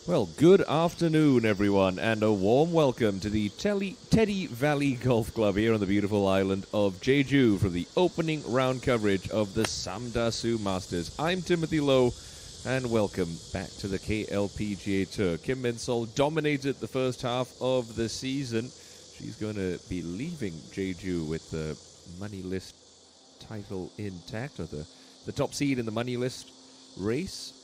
Well, good afternoon, everyone, and a warm welcome to the Teddy Valley Golf Club here on the beautiful island of Jeju for the opening round coverage of the Samdasoo Masters. I'm Timothy Lowe, and welcome back to the KLPGA Tour. Kim Min-sol dominated the first half of the season. She's going to be leaving Jeju with the money list title intact, or the top seed in the money list race.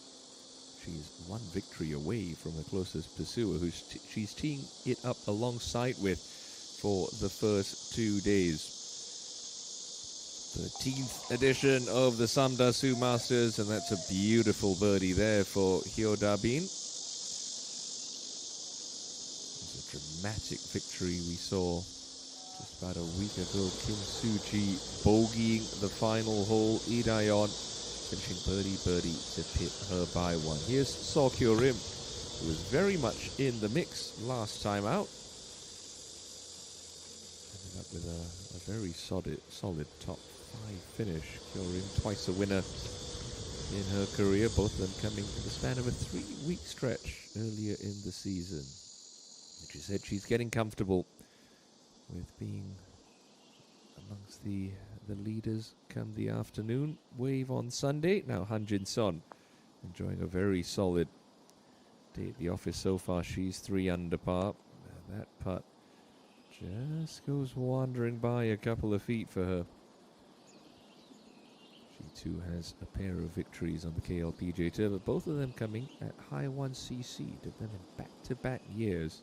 She's one victory away from her closest pursuer, who she's teeing it up alongside with for the first 2 days. 13th edition of the Samdasoo Masters, and that's a beautiful birdie there for Hyo Da-bin. It's a dramatic victory we saw just about a week ago. Kim Soo-ji bogeying the final hole. Lee Dae-yeon finishing birdie to pit her by one. Here's Seo Kyo-rim, who was very much in the mix last time out. Ended up with a very solid top 5 finish. Kyo-rim, twice a winner in her career, both of them coming in the span of a 3-week stretch earlier in the season. She said she's getting comfortable with being amongst the leaders come the afternoon wave on Sunday. Now Han Jin-son enjoying a very solid day at the office so far. She's 3 under par. That putt just goes wandering by a couple of feet for her. She too has a pair of victories on the KLPGA Tour, but both of them coming at high 1cc. Did them in back-to-back years.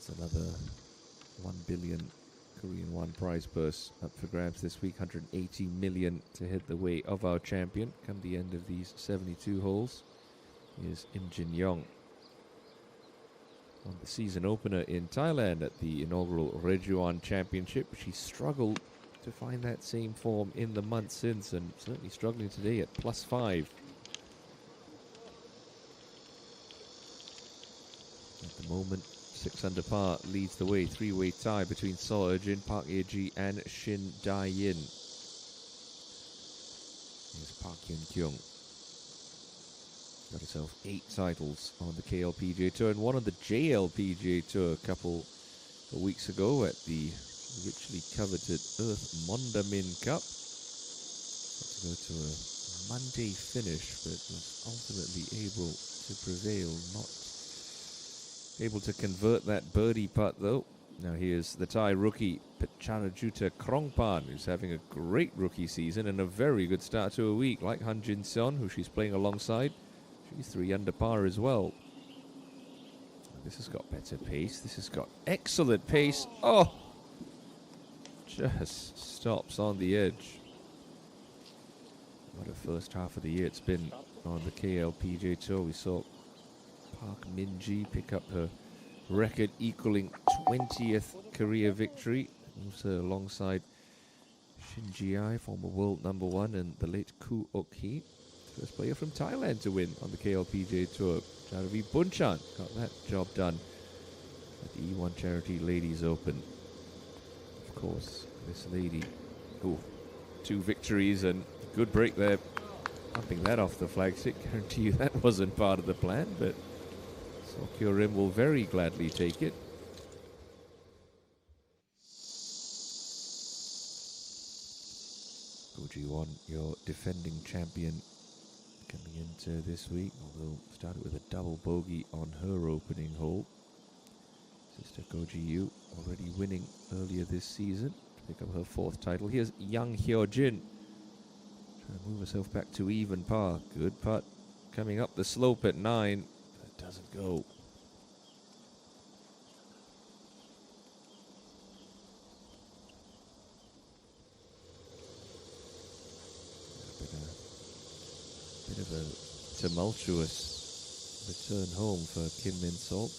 It's another 1 billion Korean won prize purse up for grabs this week. 180 million to head the way of our champion come the end of these 72 holes. Here's Im Jin-young on the season opener in Thailand at the inaugural Rejuan Championship. She struggled to find that same form in the months since, and certainly struggling today at +5. At the moment, 6 under par leads the way. 3-way tie between Seo Eun-jin, Park Ye-ji, and Shin Da-yin. Here's Park Hyun-kyung. Got herself 8 titles on the KLPGA Tour and one on the JLPGA Tour a couple of weeks ago at the richly coveted Earth Mondamin Cup. Got to go to a Monday finish, but was ultimately able to prevail. Not able to convert that birdie putt, though. Now here's the Thai rookie, Pacharajuta Krongpan, who's having a great rookie season and a very good start to a week, like Han Jin-son, who she's playing alongside. She's 3 under par as well. This has got better pace. This has got excellent pace. Oh! Just stops on the edge. What a first half of the year it's been on the KLPGA Tour. We saw Park Min-ji pick up her record equaling 20th career victory. Also alongside Shin Ji-ai, former world number 1, and the late Koo Ok-hee, first player from Thailand to win on the KLPGA Tour. Jaravi Bunchan got that job done at the E1 Charity Ladies Open. Of course, this lady, 2 victories and good break there, pumping that off the flagstick. Guarantee you that wasn't part of the plan, but Seo Kyo-rim will very gladly take it. Go Ji-won, your defending champion, coming into this week, although started with a double bogey on her opening hole. Sister Go Ji-yu already winning earlier this season to pick up her 4th title. Here's Yang Hyo-jin, trying to move herself back to even par. Good putt coming up the slope at 9. That doesn't go. Bit of a tumultuous return home for Kim Min-sol.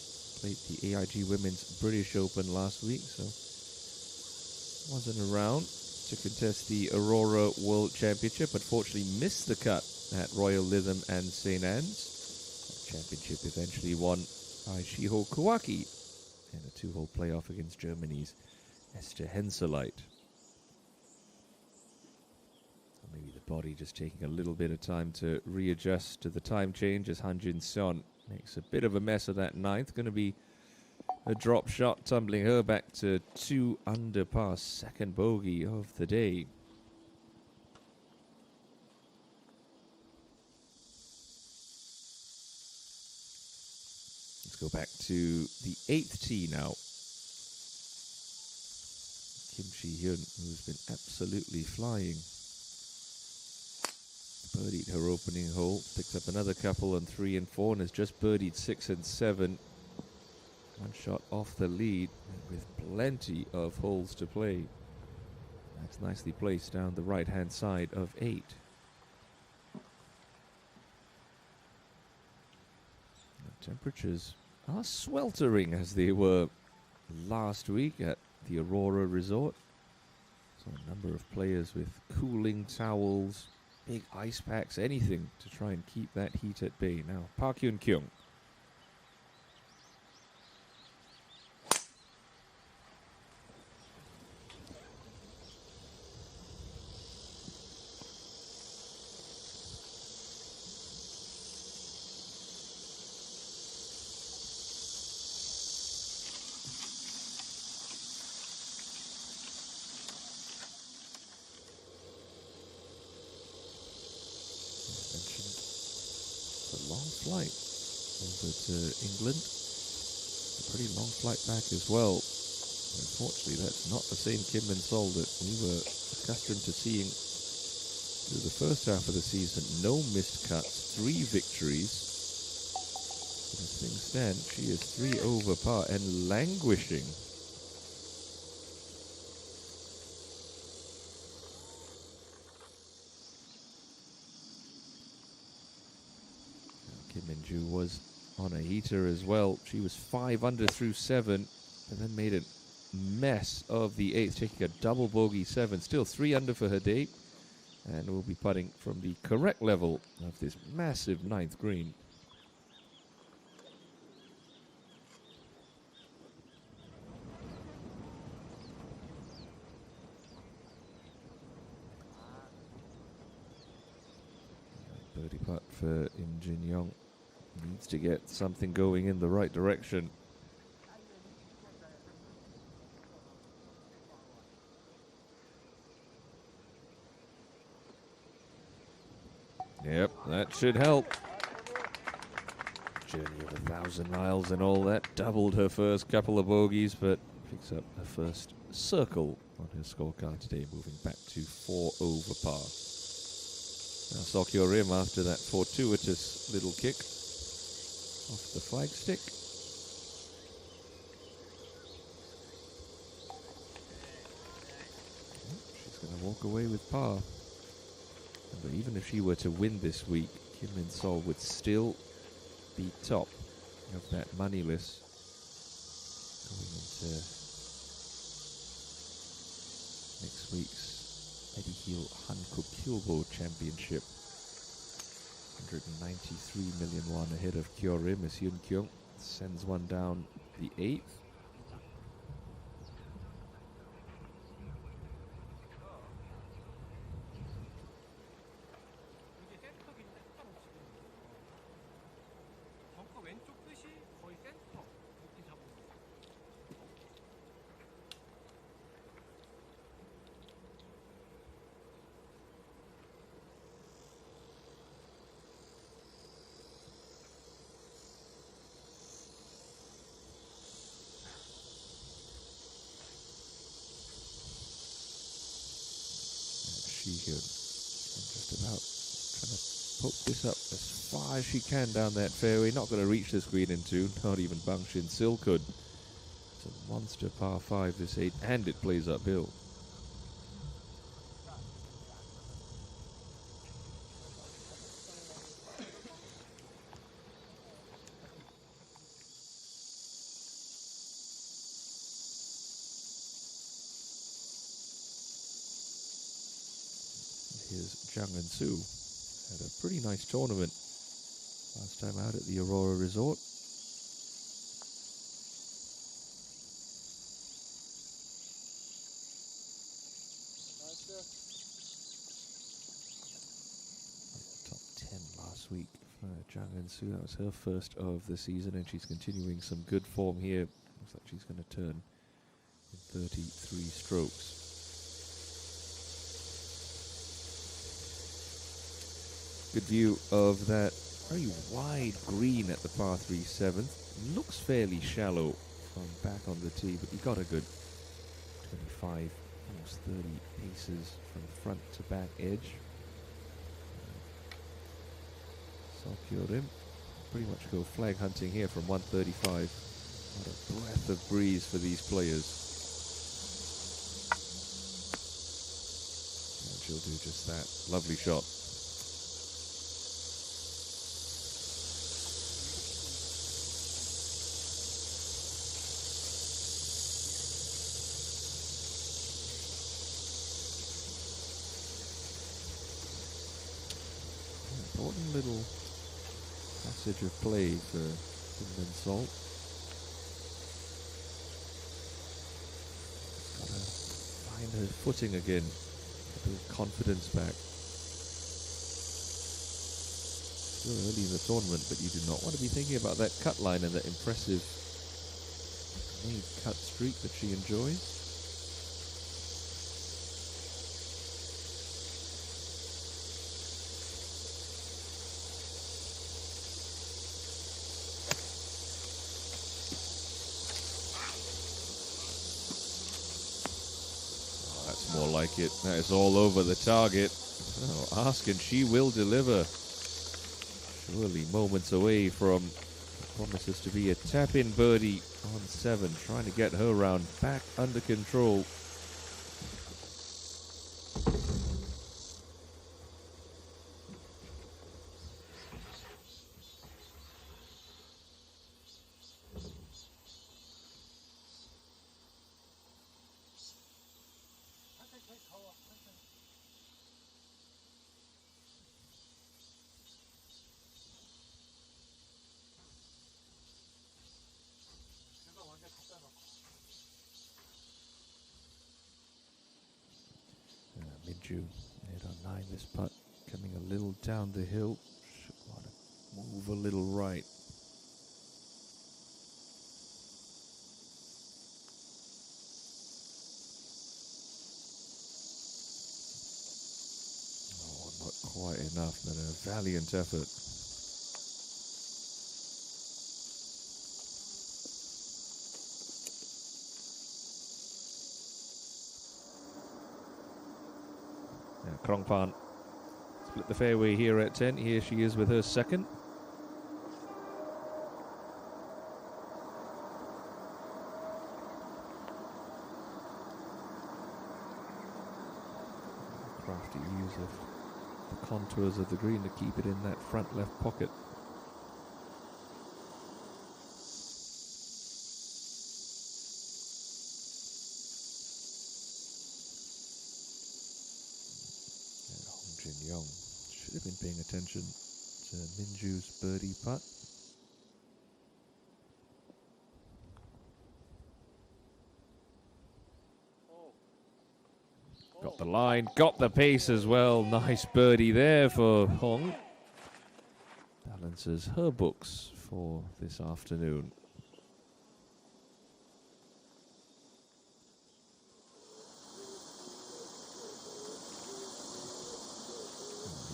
Played the AIG Women's British Open last week, so wasn't around to contest the Aurora World Championship, but fortunately missed the cut at Royal Lytham and St. Anne's. The championship eventually won by Shiho Kawaki in a 2-hole playoff against Germany's Esther Henseleit. Maybe the body just taking a little bit of time to readjust to the time change as Han Jin-seon makes a bit of a mess of that ninth. Going to be a drop shot, tumbling her back to 2 under par, second bogey of the day. Let's go back to the 8th tee now. Kim Ji-hyun, who's been absolutely flying. Birdied her opening hole, picked up another couple on 3 and 4, and has just birdied 6 and 7. One shot off the lead with plenty of holes to play. That's nicely placed down the right-hand side of 8. The temperatures are sweltering as they were last week at the Aurora Resort. So a number of players with cooling towels, big ice packs, anything to try and keep that heat at bay. Now, Park Hyun-kyung. Long flight over to England. A pretty long flight back as well. Unfortunately, that's not the same Kim Min-sol that we were accustomed to seeing through the first half of the season. No missed cuts, 3 victories. But as things stand, she is 3 over par and languishing. Kim Min-joo was on a heater as well. She was 5 under through 7, and then made a mess of the 8th, taking a double bogey 7. Still 3 under for her day, and will be putting from the correct level of this massive 9th green. Birdie putt for Im Jin-young. Needs to get something going in the right direction. Yep, that should help. Journey of 1,000 miles and all that. Doubled her first couple of bogeys, but picks up her first circle on her scorecard today, moving back to 4 over par. Now Seok Rim after that fortuitous little kick off the flagstick. She's going to walk away with par. But even if she were to win this week, Kim Min-sol would still be top of that money list going into next week's Eddie Hill Hankook Kyobo Championship. 193 million won ahead of Kyo-rim as Hyun-kyung sends one down the 8th. Ji-hyun just about trying to poke this up as far as she can down that fairway. Not going to reach this green in 2. Not even Bang Shin-sil could. It's a monster par 5 this 8, and it plays uphill. Here's Jang Eun-soo. Had a pretty nice tournament last time out at the Aurora Resort. last week for JejuSamdasoo. That was her first of the season, and she's continuing some good form here. Looks like she's going to turn in 33 strokes. Good view of that very wide green at the par 3 7th. Looks fairly shallow from back on the tee, but you got a good 25, almost 30 paces from front to back edge. Salkyorim pretty much go flag hunting here from 135. What a breath of breeze for these players. And she'll do just that. Lovely shot. Important little passage of play for Kim Salt. Got to find her footing again, a bit of confidence back. Still early in the tournament, but you do not want to be thinking about that cut line and that impressive made cut streak that she enjoys. More like it. That is all over the target. Oh, ask and she will deliver. Surely moments away from what promises to be a tap-in birdie on 7. Trying to get her round back under control. Minju head on 9 this putt, coming a little down the hill. Should want to move a little right. Oh, not quite enough, but a valiant effort. Krongpan split the fairway here at 10. Here she is with her second. Crafty use of the contours of the green to keep it in that front left pocket. Young should have been paying attention to Minju's birdie putt. Got the line, got the pace as well. Nice birdie there for Hong. Balances her books for this afternoon.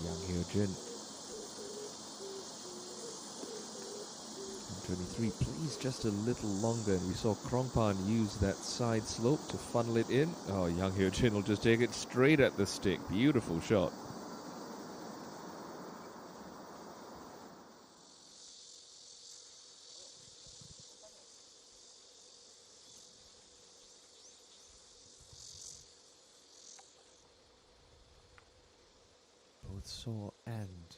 Yang Hyo-jin, 23, please just a little longer. And we saw Krongpan use that side slope to funnel it in. Oh, Yang Hyo-jin will just take it straight at the stick. Beautiful shot. Saw and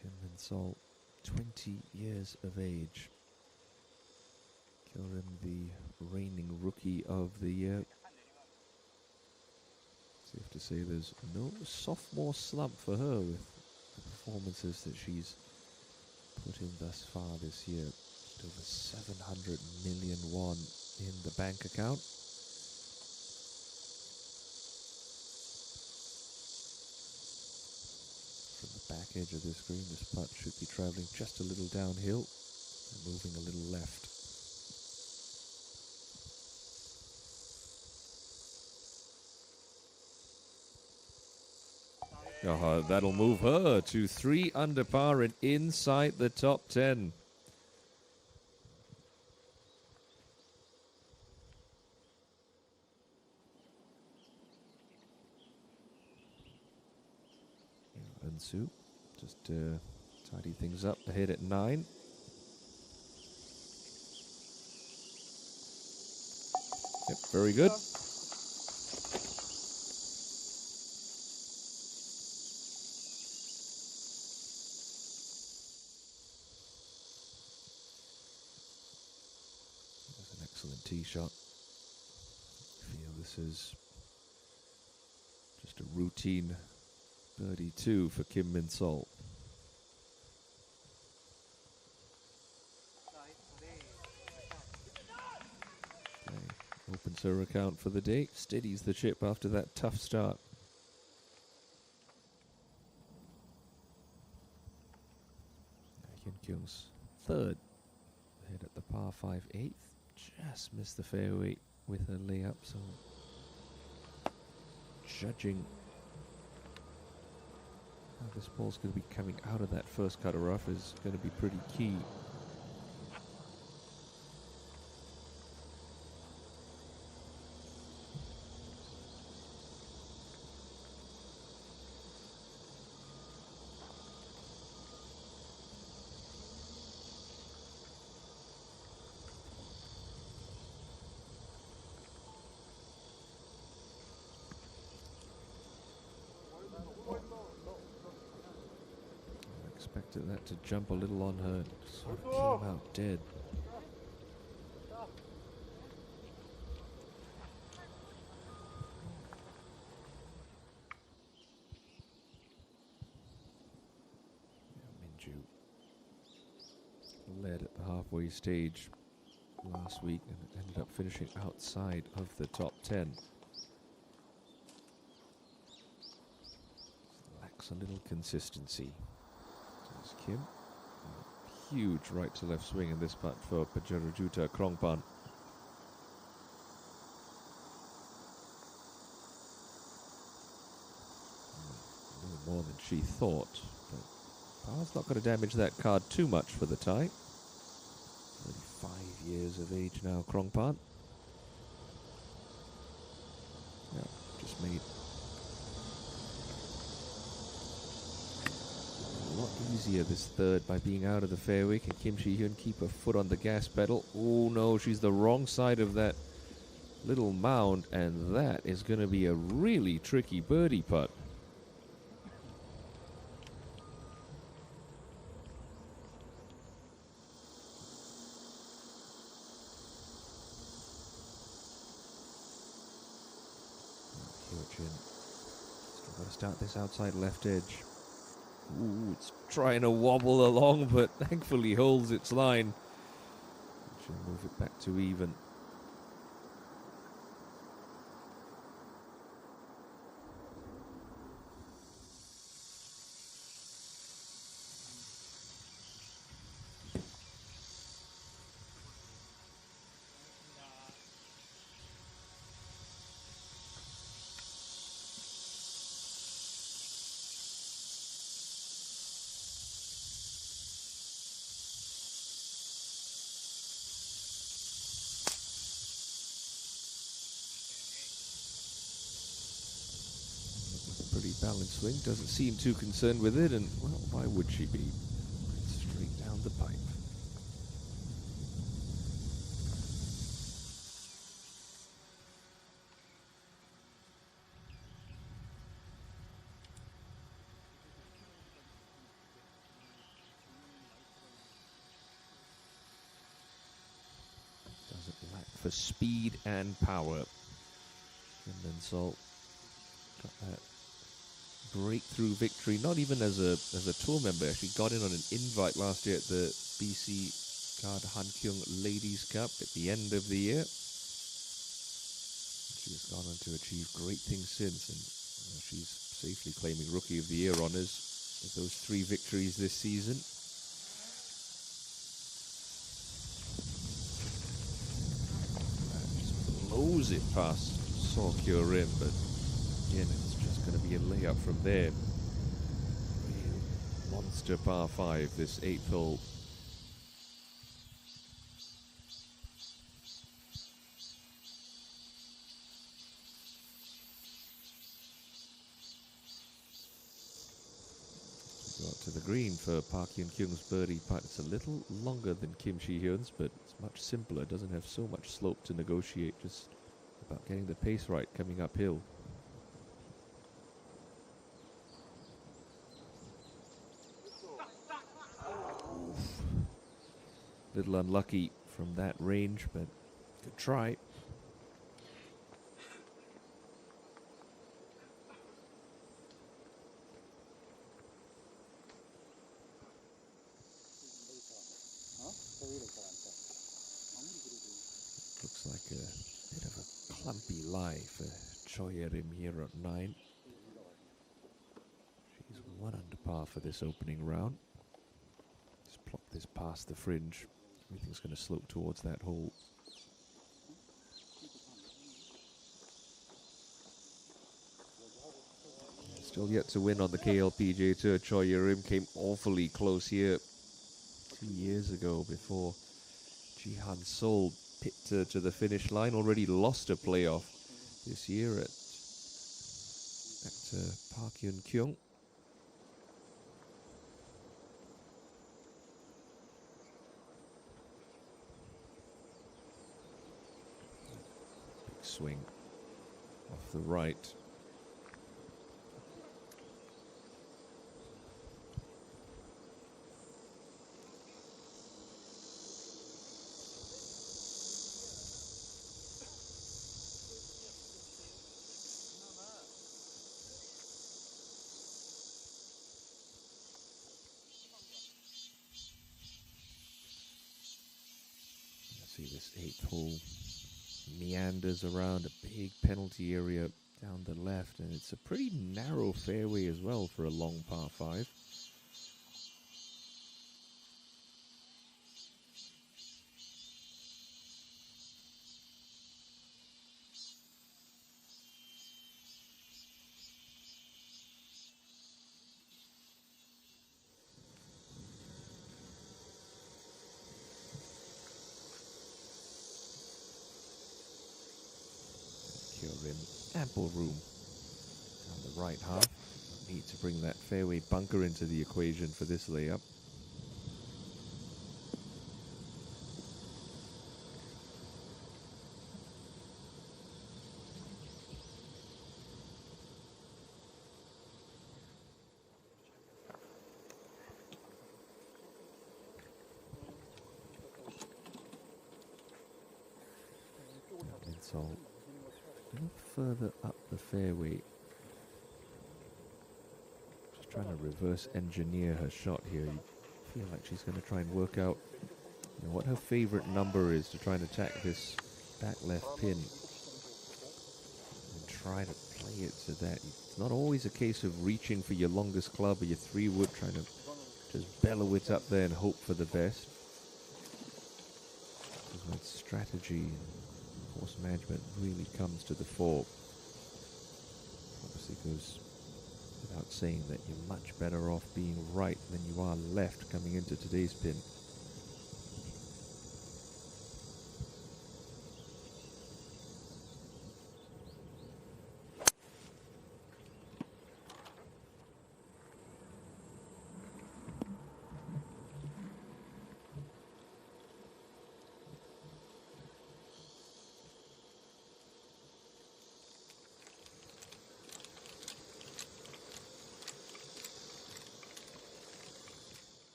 Kim Min-sol, 20 years of age. Kyorim, the reigning rookie of the year. Safe to say there's no sophomore slump for her with the performances that she's put in thus far this year. Just over 700 million won in the bank account. back edge of this green. This putt should be traveling just a little downhill and moving a little left. That'll move her to 3 under par and inside the top 10. And Sue just tidy things up ahead at 9. Yep, very good. That's an excellent tee shot. I feel this is just a routine birdie 2 for Kim Min-sol. Opens her account for the day, steadies the chip after that tough start. Hyun Kyung's third, ahead at the par 5 8th. Just missed the fairway with her layup, so judging how this ball's going to be coming out of that first cut of rough is going to be pretty key. Expected that to jump a little on her. Sort of came out dead. Yeah, Minju led at the halfway stage last week and ended up finishing outside of the top 10. Lacks a little consistency. Kim. Huge right to left swing in this putt for Pajarrajuta Krongpan. A little more than she thought, but par's not going to damage that card too much for the tie. 35 years of age now, Krongpan. Yeah, just made a lot easier this third by being out of the fairway. Can Kim Shi-hyun keep her foot on the gas pedal? Oh no, she's the wrong side of that little mound, and that is going to be a really tricky birdie putt. Hyun, still got to start this outside left edge. Ooh, it's trying to wobble along, but thankfully holds its line. She'll move it back to even. Pretty balanced swing, doesn't seem too concerned with it, and well, why would she be? Straight down the pipe. Doesn't lack for speed and power. And then Sol got that breakthrough victory, not even as a tour member. Actually got in on an invite last year at the BC Card Han Kyung Ladies Cup at the end of the year. She has gone on to achieve great things since, and she's safely claiming Rookie of the Year honors. with those 3 victories this season. Just blows it past Sawkyo Rim, but again, it's just going to be a layup from there. Real monster par 5, this 8th hole. Got to the green for Park Hyun-kyung's birdie putt. It's a little longer than Kim Shi-hyun's, but it's much simpler. It doesn't have so much slope to negotiate. Just about getting the pace right coming uphill. Oof. Little unlucky from that range, but good try. Looks like a bit of a clumpy lie for Choi Rim here at 9. She's 1 under par for this opening round. Just plop this past the fringe. Everything's going to slope towards that hole. Still yet to win on the KLPGA Tour. Choi Rim came awfully close here 2 years ago before Jihan Sol pipped her to the finish line. Already lost a playoff this year at Park Hyun-kyung. Big swing off the right. See this 8th hole meanders around a big penalty area down the left, and it's a pretty narrow fairway as well for a long par 5. Rim, ample room down the right half. Need to bring that fairway bunker into the equation for this layup. It's all a little further up the fairway. Just trying to reverse engineer her shot here. You feel like she's going to try and work out what her favorite number is to try and attack this back left pin and try to play it to that. It's not always a case of reaching for your longest club or your 3-wood, trying to just bellow it up there and hope for the best. That strategy, course management really comes to the fore. Obviously goes without saying that you're much better off being right than you are left coming into today's pin.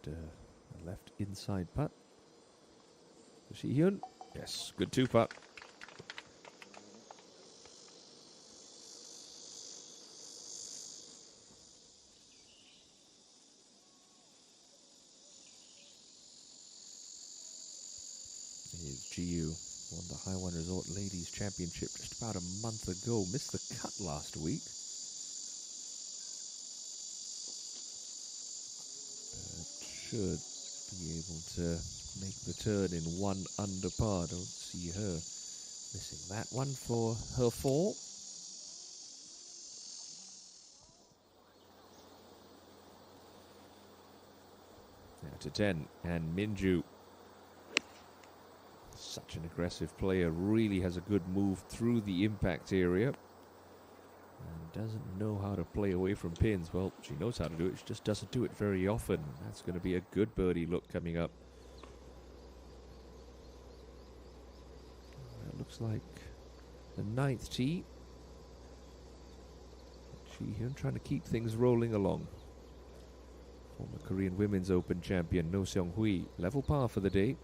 A left inside putt. Shi-hyun, yes, good 2-putt. Jiu won the Haiwan Resort Ladies Championship just about a month ago. Missed the cut last week. But should be able to make the turn in 1 under par. Don't see her missing that one for her fall. Now to 10, and Minju. Such an aggressive player, really has a good move through the impact area. And doesn't know how to play away from pins. Well, she knows how to do it, she just doesn't do it very often. That's going to be a good birdie look coming up. That looks like the 9th tee. Ji-hyun trying to keep things rolling along. Former Korean Women's Open champion No Seong-hui, level par for the day.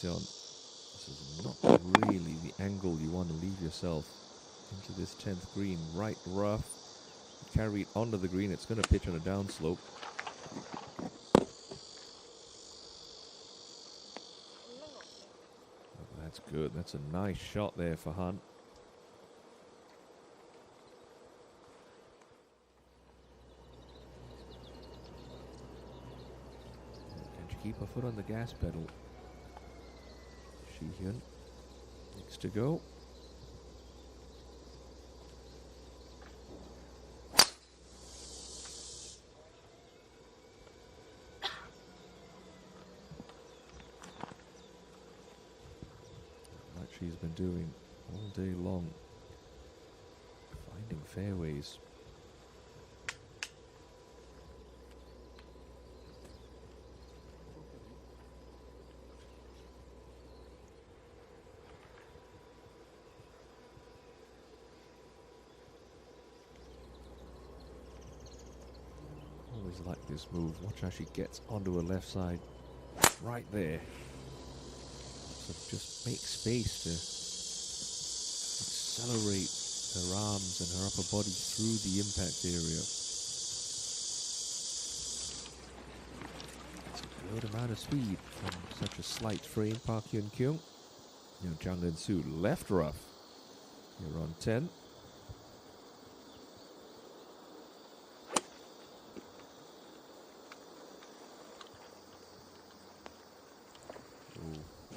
This is not really the angle you want to leave yourself into this 10th green. Right rough, carry it onto the green. It's going to pitch on a downslope. Oh, that's good. That's a nice shot there for Hunt. Can she keep her foot on the gas pedal? Ji-hyun next to go. Like she's been doing all day long, finding fairways. Like this move. Watch how she gets onto her left side. Right there. So just make space to accelerate her arms and her upper body through the impact area. That's a good amount of speed from such a slight frame. Park Hyun-kyung. Now JejuSamdasoo left rough. Here on 10.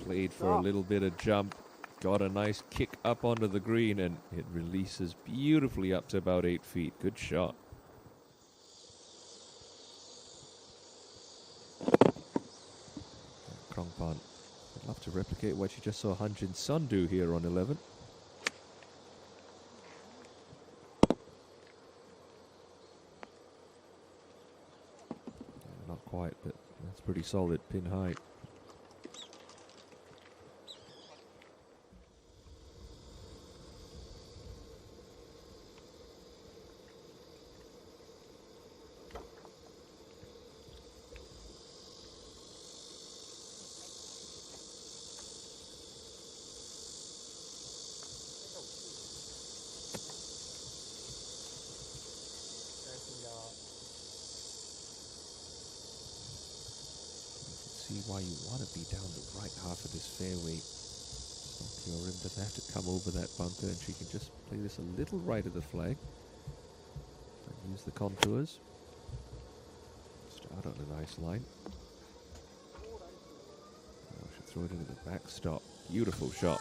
Played for a little bit of jump, got a nice kick up onto the green, and it releases beautifully up to about 8 feet. Good shot. Krongpan, I'd love to replicate what you just saw Hanjin Sun do here on 11. Not quite, but that's pretty solid pin height. See why you want to be down the right half of this fairway. Your rim doesn't have to come over that bunker, and she can just play this a little right of the flag and use the contours. Start on a nice line. Oh, she'll throw it into the backstop. Beautiful shot.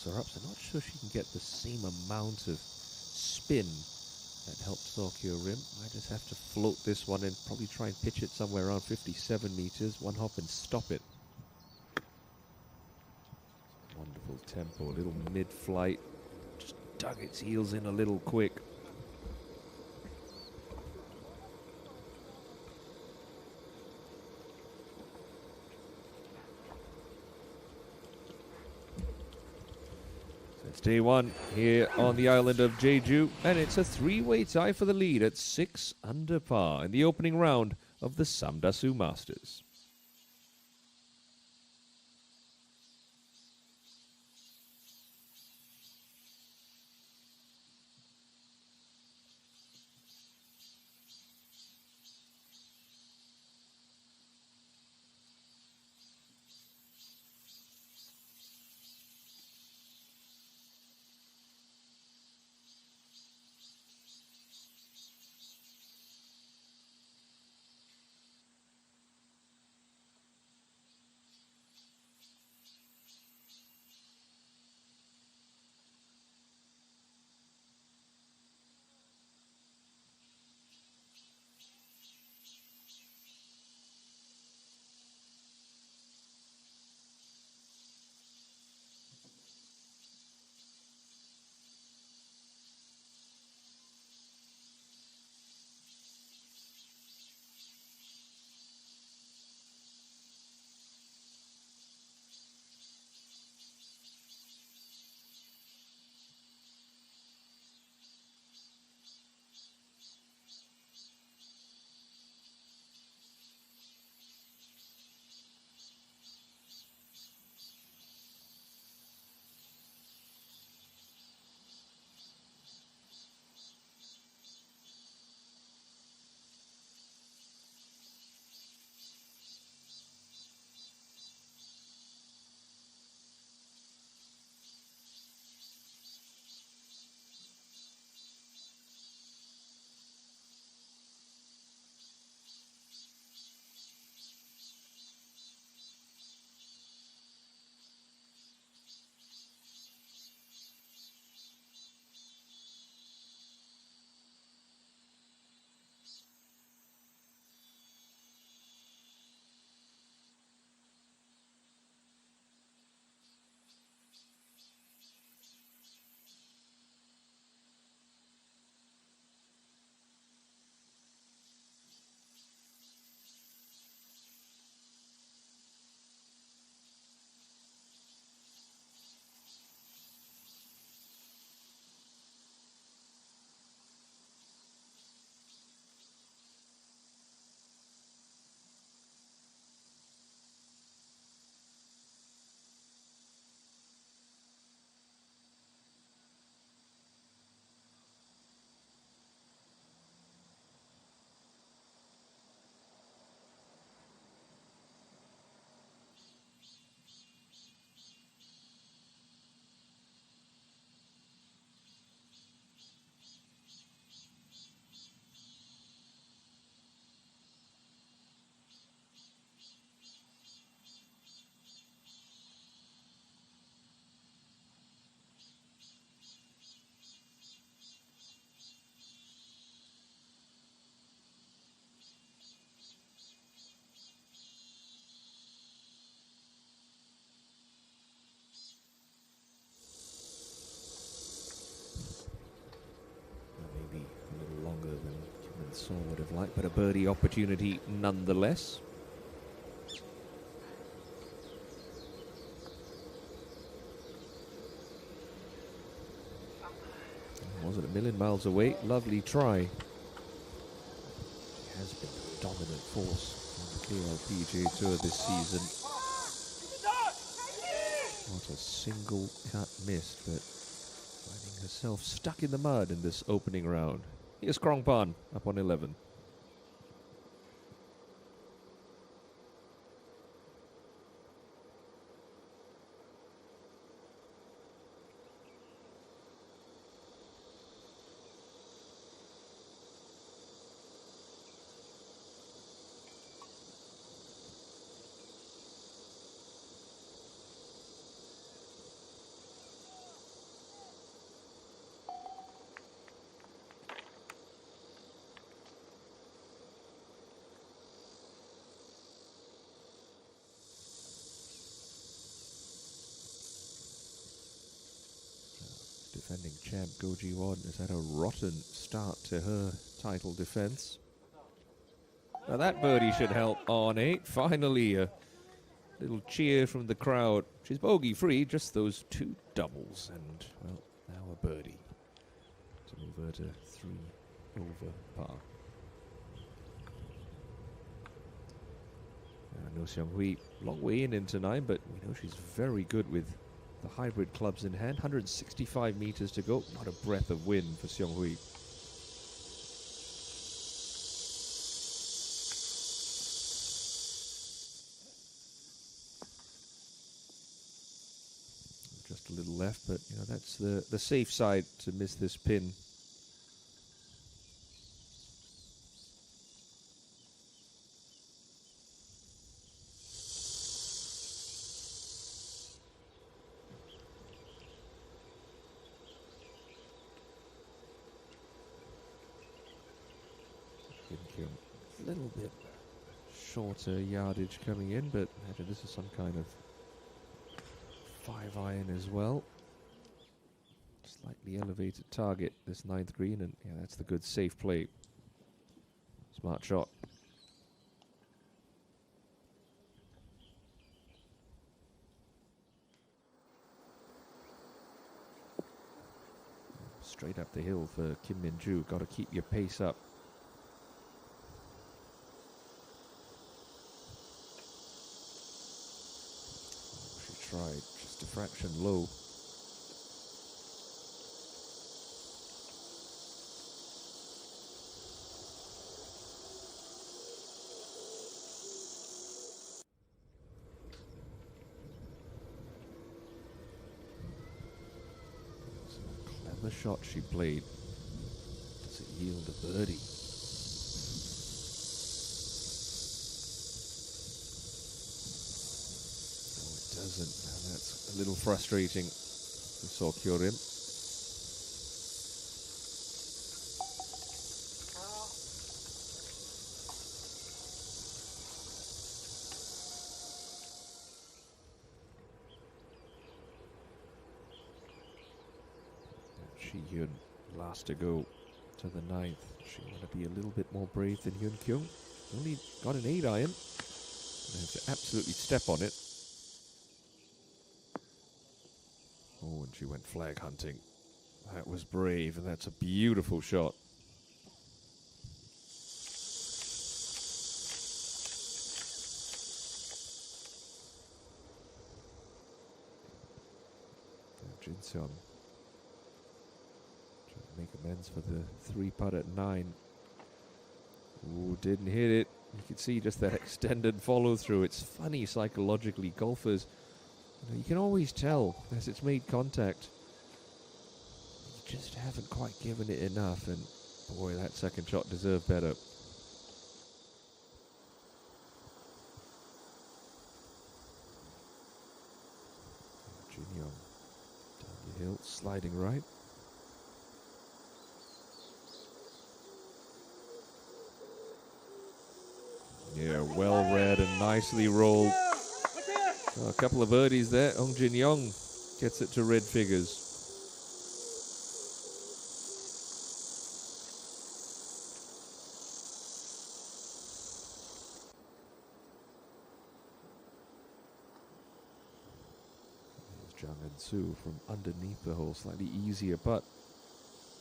closer up, so not sure she can get the same amount of spin that helps Tokyo Rim. Might just have to float this one and probably try and pitch it somewhere around 57 meters. One hop and stop it. Wonderful tempo, a little mid-flight. Just dug its heels in a little quick. It's day one here on the island of Jeju, and it's a three-way tie for the lead at 6 under par in the opening round of the Samdasoo Masters. So would have liked, but a birdie opportunity nonetheless. Wasn't a million miles away. Lovely try. She has been a dominant force on the KLPGA Tour this season. Not a single cut missed, but finding herself stuck in the mud in this opening round. Here's Krongpan up on 11. defending champ Go Ji-won has had a rotten start to her title defense. Now that birdie should help on 8. Finally, a little cheer from the crowd. She's bogey free, just those 2 doubles, and well, now a birdie to move her to 3 over par. No Seung-hui, long way into 9, but we know she's very good with the hybrid clubs in hand. 165 meters to go, not a breath of wind for Seung-hui. Just a little left, but you know that's the safe side to miss this pin. A little bit shorter yardage coming in, but imagine this is some kind of 5-iron as well. Slightly elevated target, this 9th green, and yeah, that's the good safe play. Smart shot. Straight up the hill for Kim Min-joo. Got to keep your pace up. Tried just a fraction low. It's a clever shot she played. Does it yield a birdie? Doesn't, and that's a little frustrating for Seo Kyo-rim. Ji-hyun last to go to the 9th. She want to be a little bit more brave than Hyun Kyung. Only got an 8-iron. They have to absolutely step on it. Oh, and she went flag hunting. That was brave, and that's a beautiful shot. Jin Seon trying to make amends for the 3-putt at 9. Ooh, didn't hit it. You can see just that extended follow through. It's funny psychologically, golfers. You can always tell as it's made contact. You just haven't quite given it enough, and boy, that second shot deserved better. Jin Young down the hill, sliding right. Yeah, well read and nicely rolled. A couple of birdies there. Ong Jin Young gets it to red figures. There's Jang In-soo from underneath the hole. Slightly easier putt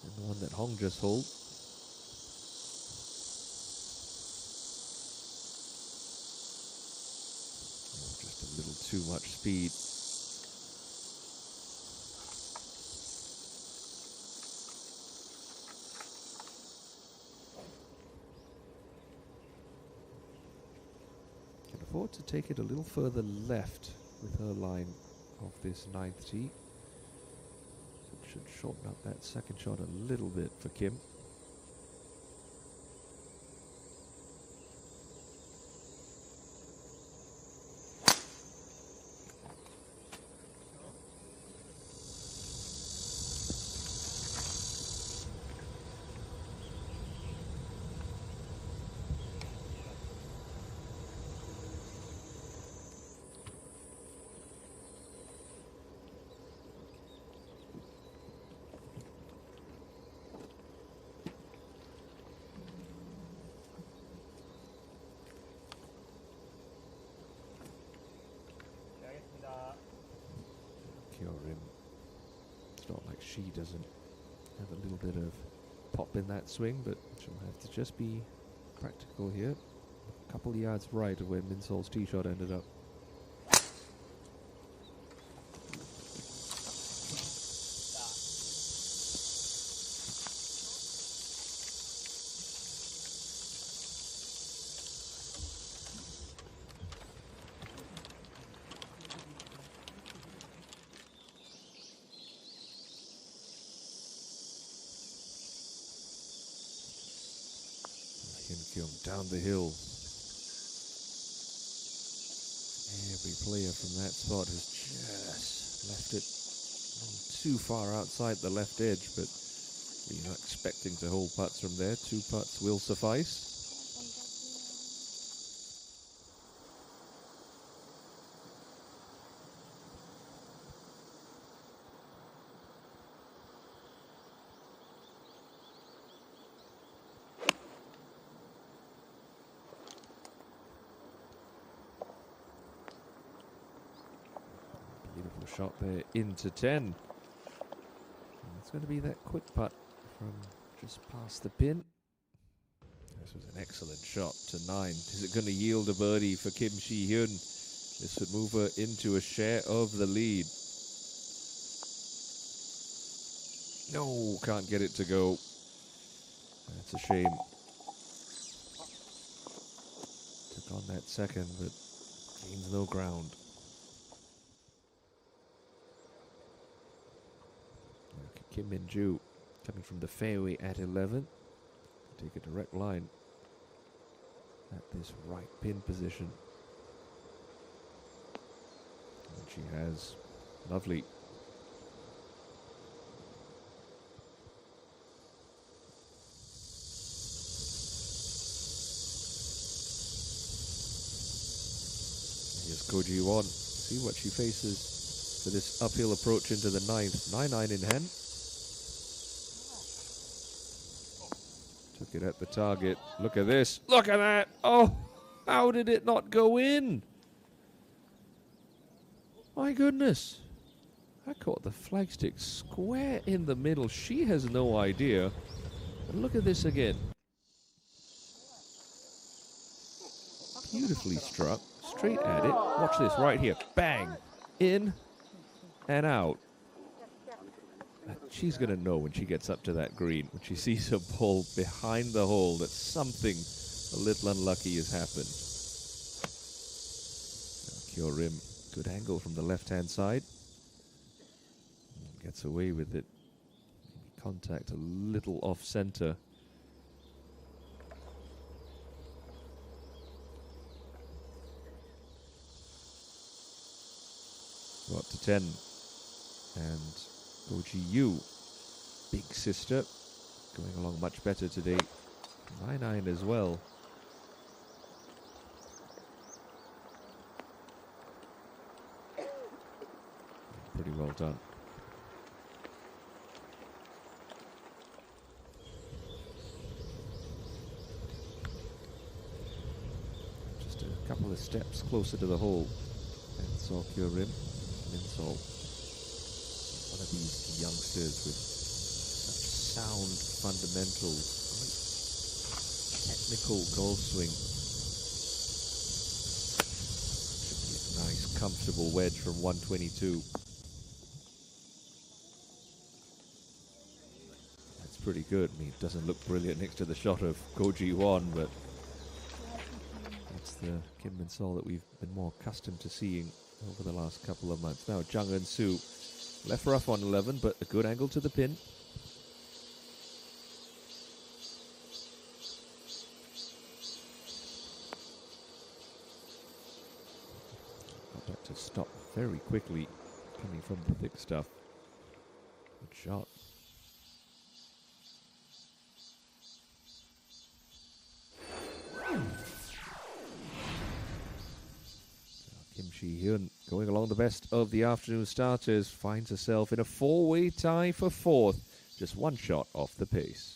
than the one that Hong just holed. Too much speed. Can afford to take it a little further left with her line of this 9th tee. So it should shorten up that second shot a little bit for Kim. she doesn't have a little bit of pop in that swing, but she'll have to just be practical here. A couple of yards right of where Minsol's tee shot ended up. Down the hill. Every player from that spot has just left it too far outside the left edge, but we're not expecting to hold putts from there. 2 putts will suffice. Beautiful shot there into 10. And it's going to be that quick putt from just past the pin. This was an excellent shot to 9. Is it going to yield a birdie for Kim Shi-hyun? This would move her into a share of the lead. No, can't get it to go. That's a shame. Took on that second, but gains no ground. Kim Min-joo coming from the fairway at 11. Take a direct line at this right pin position. And she has. Lovely. Here's Ko Ji-won. See what she faces for this uphill approach into the 9th. 9-9 in hand. Took it at the target. Look at this. Look at that. Oh, how did it not go in? My goodness. I caught the flagstick square in the middle. She has no idea. And look at this again. Beautifully struck. Straight at it. Watch this right here. Bang. In and out. She's going to know when she gets up to that green, when she sees a ball behind the hole, that something a little unlucky has happened. Kyo Rim, good angle from the left-hand side. Gets away with it. Contact a little off-center. Got to 10. And Ko Ji-yu, big sister, going along much better today. 9-9 as well. Pretty well done. Just a couple of steps closer to the hole. And saw Kyo Rim. Min-sol. One of these youngsters with such sound fundamentals, technical golf swing. Should be a nice, comfortable wedge from 122. That's pretty good. I mean, it doesn't look brilliant next to the shot of Ko Ji-won, but that's the Kim Min-sol that we've been more accustomed to seeing over the last couple of months. Now, Jung Eun-soo. Left rough on 11, but a good angle to the pin. Got that to stop very quickly, coming from the thick stuff. Good shot. Kim Shi-hyun, going along the best of the afternoon starters, finds herself in a 4-way tie for 4th, just one shot off the pace.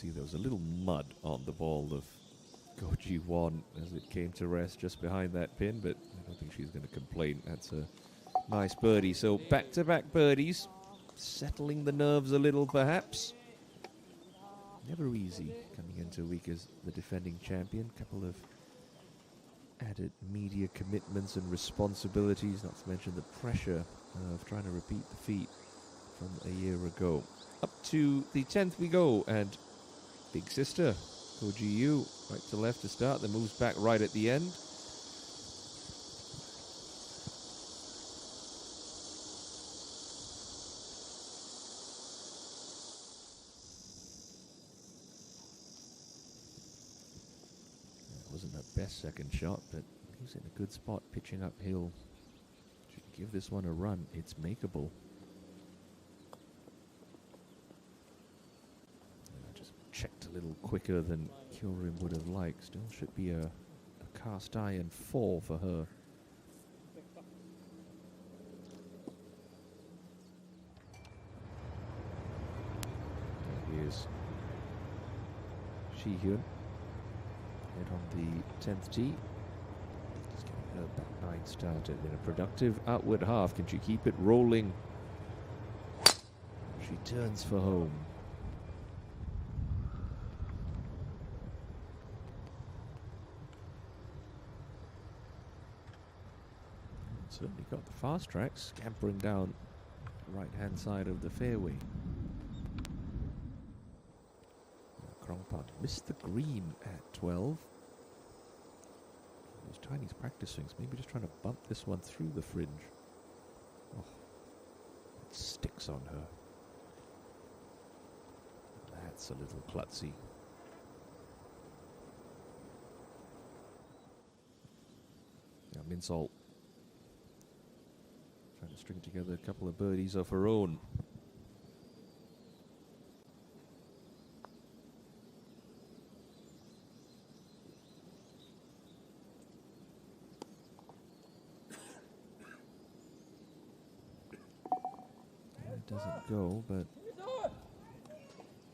see there was a little mud on the ball of Goji-won as it came to rest just behind that pin, but I don't think she's going to complain. That's a nice birdie. So back-to-back birdies, settling the nerves a little perhaps. Never easy coming into a week as the defending champion. Couple of added media commitments and responsibilities, not to mention the pressure of trying to repeat the feat from a year ago. Up to the 10th we go, and big sister Koji Yu right to left to start, then moves back right at the end. That wasn't her best second shot, but he's in a good spot pitching uphill. Should give this one a run. It's makeable. Checked a little quicker than Kyorin would have liked. Still should be a cast iron 4 for her. Here's Shi-hyun. Head on the 10th tee. Just getting her back nine started in a productive outward half. Can she keep it rolling? She turns for home. Certainly got the fast track, scampering down the right-hand side of the fairway. Krongpan missed the green at 12. Those Chinese practice swings, maybe just trying to bump this one through the fringe. Oh, it sticks on her. That's a little klutzy. Now Minsol trying to string together a couple of birdies of her own. It doesn't go, but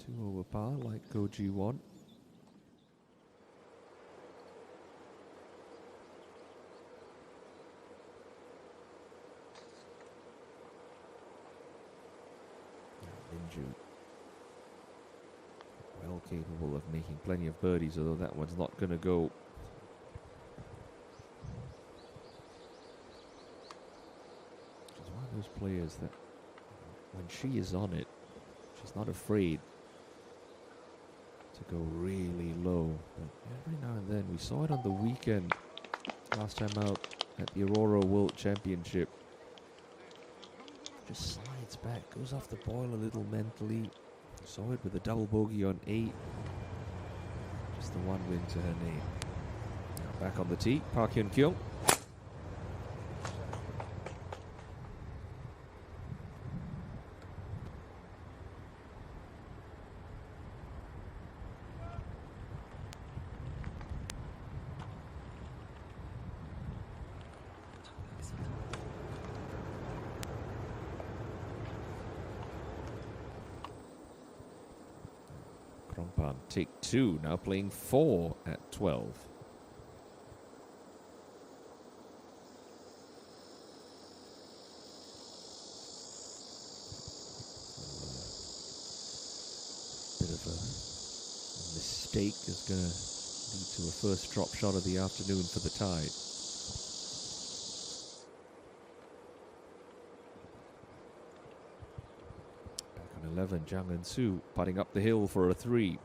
2 over par like Goji-won. Well capable of making plenty of birdies, although that one's not going to go. She's one of those players that when she is on it, she's not afraid to go really low. But every now and then, we saw it on the weekend last time out at the Aurora World Championship. Just slides back, goes off the boil a little mentally. Saw it with a double bogey on 8. Just the one win to her name. Now back on the tee, Park Hyun-kyung. Krongpan take 2, now playing 4 at 12. Bit of a mistake is going to lead to a first drop shot of the afternoon for the Tide. Back on 11, Jang Eun-soo putting up the hill for a 3.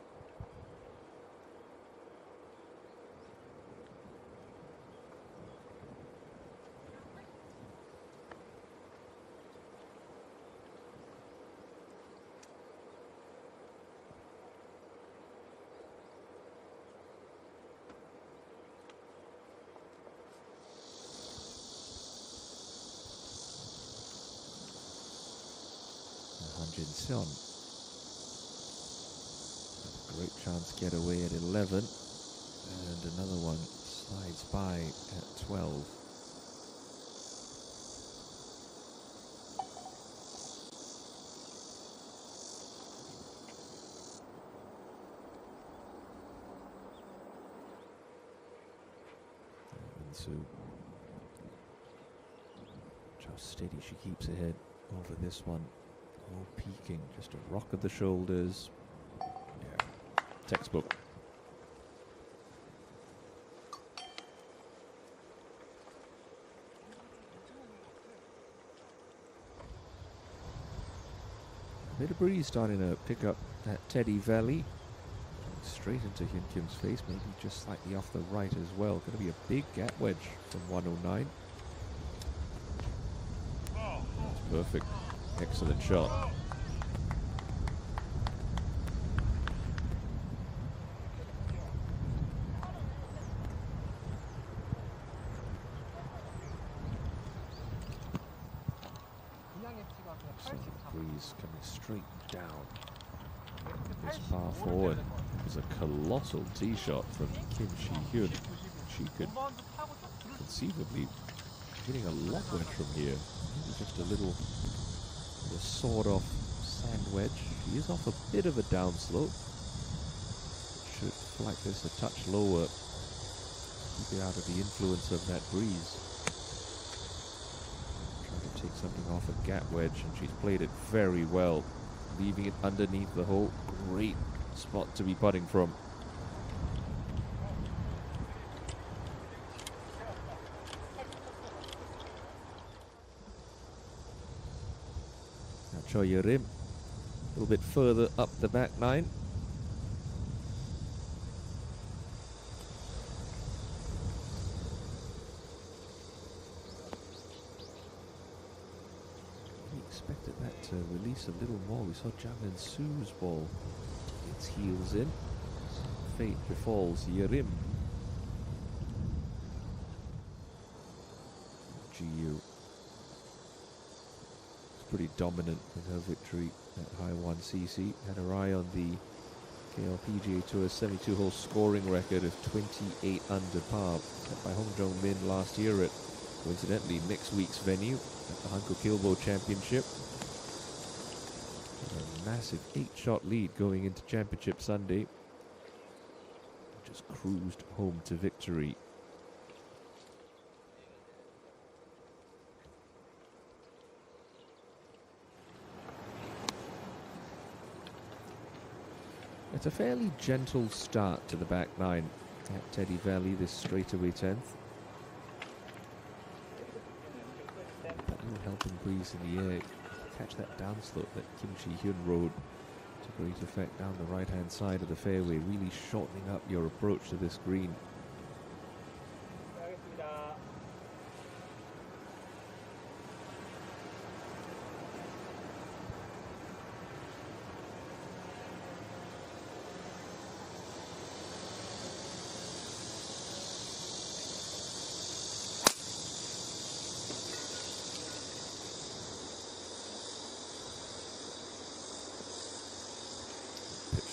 Jin-seon. Great chance getaway at 11. And another one slides by at 12. JejuSamdasoo. How steady she keeps ahead over this one. No peeking, just a rock of the shoulders. Yeah, textbook. A bit of breeze starting to pick up at Teddy Valley. Straight into Hyun Kim's face, maybe just slightly off the right as well. Going to be a big gap wedge from 109. That's perfect. Excellent shot. Excellent breeze coming straight down. This par 4, and it was a colossal tee shot from Kim Shi-hyun. She could conceivably hitting a lot wedge from here. Maybe just a little sawed-off sand wedge. She is off a bit of a downslope. Should flag this a touch lower. Keep it out of the influence of that breeze. Trying to take something off a gap wedge, and she's played it very well. Leaving it underneath the hole. Great spot to be putting from. Now Choi Rim, a little bit further up the back nine. Expected that to release a little more. We saw JejuSamdasoo's ball its heels in. Fate befalls Yerim. GU is pretty dominant in her victory at High 1cc. Had her eye on the KLPGA Tour 72-hole scoring record of 28 under par, set by Hong Jong-min last year at, coincidentally, next week's venue at the Hanko Kilbo Championship. A massive 8-shot lead going into Championship Sunday. Just cruised home to victory. It's a fairly gentle start to the back nine at Teddy Valley, this straightaway 10th. That little helping breeze in the air. Catch that downslope that Kim Shi-hyun rode to great effect down the right-hand side of the fairway, really shortening up your approach to this green.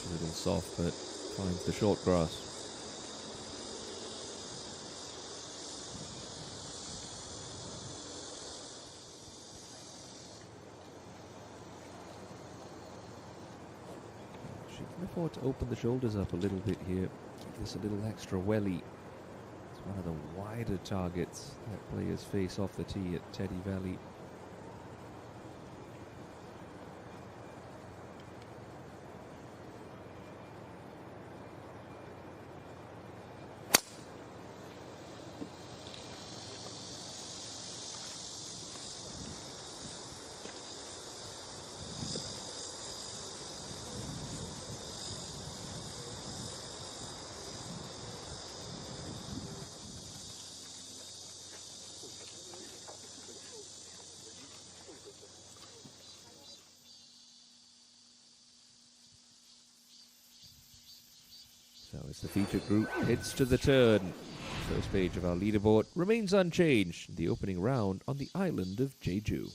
A little soft, but finds the short grass. She can afford to open the shoulders up a little bit here. Give this a little extra welly. It's one of the wider targets that players face off the tee at Teddy Valley. So as the featured group heads to the turn, the first page of our leaderboard remains unchanged. The opening round on the island of Jeju.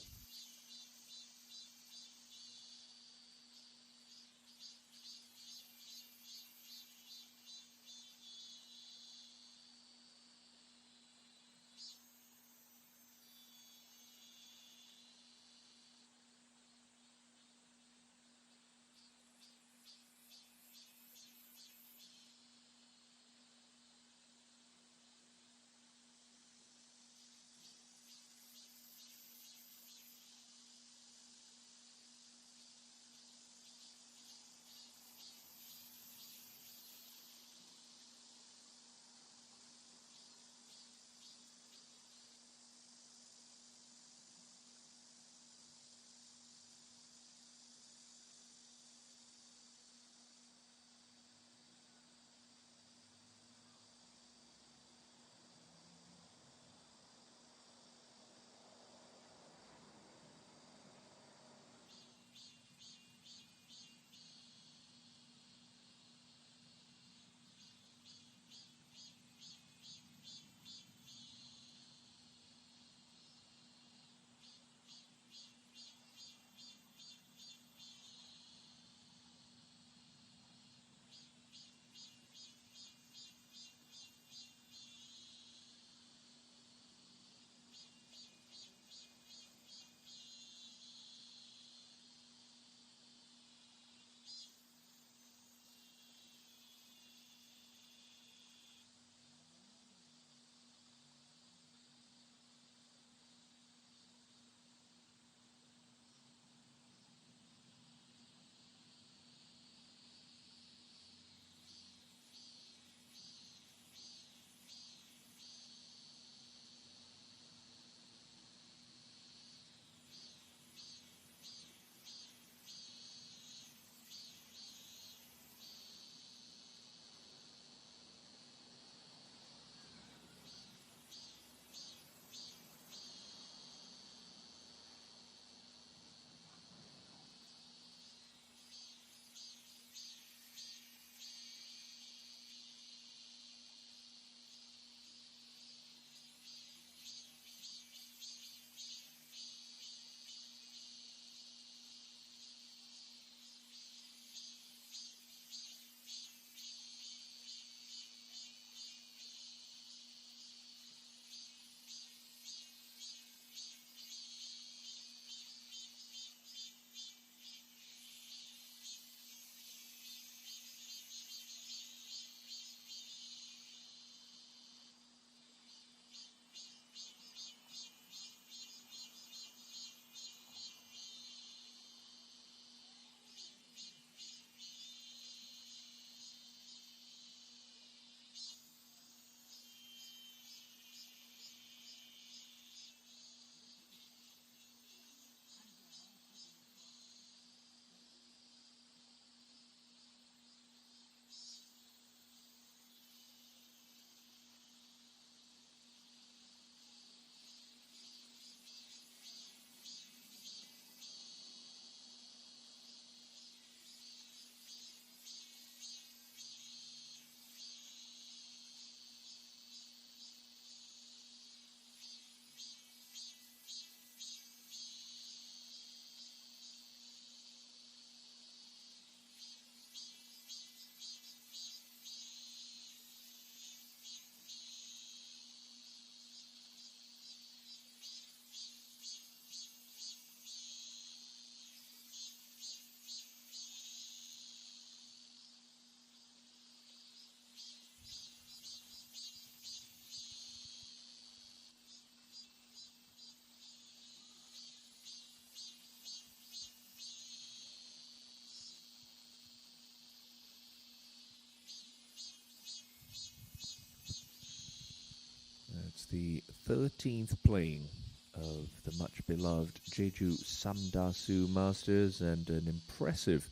the 13th playing of the much-beloved JejuSamdasoo Masters, and an impressive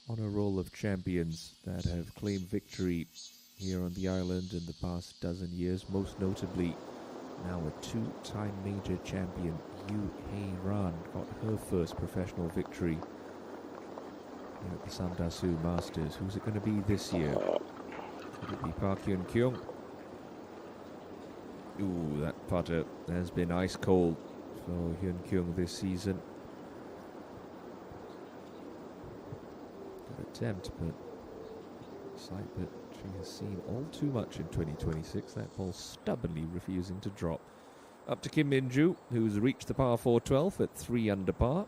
honor roll of champions that have claimed victory here on the island in the past dozen years, most notably now a two-time major champion, Yu Hei-ran, got her first professional victory here at the Samdasoo Masters. Who's it going to be this year? Could it be Park Hyun-kyung? Ooh, that putter has been ice cold for Hyun-kyung this season. Good attempt, but sight that she has seen all too much in 2026. That ball stubbornly refusing to drop. Up to Kim Min-joo, who's reached the par 4 12 at 3 under par.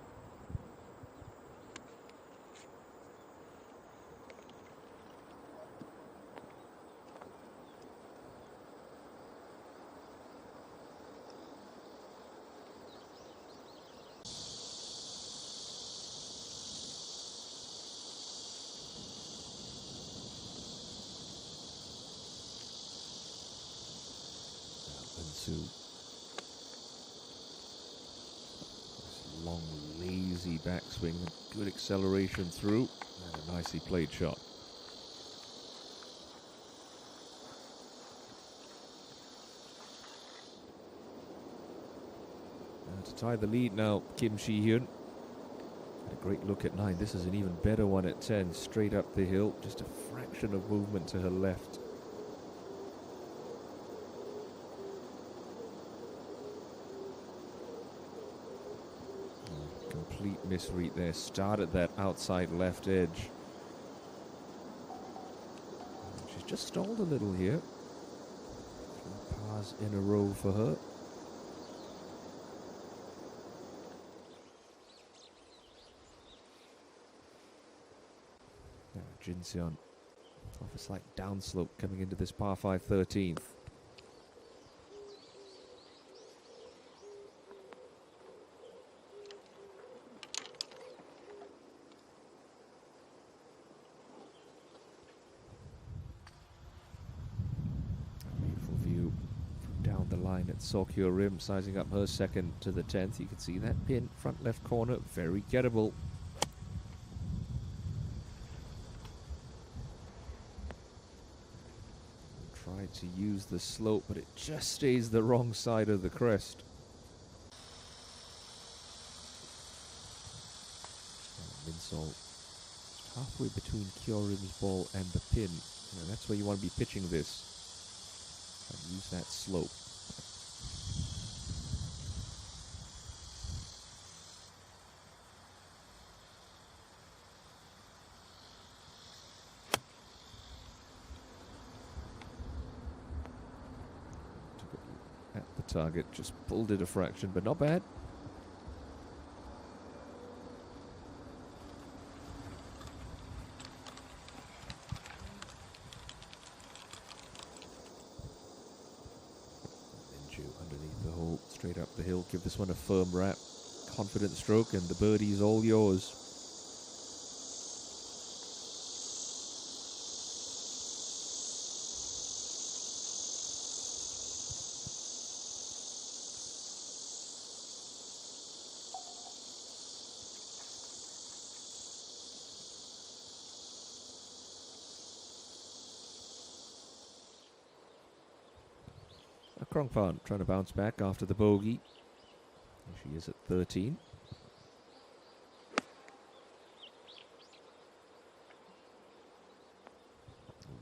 This long, lazy backswing, good acceleration through, and a nicely played shot. To tie the lead now, Kim Si-hyun. A great look at 9. This is an even better one at 10, straight up the hill, just a fraction of movement to her left. Complete misread there. Started that outside left edge. She's just stalled a little here. 3 pars in a row for her. Now Jin Seon off a slight downslope coming into this par 5 13th. At Sokyo Rim, sizing up her second to the 10th. You can see that pin, front left corner, very gettable. Tried to use the slope, but it just stays the wrong side of the crest. Minsol halfway between Kyorim's ball and the pin. That's where you want to be pitching this. And use that slope. At the target, just pulled it a fraction, but not bad. Underneath the hole, straight up the hill. Give this one a firm wrap, confident stroke, and the birdie's all yours. Krongpan trying to bounce back after the bogey. She is at 13.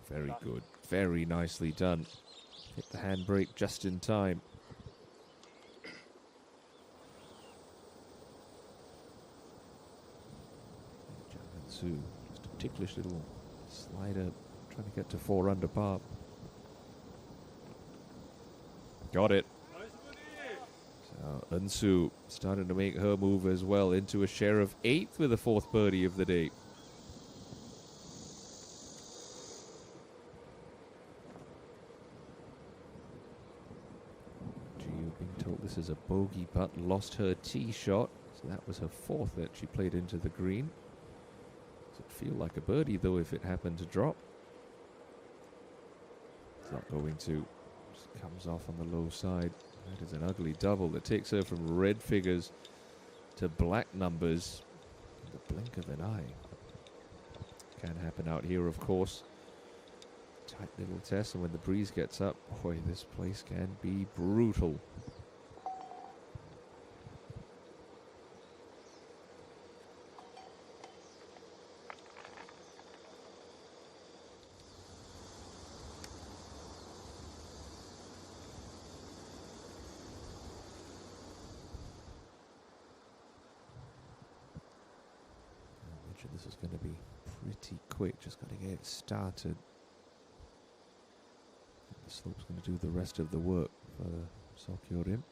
Very good. Very nicely done. Hit the handbrake just in time. JejuSamdasoo, just a ticklish little slider trying to get to 4 under par. Got it. So Eun-soo starting to make her move as well into a share of 8th with the 4th birdie of the day. Jiu being told this is a bogey putt, lost her tee shot, so that was her 4th that she played into the green. Does it feel like a birdie though if it happened to drop? It's not going to. comes off on the low side. That is an ugly double that takes her from red figures to black numbers in the blink of an eye. Can happen out here, of course. Tight little test, and when the breeze gets up, boy, this place can be brutal. This is going to be pretty quick, just got to get it started. The slope's going to do the rest of the work for Sokyorim.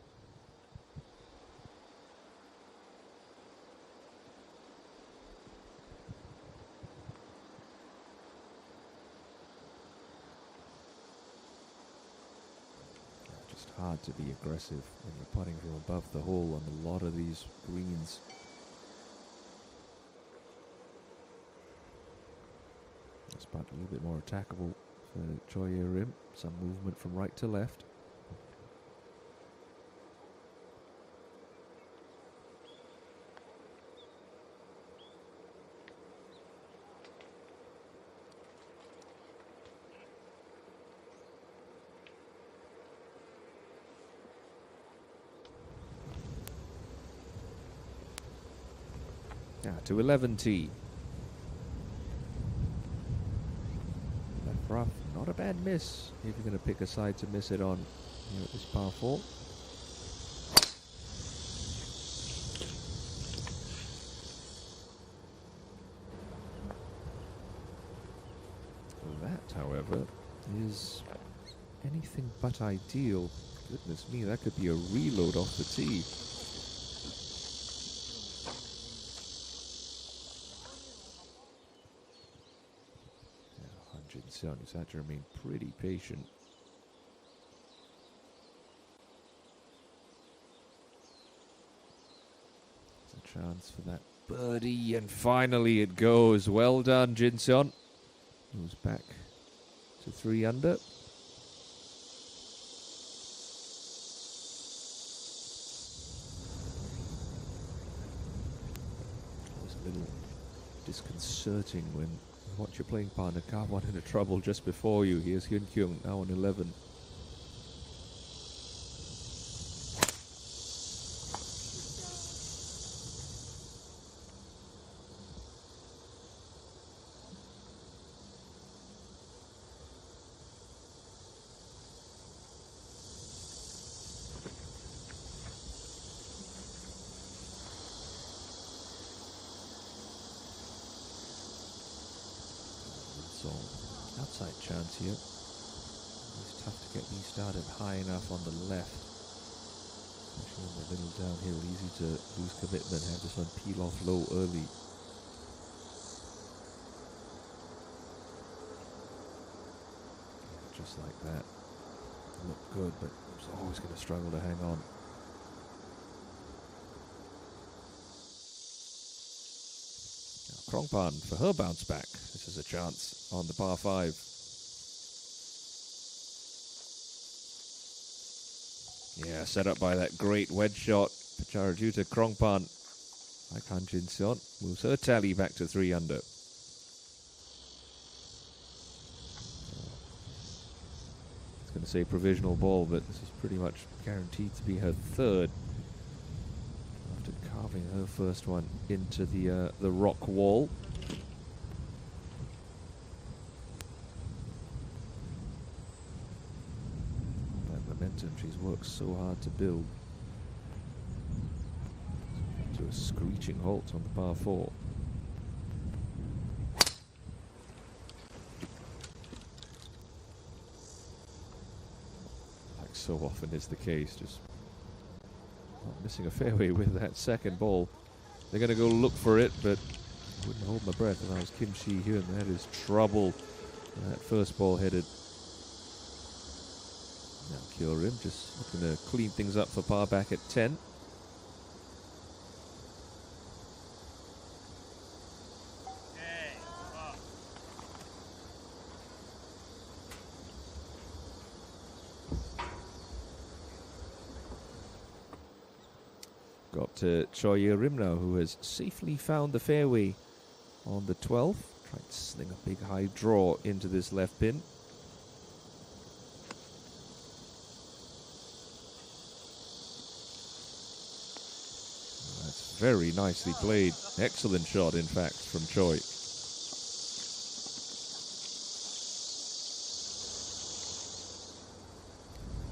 Just hard to be aggressive when you're putting from above the hole on a lot of these greens. But a little bit more attackable for JejuSamdasoo. Some movement from right to left. Now to 11T. Rough, not a bad miss if you're going to pick a side to miss it on here at this par 4. That, however, is anything but ideal. Goodness me, that could be a reload off the tee. Jin-seon has had to remain pretty patient. There's a chance for that birdie, and finally it goes. Well done, Jin-seon. Moves back to 3 under. Always a little disconcerting when watch your playing partner carve one into trouble just before you. Here's Hyun Kyung now on 11. Outside chance here. It's tough to get these started high enough on the left. Especially on the middle downhill. Easy to lose commitment, have this one peel off low early. Just like that. Looked good, but it's always going to struggle to hang on. Krongpan for her bounce back. This is a chance on the par 5. Yeah, set up by that great wedge shot. Pacharajuta Krongpan. Like Han Jin-seon moves her tally back to 3 under. It's going to say provisional ball, but this is pretty much guaranteed to be her 3rd. After carving her first one into the rock wall. That momentum she's worked so hard to build. To a screeching halt on the par 4. Like so often is the case, just not missing a fairway with that second ball. They're going to go look for it, but I wouldn't hold my breath if I was Kim Si-hyun. That is trouble. That first ball headed. Now Kyorim just looking to clean things up for par back at 10. got Choi Rim now, who has safely found the fairway on the 12th. Tried to sling a big high draw into this left pin. That's very nicely played. Excellent shot, in fact, from Choi.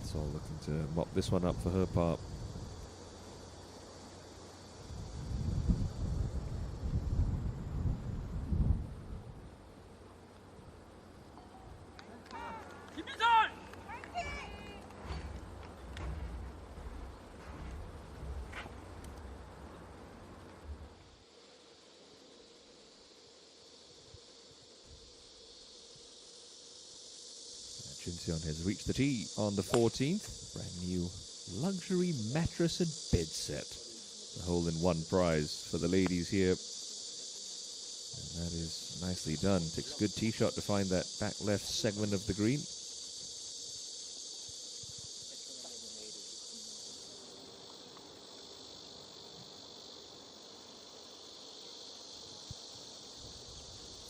It's all looking to mop this one up for her part. Jinseon has reached the tee on the 14th. Brand new luxury mattress and bed set. The hole-in-one prize for the ladies here. And that is nicely done. Takes a good tee shot to find that back left segment of the green.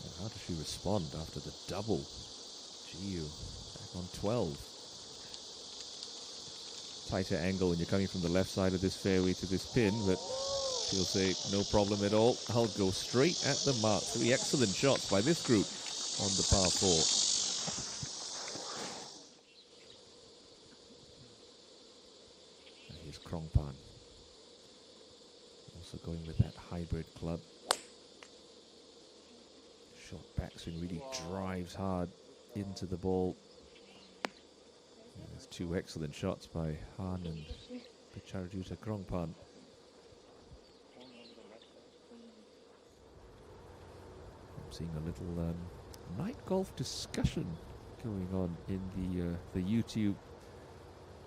And how does she respond after the double? Jeju. On 12. Tighter angle when you're coming from the left side of this fairway to this pin, but she'll say, no problem at all. I'll go straight at the mark. 3 excellent shots by this group on the par 4. And here's Krongpan. Also going with that hybrid club. Short backswing really drives hard into the ball. There's 2 excellent shots by Han and Picharjuta Krongpan. I'm seeing a little night golf discussion going on in the YouTube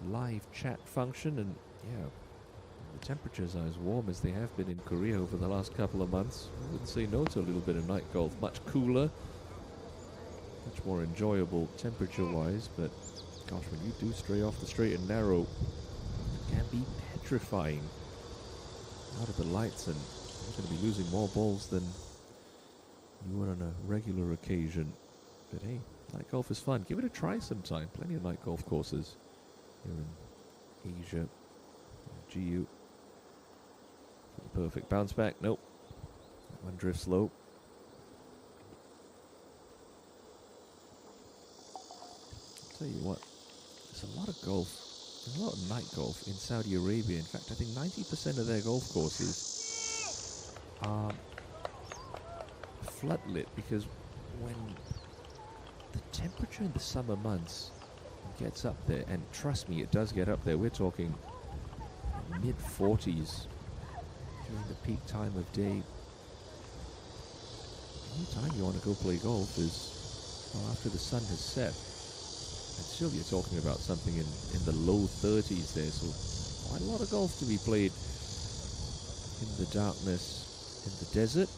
live chat function, and yeah, the temperatures are as warm as they have been in Korea over the last couple of months. I wouldn't say no to a little bit of night golf. Much cooler, much more enjoyable temperature-wise, but gosh, when you do stray off the straight and narrow, it can be petrifying out of the lights, and you're going to be losing more balls than you would on a regular occasion. But hey, night golf is fun. Give it a try sometime. Plenty of night golf courses here in Asia. Jeju. Perfect bounce back. Nope. That one drifts low. I'll tell you what. There's a lot of golf, there's a lot of night golf in Saudi Arabia. In fact, I think 90% of their golf courses are floodlit, because when the temperature in the summer months gets up there, and trust me, it does get up there, we're talking mid-40s during the peak time of day. Any time you want to go play golf is after the sun has set. And still you're talking about something in the low 30s there, so quite a lot of golf to be played in the darkness in the desert.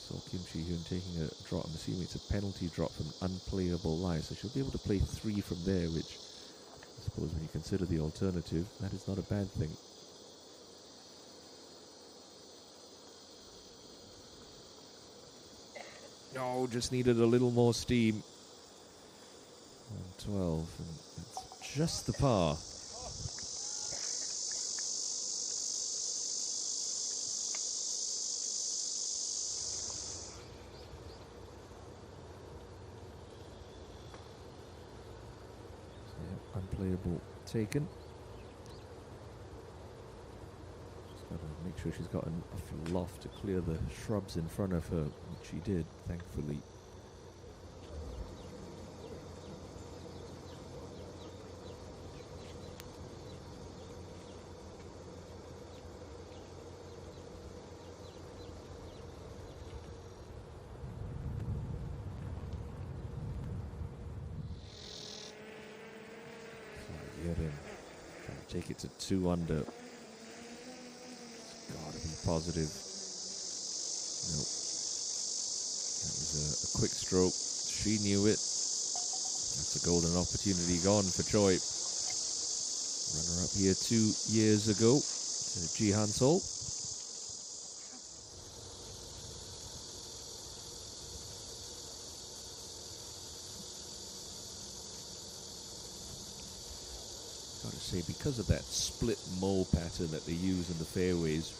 So Kim Chi-hyun taking a drop. I'm assuming it's a penalty drop from unplayable lie, so she'll be able to play 3 from there, which I suppose when you consider the alternative, that is not a bad thing. No, just needed a little more steam. On 12, and it's just the par. So, yeah, unplayable taken. Gotta make sure she's got enough loft to clear the shrubs in front of her, which she did, thankfully. So get in. Trying to take it to 2 under. Gotta be positive. Nope. That was a quick stroke. She knew it. That's a golden opportunity gone for Choi. Runner-up here 2 years ago, JejuSamdasoo. Got to say, because of that split mole pattern that they use in the fairways,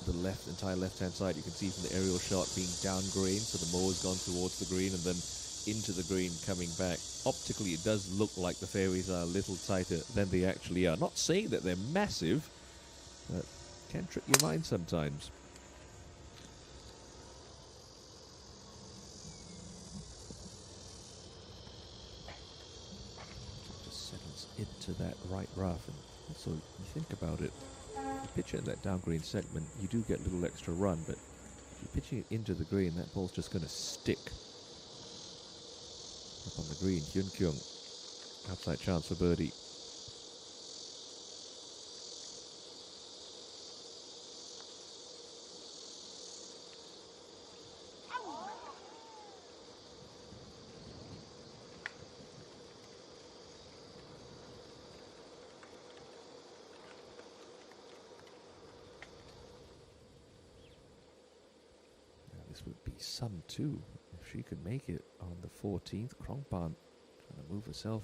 the entire left-hand side, you can see from the aerial shot being down green, so the mole has gone towards the green and then into the green coming back. Optically, it does look like the fairways are a little tighter than they actually are. Not saying that they're massive, but can trick your mind sometimes. Just settles into that right rough, and also you think about it, you pitch it in that down green segment, you do get a little extra run, but if you're pitching it into the green, that ball's just going to stick up on the green. Hyun Kyung, outside chance for birdie. This would be some two if she could make it on the 14th. Krongpan trying to move herself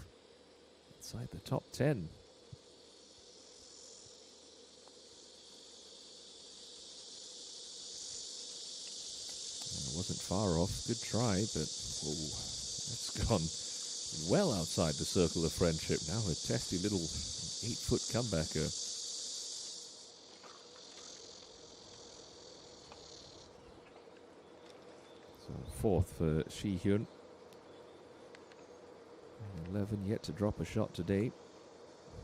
inside the top 10. It wasn't far off. Good try, but that's gone well outside the circle of friendship. Now a testy little 8-foot comebacker. Fourth for Shi Hyun. 11 yet to drop a shot today.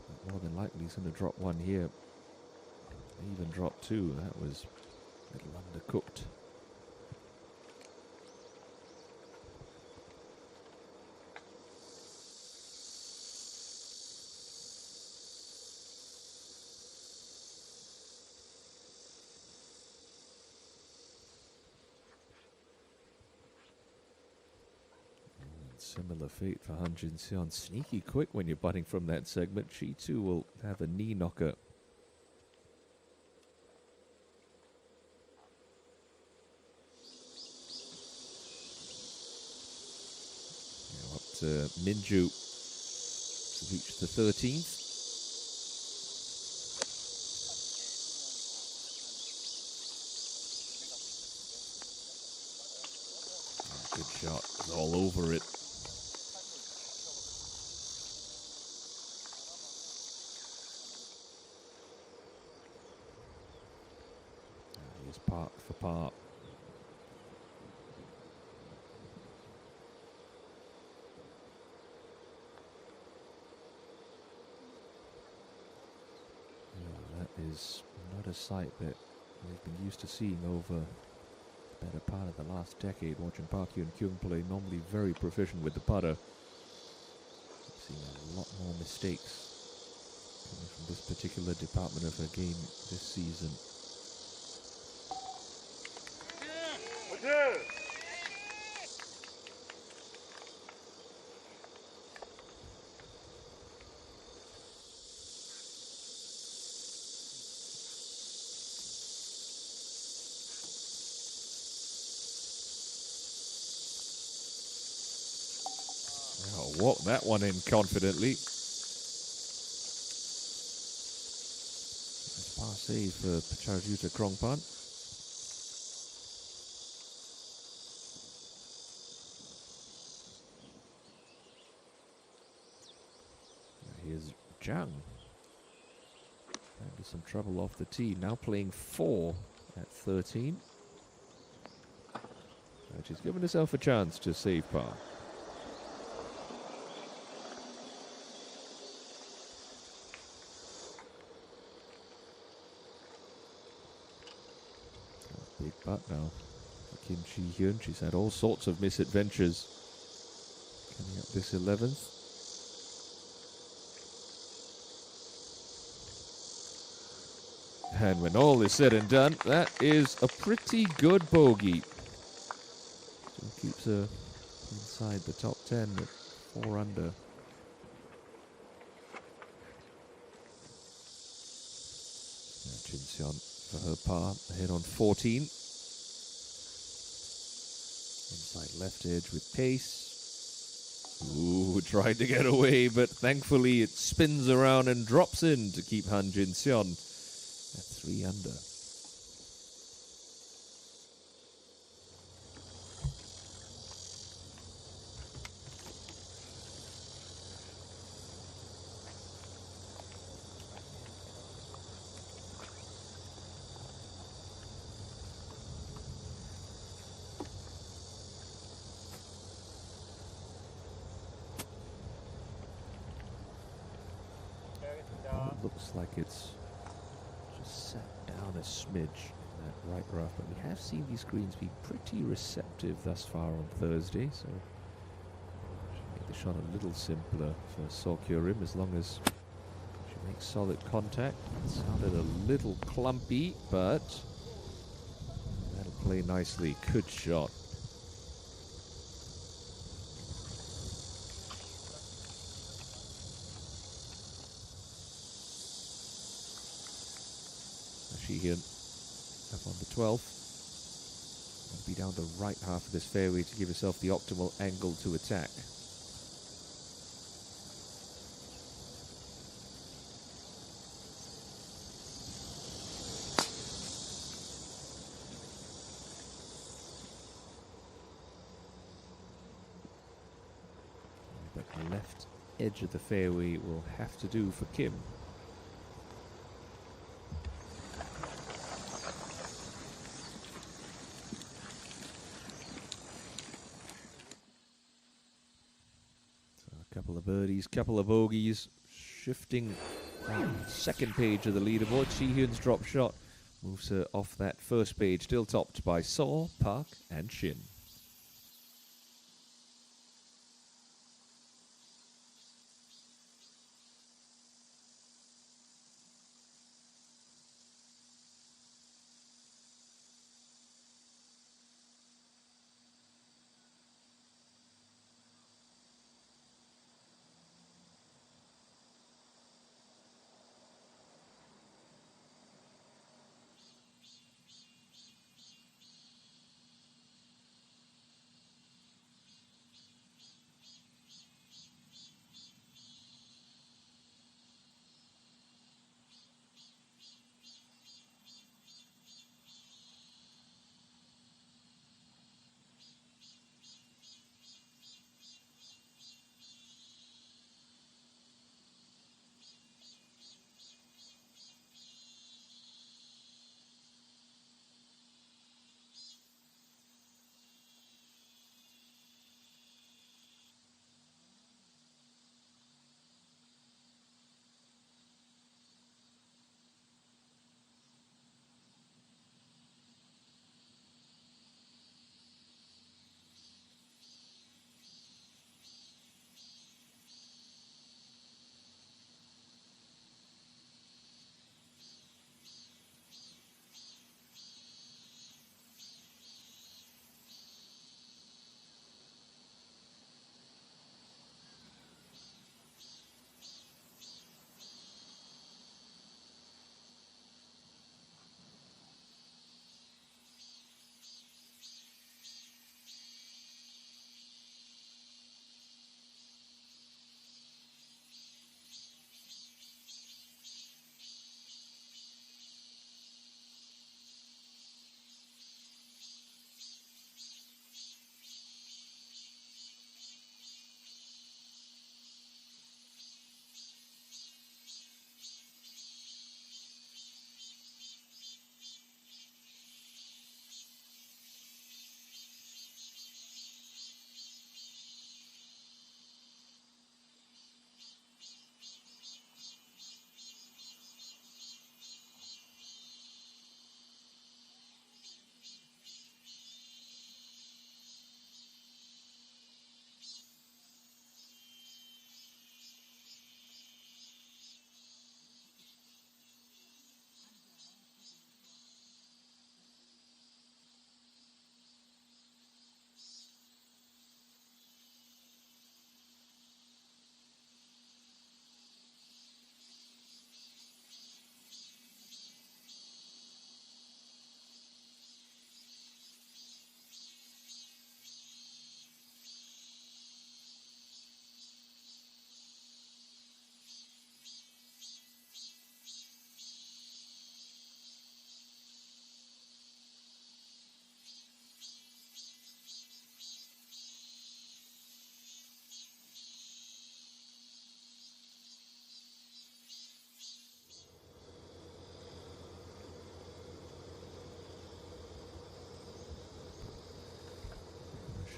But more than likely he's going to drop one here. Even drop two. That was a little undercooked. Similar fate for Han Jin-seon. Sneaky quick when you're butting from that segment. She too will have a knee knocker. Now up to Minju to reach the 13th. Good shot. All over it. Part for part. Yeah, that is not a sight that we've been used to seeing over the better part of the last decade. Watching Park Hyun Kyung play, normally very proficient with the putter. We've seen a lot more mistakes coming from this particular department of her game this season. Walk that one in confidently. That's par save for Pacharjuta Krongpan. Here's Zhang. Into some trouble off the tee. Now playing 4 at 13. And she's given herself a chance to save par. Big putt now for Kim Chi-hyun. She's had all sorts of misadventures coming up this 11th. And when all is said and done, that is a pretty good bogey. Still keeps her inside the top 10 at 4 under. Sion for her par, ahead on 14. Inside left edge with pace. Ooh, tried to get away, but thankfully it spins around and drops in to keep Han Jin Sion at 3 under. Looks like it's just sat down a smidge in that right rough, but we have seen these greens be pretty receptive thus far on Thursday, so should make the shot a little simpler for Sorkyorim as long as she makes solid contact. It sounded a little clumpy, but that'll play nicely. Good shot. Sheehan up on the 12th. Be down the right half of this fairway to give herself the optimal angle to attack. But the left edge of the fairway will have to do for Kim. Couple of birdies, couple of bogeys, shifting second page of the leaderboard. Sheehan's drop shot moves her off that first page, still topped by Saw, Park and Shin.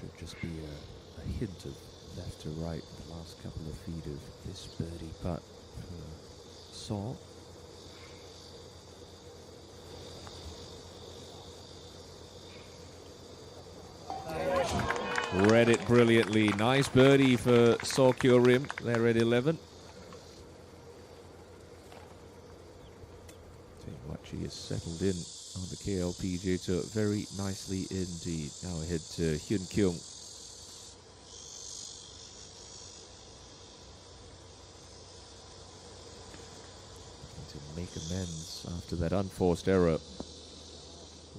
Should just be a hint of left to right the last couple of feet of this birdie putt for Saw. Read it brilliantly. Nice birdie for Saw Kyo-rim there at 11. Tell you what, she is settled in on the KLPGA Tour very nicely indeed. Now ahead to Hyun Kyung. To make amends after that unforced error.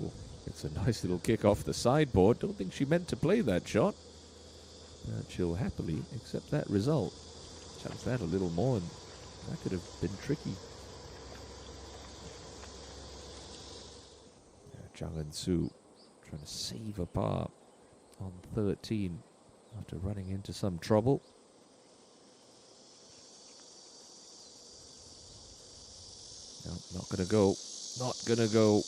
Ooh, it's a nice little kick off the sideboard. Don't think she meant to play that shot. She'll happily accept that result. Chance that a little more, and that could have been tricky. Jung Eun-soo trying to save a par on 13 after running into some trouble. No, not gonna go. Not gonna go.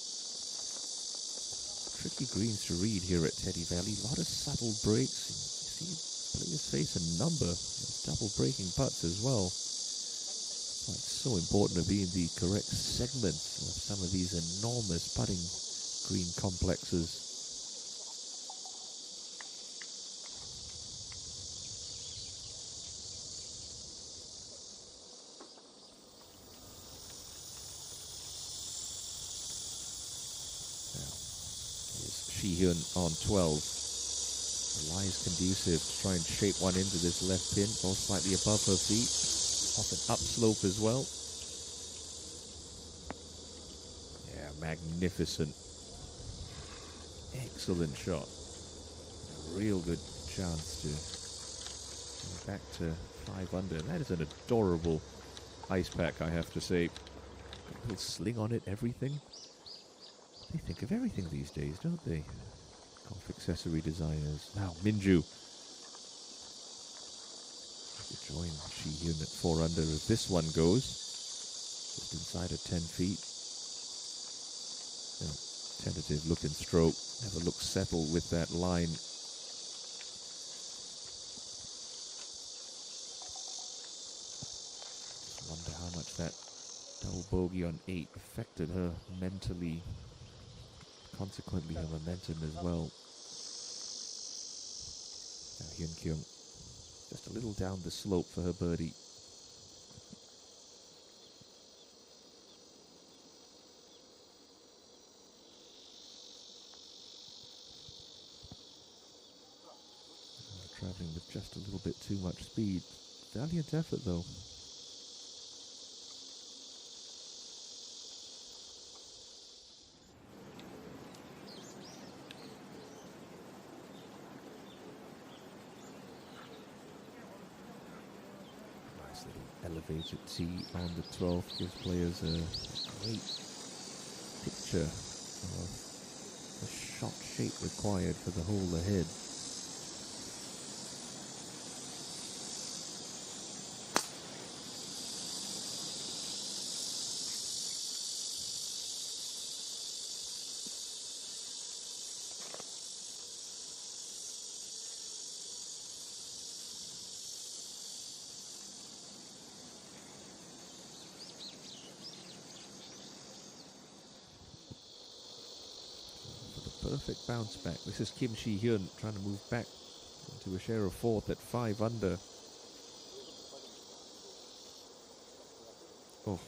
Tricky greens to read here at Teddy Valley. A lot of subtle breaks. You see players face a number of double breaking putts as well. That's why it's so important to be in the correct segments of some of these enormous putting green complexes. Hyun on 12. The lie is conducive to try and shape one into this left pin, both slightly above her feet, off an upslope as well. Yeah, magnificent. Excellent shot. A real good chance to go back to 5 under. That is an adorable ice pack, I have to say. A little sling on it, everything. They think of everything these days, don't they? Golf accessory designers. Now, Minju. To join Shi-hyun at 4 under as this one goes. Just inside of 10 feet. Tentative look and stroke. Never looks settled with that line. Just wonder how much that double bogey on 8 affected her mentally. Consequently, her momentum as well. Now Hyun Kyung, just a little down the slope for her birdie. Traveling with just a little bit too much speed. Valiant effort though. Elevated tee on the 12th gives players a great picture of the shot shape required for the hole ahead. Perfect bounce back. This is Kim Shi-hyun trying to move back into a share of 4th at 5 under. Oh,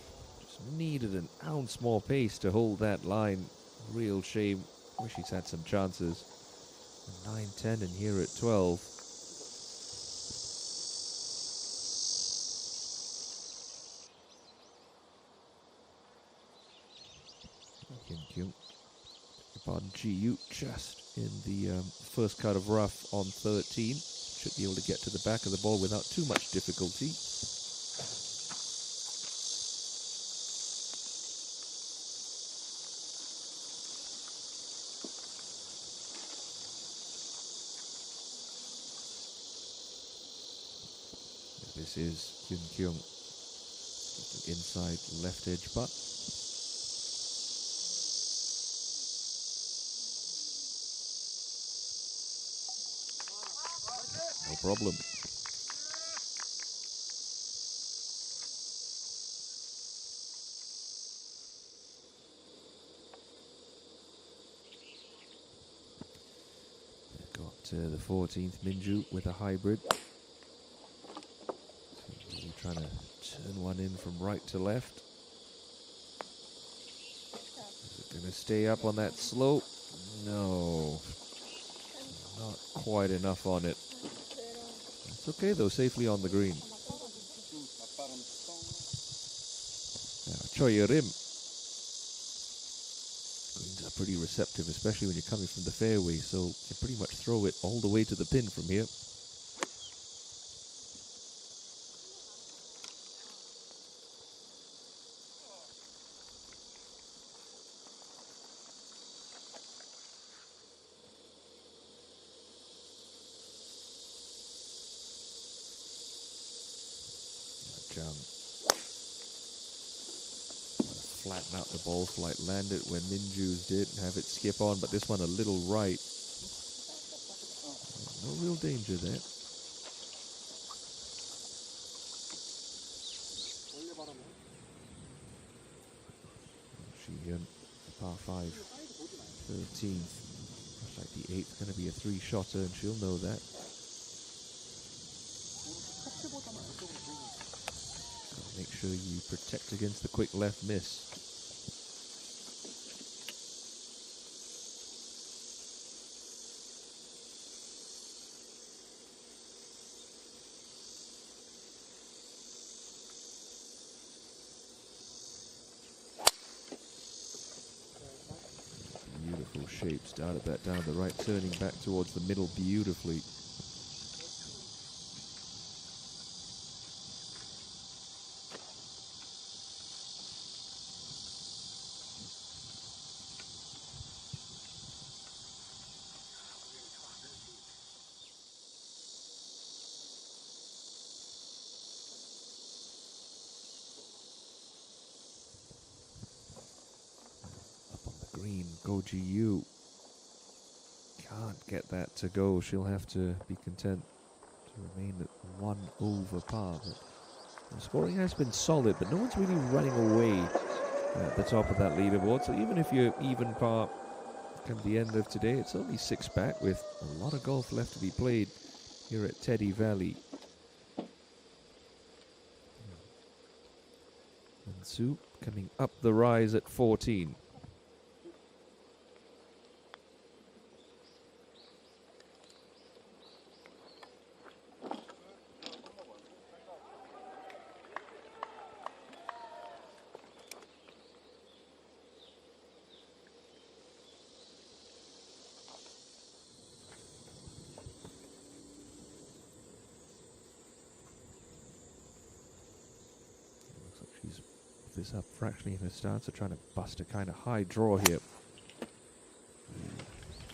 just needed an ounce more pace to hold that line. Real shame. Wish he's had some chances. 9, 10 and here at 12. Hyun Kyung. Pardon, Ji-yu just in the first cut of rough on 13. Should be able to get to the back of the ball without too much difficulty. This is Hyun Kyung. Inside left edge putt. No problem. Got the 14th Minju with a hybrid. So trying to turn one in from right to left. Is it going to stay up on that slope? No. Not quite enough on it. It's okay though, safely on the green. Now, Choya Rim. Greens are pretty receptive, especially when you're coming from the fairway, so you can pretty much throw it all the way to the pin from here. Flatten out the ball flight, land it when Minju's did, and have it skip on, but this one a little right. No real danger there. She par 5, 13th. Looks like the 8th going to be a 3-shotter, and she'll know that. So make sure you protect against the quick left miss. Beautiful shape. Started that down the right, turning back towards the middle beautifully. Green, go GU. Can't get that to go. She'll have to be content to remain at 1 over par. But the scoring has been solid, but no one's really running away at the top of that leaderboard. So even if you're even par come the end of today, it's only 6 back with a lot of golf left to be played here at Teddy Valley. And Sue coming up the rise at 14. This up fractionally in her stance, so trying to bust a kind of high draw here.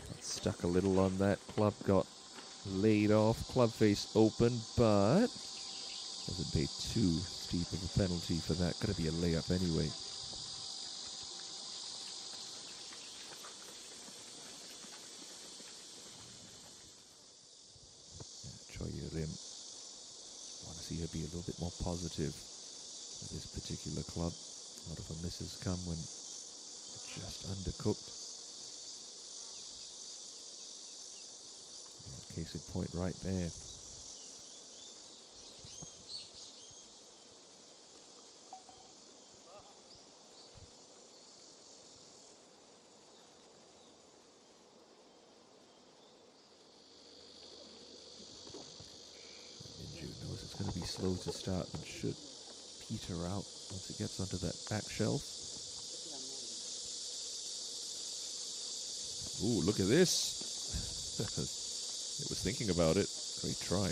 Got stuck a little on that. Club got laid off. Club face open, but doesn't pay too steep of a penalty for that. Going to be a layup anyway. Choya Rim. Want to see her be a little bit more positive. This particular club, a lot of her misses come when just undercooked. Case in point right there. Minju knows it's going to be slow to start and should peter out once it gets onto that back shelf. Ooh, look at this. It was thinking about it. Great try.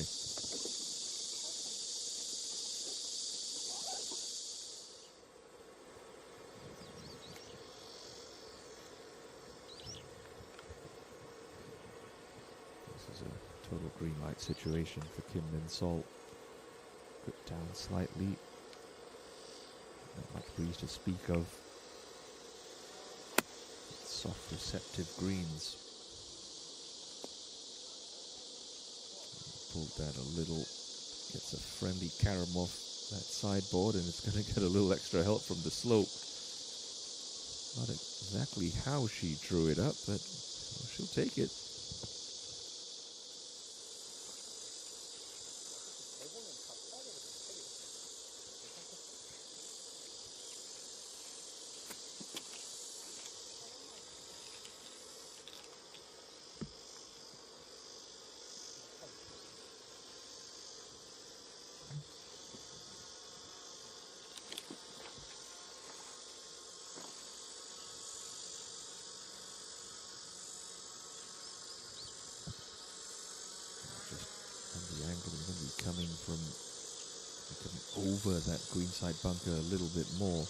This is a total green light situation for Kim Min Sol. Grip down slightly. Not much breeze to speak of. Soft, receptive greens. pulled that a little. Gets a friendly carom off that sideboard, and it's going to get a little extra help from the slope. Not exactly how she drew it up, but she'll take it. Coming over that greenside bunker a little bit more.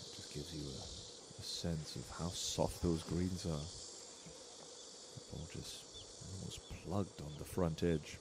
It just gives you a sense of how soft those greens are. The ball just almost plugged on the front edge.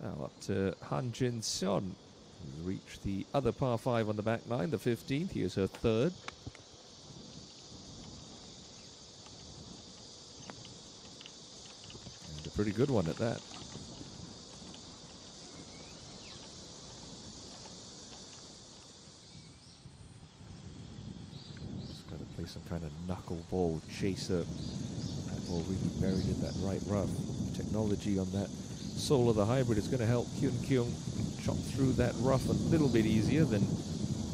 Now up to Han Jin-seon, who's reached the other par 5 on the back nine, the 15th. Here's her third. And a pretty good one at that. Just got to play some kind of knuckleball chaser. That ball really buried in that right rough. Technology on that sole of the hybrid is going to help Kyun Kyung chop through that rough a little bit easier than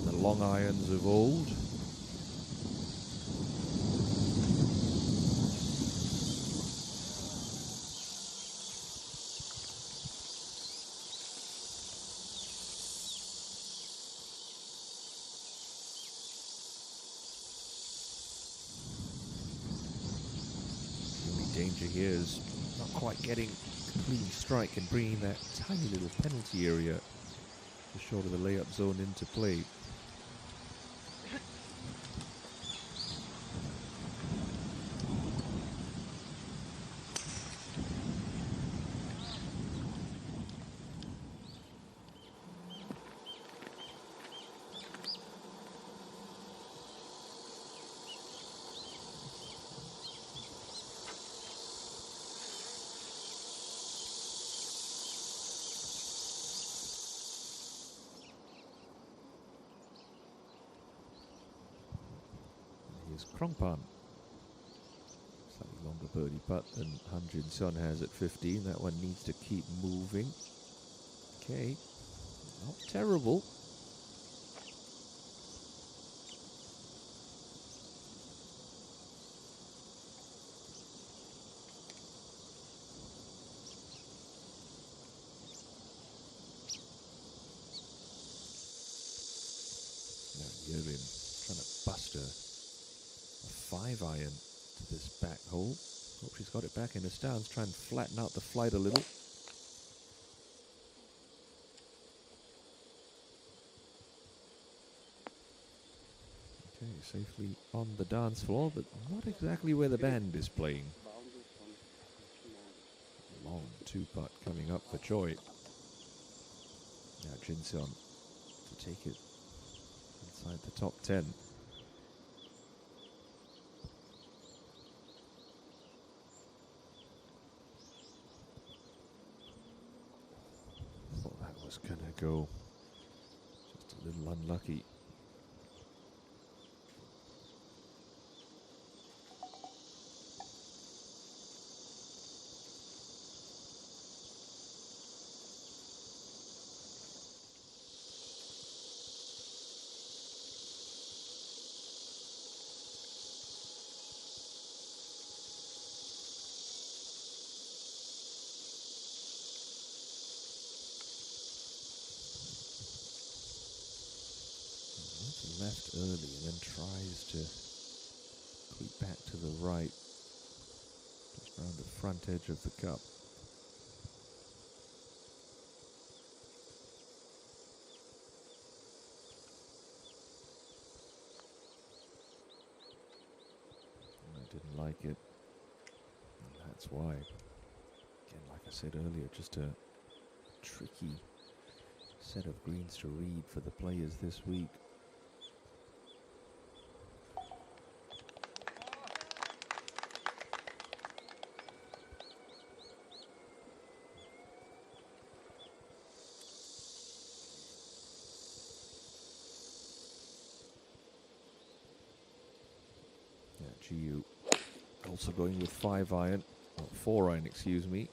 the long irons of old. The only danger here is not quite getting clean strike and bringing that tiny little penalty area just short of the layup zone into play. Krongpan. Slightly longer birdie putt than Han Jin-seon has at 15. That one needs to keep moving. Okay, not terrible. Now Yerim trying to bust a 5-iron to this back hole. Hope she's got it back in her stance. Try and flatten out the flight a little. Okay, safely on the dance floor, but not exactly where the band is playing. Long 2-putt coming up for Choi. Now Jin-seon to take it inside the top 10. Was gonna go just a little unlucky. Left early and then tries to creep back to the right, just around the front edge of the cup. like it. And that's why, again, like I said earlier, just a tricky set of greens to read for the players this week. Jeju also going with 5-iron, or 4-iron, excuse me.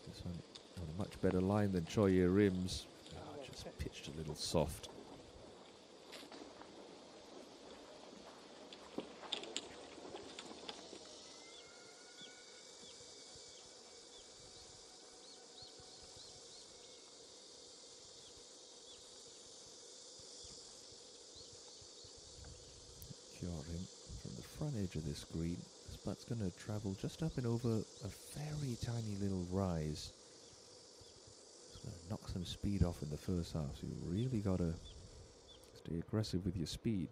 This one on a much better line than Choi Rim's. Just pitched a little soft. Rim from the front edge of this green. This putt's going to travel just up and over a very tiny little rise. It's going to knock some speed off in the first half, so you really got to stay aggressive with your speed.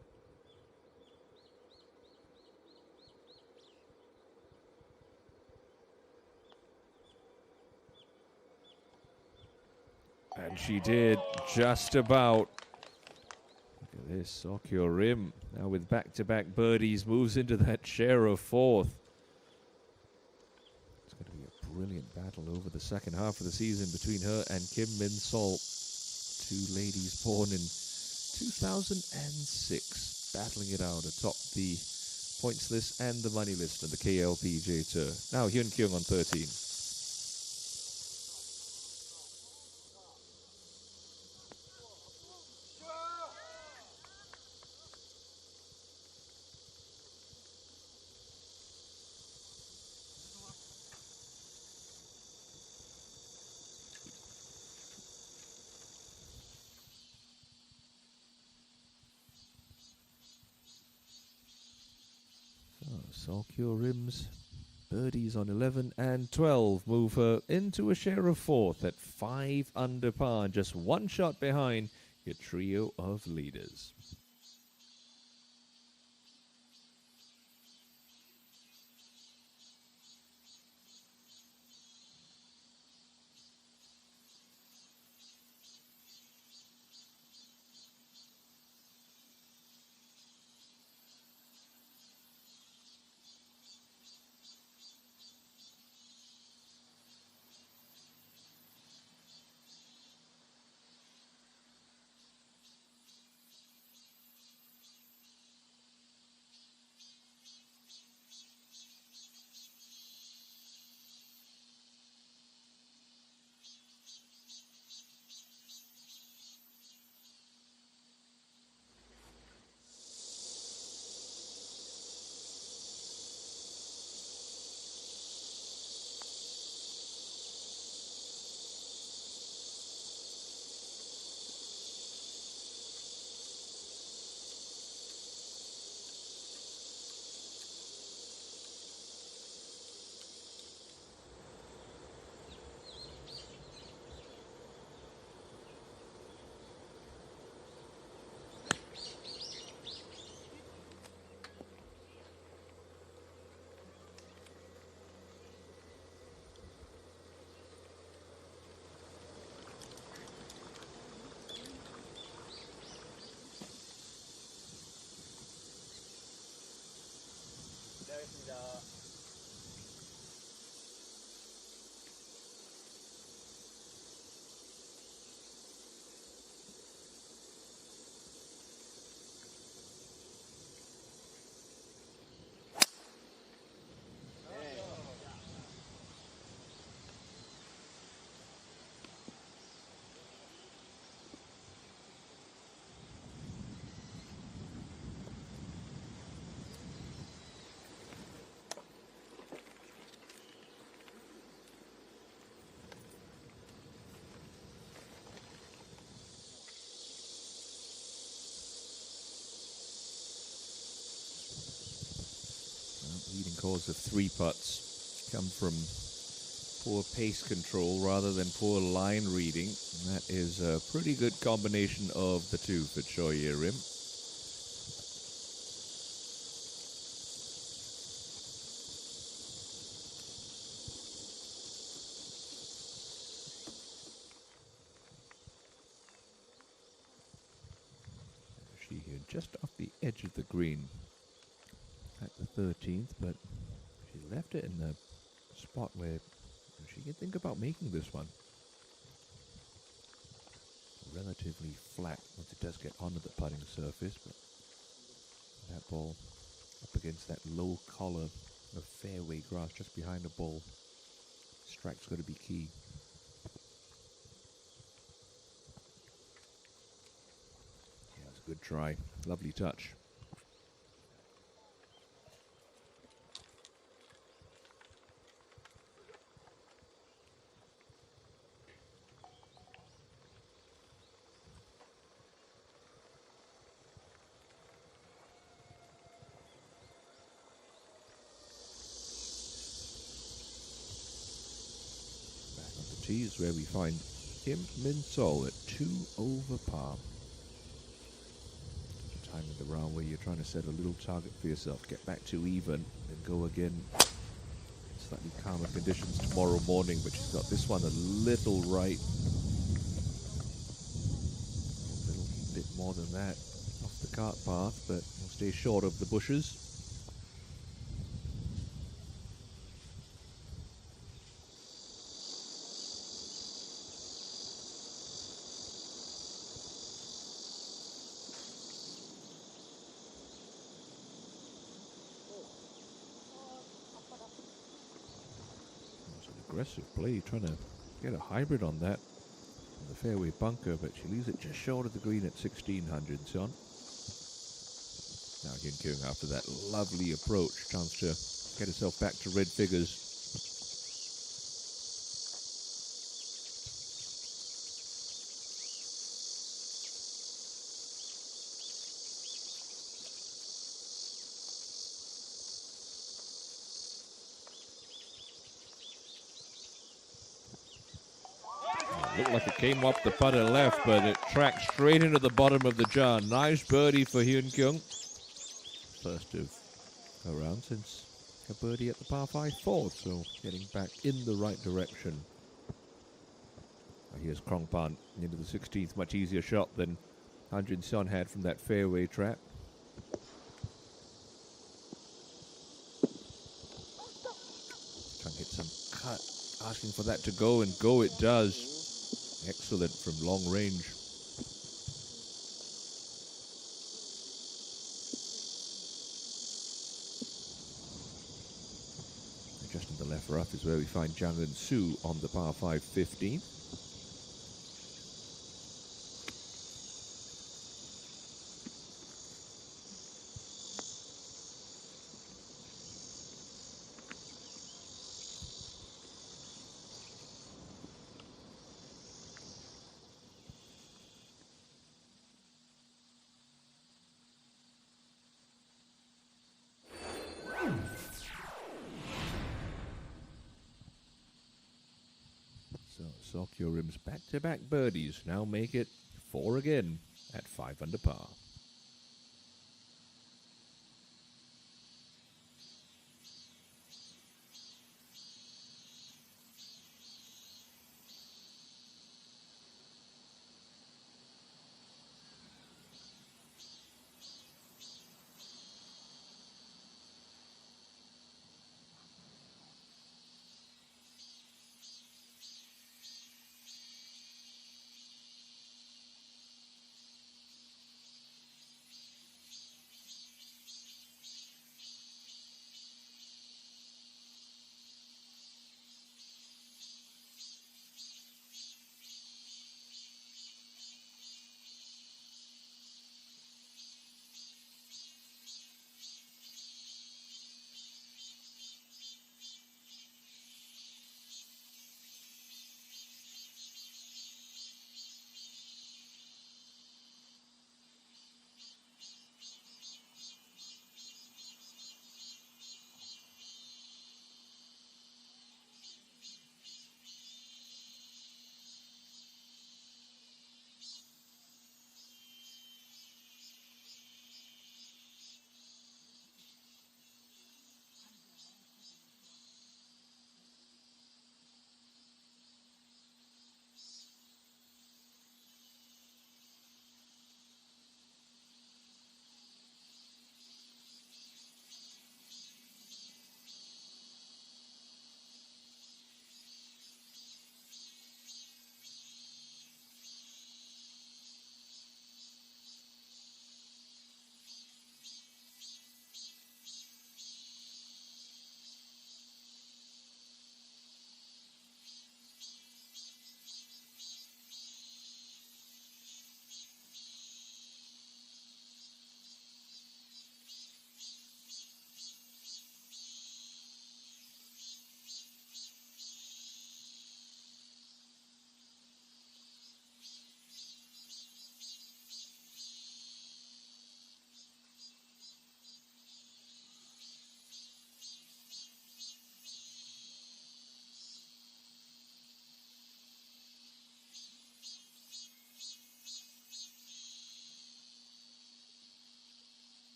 And she did, just about. Look at this, Sokyo Rim, now with back-to-back birdies, moves into that share of fourth. It's going to be a brilliant battle over the second half of the season between her and Kim Min-sol. Two ladies born in 2006, battling it out atop the points list and the money list of the KLPGA Tour. Now Hyun Kyung on 13. Sokyo Rim's birdies on 11 and 12 move her into a share of fourth at 5 under par, just one shot behind your trio of leaders. Leading cause of 3 putts come from poor pace control rather than poor line reading. And that is a pretty good combination of the two for Choi Rim. just off the edge of the green at the 13th, but she left it in the spot where she could think about making this one. Relatively flat once it does get onto the putting surface, but that ball up against that low collar of fairway grass just behind the ball. Strike's got to be key. Yeah, it's a good try. Lovely touch. Is where we find Kim Min Sol at 2 over par. The time of the round where you're trying to set a little target for yourself, get back to even, then go again. Slightly calmer conditions tomorrow morning, but she's got this one a little right. A little bit more than that off the cart path, but will stay short of the bushes. Aggressive play, trying to get a hybrid on that in the fairway bunker, but she leaves it just short of the green at 1600. Son. Now Hyun Kyung, after that lovely approach, chance to get herself back to red figures. Looked like it came off the putter left, but it tracked straight into the bottom of the jar. Nice birdie for Hyun Kyung. First of her round since a birdie at the par 5 fourth, so getting back in the right direction. Here's Krongpan into the 16th, much easier shot than Han Jin-seon had from that fairway trap. Trying to get some cut, asking for that to go, and go it does. Excellent from long range. Just in the left rough is where we find Jang Eun-soo on the par 5 15. Sokyo Rim's back-to-back birdies now make it 4 again at 5 under par.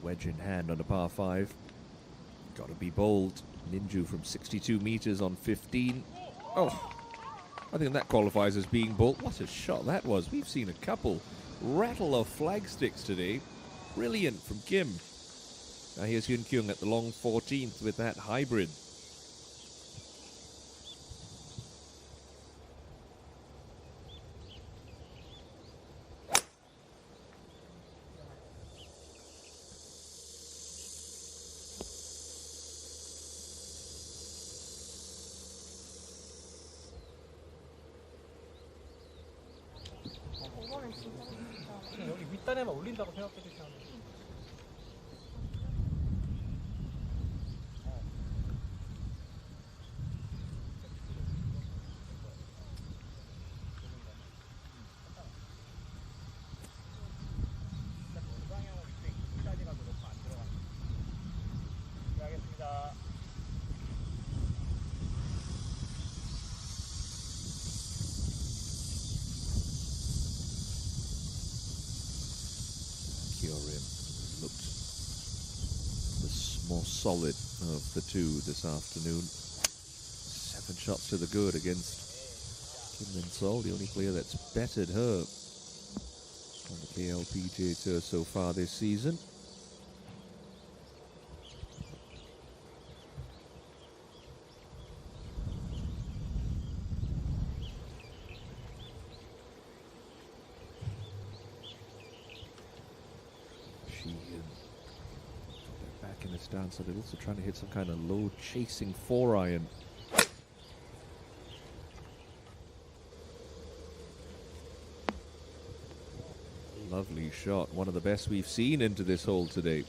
Wedge in hand on a par 5. Got to be bold. Ninju from 62 meters on 15. Oh, I think that qualifies as being bold. What a shot that was. We've seen a couple rattle off flag sticks today. Brilliant from Kim. Now here's Hyun Kyung at the long 14th with that hybrid. 여기 윗단에만 올린다고 생각해 주시면 돼요. Looked the more solid of the two this afternoon. 7 shots to the good against Kim Min-sol, the only player that's bettered her on the KLPGA Tour so far this season. Back in the stance a little, so trying to hit some kind of low chasing 4-iron. Lovely shot, one of the best we've seen into this hole today.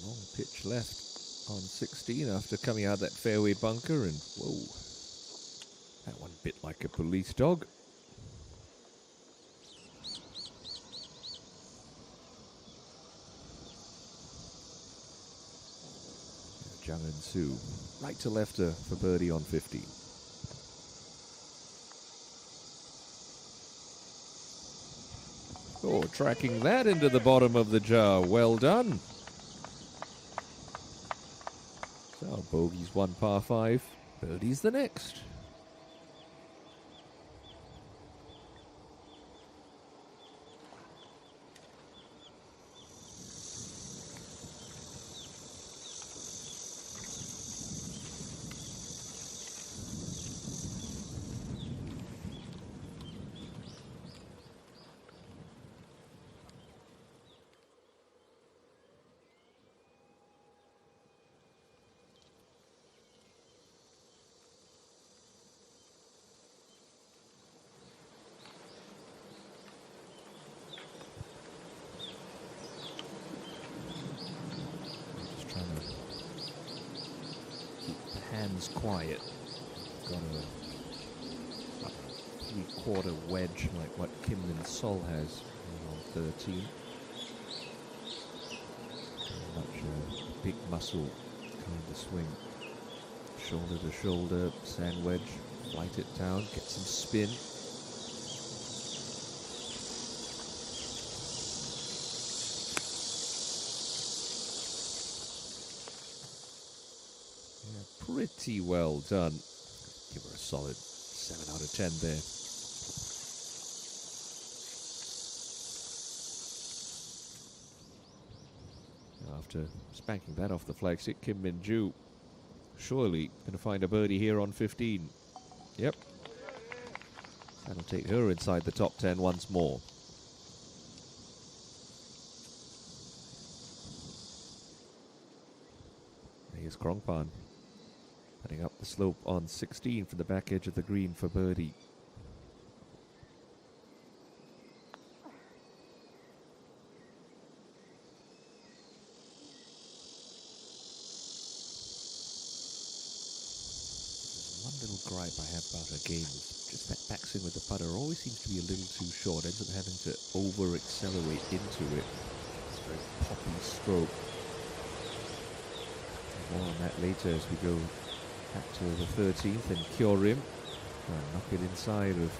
Long pitch left on 16 after coming out that fairway bunker, and whoa, that one bit like a police dog. JejuSamdasoo right to lefter for birdie on 15. Oh, tracking that into the bottom of the jar. Well done. So, bogey's 1 par 5. Birdie's the next. Hands quiet. Got a 3/4 wedge like what Kim Min-sol has on 13. Much a big muscle kind of swing. Shoulder to shoulder, sand wedge, flight it down, get some spin. Pretty well done. Give her a solid 7 out of 10 there. After spanking that off the flagstick, Kim Min-joo surely going to find a birdie here on 15. Yep. That'll take her inside the top 10 once more. Here's Krongpan. Heading up the slope on 16 from the back edge of the green for birdie. little gripe I have about her game is just that backswing with the putter always seems to be a little too short. Ends up having to over-accelerate into it. It's a very poppy stroke. More on that later as we go back to the 13th and Kyorim. Knock it inside of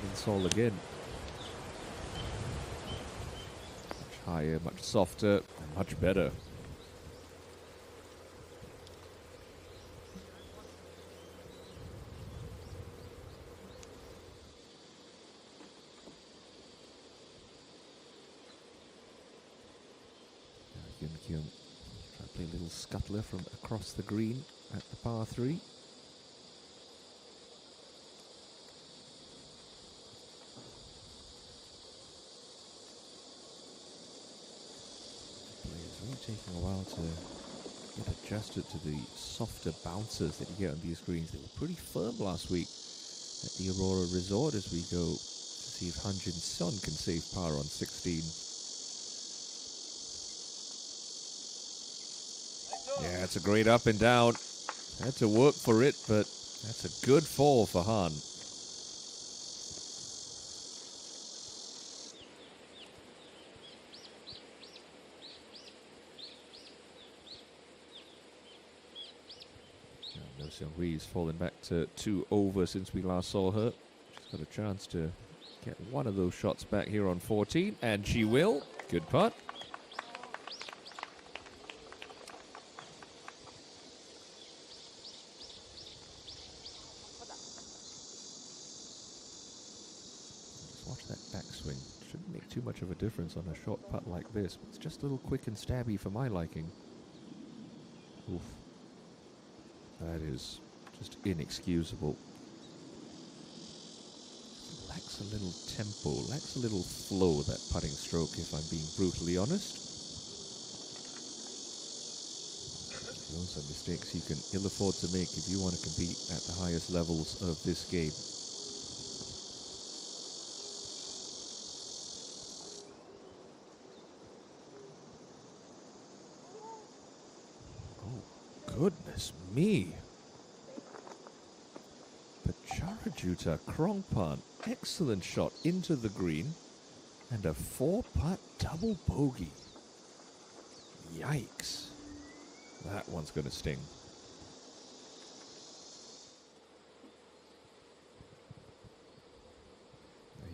Insol again. Much higher, much softer, and much better. Yun Kyung try to play a little scuttler from across the green at the par 3. It's really taking a while to get adjusted to the softer bounces that you get on these greens. They were pretty firm last week at the Aurora Resort as we go to see if Han Jin Son can save par on 16. Yeah, it's a great up and down. Had to work for it, but that's a good fall for Han. No Seung-Hwi's fallen back to 2 over since we last saw her. She's got a chance to get one of those shots back here on 14, and she will. Good putt. Watch that backswing. Shouldn't make too much of a difference on a short putt like this. It's just a little quick and stabby for my liking. Oof. That is just inexcusable. Lacks a little tempo, lacks a little flow, that putting stroke, if I'm being brutally honest. Those are mistakes you can ill afford to make if you want to compete at the highest levels of this game. Goodness me. Pacharajuta Krongpan. Excellent shot into the green. And a 4-putt double bogey. Yikes. That one's going to sting.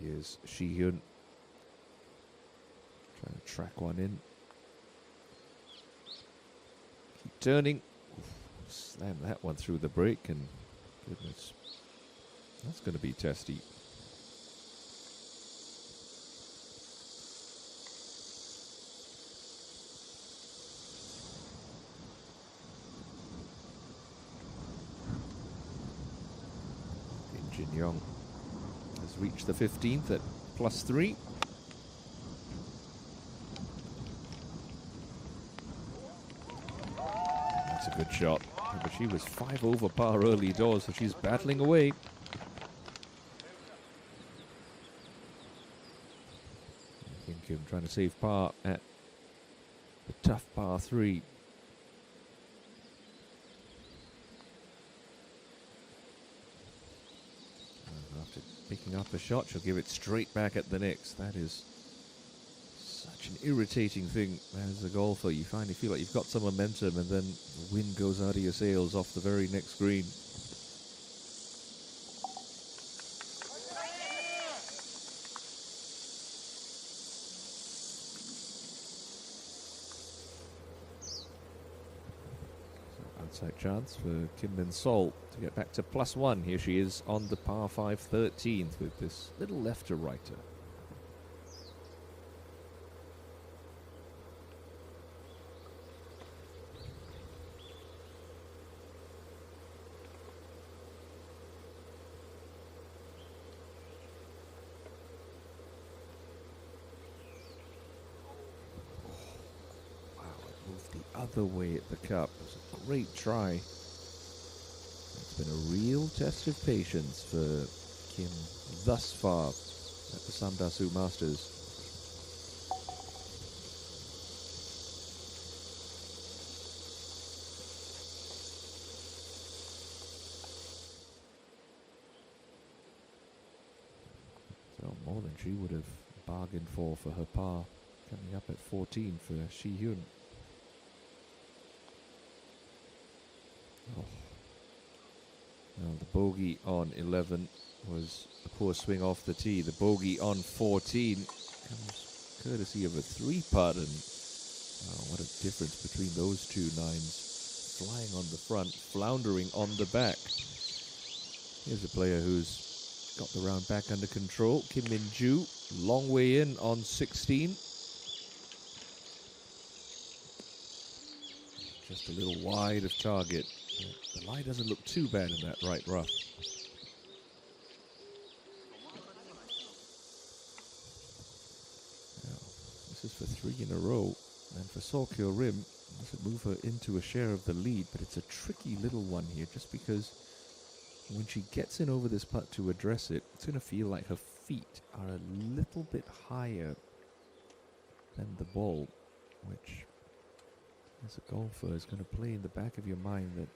Here's Shi-hyun. Trying to track one in. Keep turning. Slam that one through the break, and goodness, that's going to be testy. Jin Young has reached the 15th at +3. That's a good shot. But she was 5 over par early doors, so she's battling away. Kim trying to save par at the tough par 3. After picking up a shot, she'll give it straight back at the next. That is such an irritating thing as a golfer. You finally feel like you've got some momentum, and then the wind goes out of your sails off the very next green. So outside chance for Kim Min-sol to get back to +1. Here she is on the par 5 13th with this little left-to-righter. Other way at the cup. It was a great try. It's been a real test of patience for Kim thus far at the Samdasoo Masters. more than she would have bargained for her par, coming up at 14 for Shi Hyun. Oh. Well, the bogey on 11 was a poor swing off the tee. The bogey on 14 comes courtesy of a 3-putt, and what a difference between those two nines. Flying on the front, floundering on the back. Here's a player who's got the round back under control. Kim Min-ju, long way in on 16. Just a little wide of target. The lie doesn't look too bad in that right rough. Now, this is for 3 in a row. And for Seo Kyo-rim, this would move her into a share of the lead, but it's a tricky little one here, just because when she gets in over this putt to address it, it's going to feel like her feet are a little bit higher than the ball, which, as a golfer, is going to play in the back of your mind that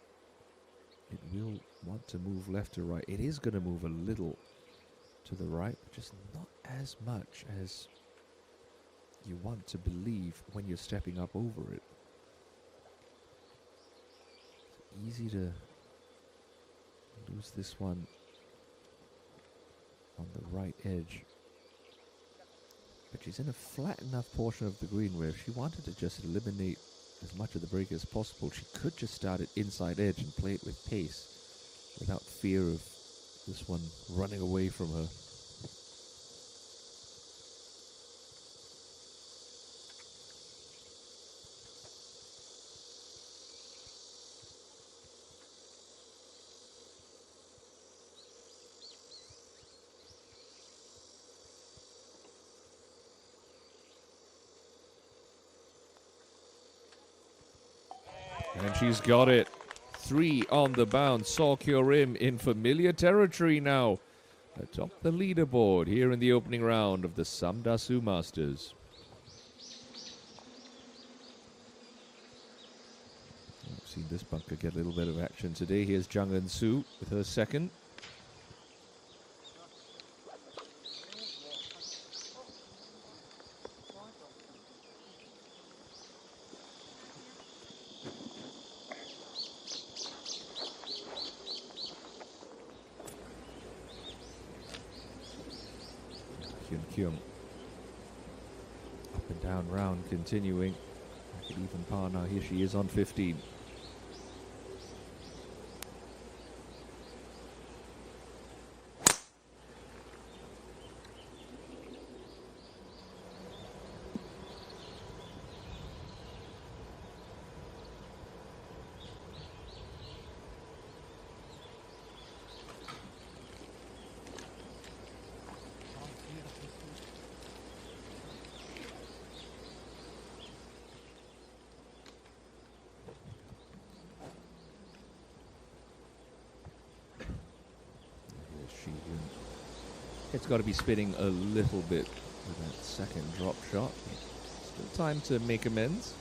it will want to move left to right. It is going to move a little to the right, but just not as much as you want to believe when you're stepping up over it. It's easy to lose this one on the right edge. But she's in a flat enough portion of the green where if she wanted to just eliminate as much of the break as possible, she could just start it inside edge and play it with pace without fear of this one running away from her. And she's got it. 3 on the bounce. Seo Kyo-rim in familiar territory now, atop the leaderboard here in the opening round of the JejuSamdasoo Masters. I've seen this bunker get a little bit of action today. Here's Jung Eun-soo with her second. Kyung. Up and down round continuing. Back at even par now. Here she is on 15. It's got to be spinning a little bit with that second drop shot. Still time to make amends.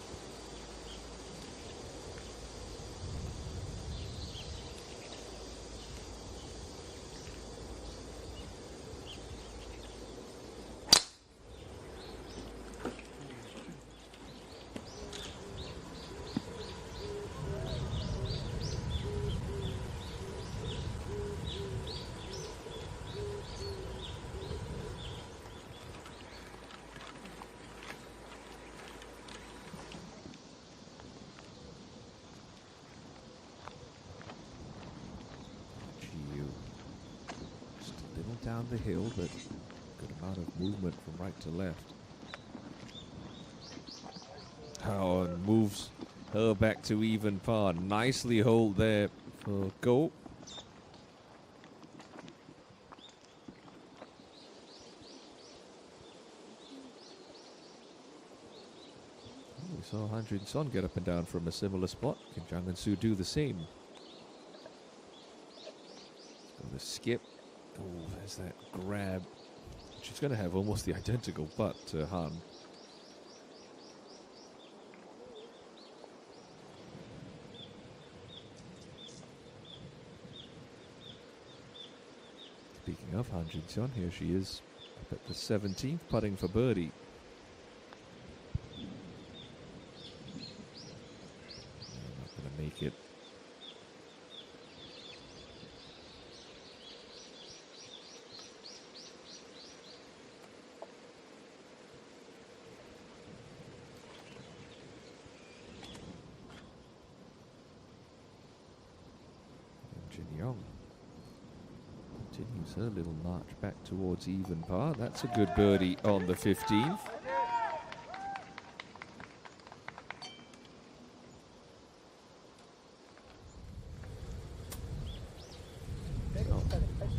Down the hill, but good amount of movement from right to left. Oh, and moves her back to even par. Nicely hold there for Go. We saw Han Jun-sun get up and down from a similar spot. Can Jung Eun-soo do the same? So the skip. Oh, there's that grab. She's going to have almost the identical putt to Han. Speaking of Han Jun-sun, here she is Up at the 17th, putting for birdie. Not going to make it. Young continues her little march back towards even par. That's a good birdie on the 15th.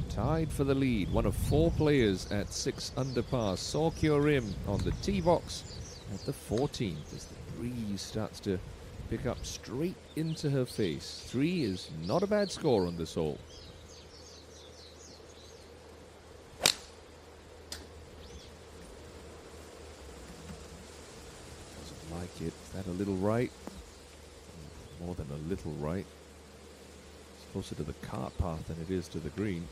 Tied for the lead. One of 4 players at 6 under par. Saw Kyorim on the tee box at the 14th as the breeze starts to pick up straight into her face. 3 is not a bad score on this hole. Doesn't like it. Is that a little right? More than a little right. It's closer to the cart path than it is to the green.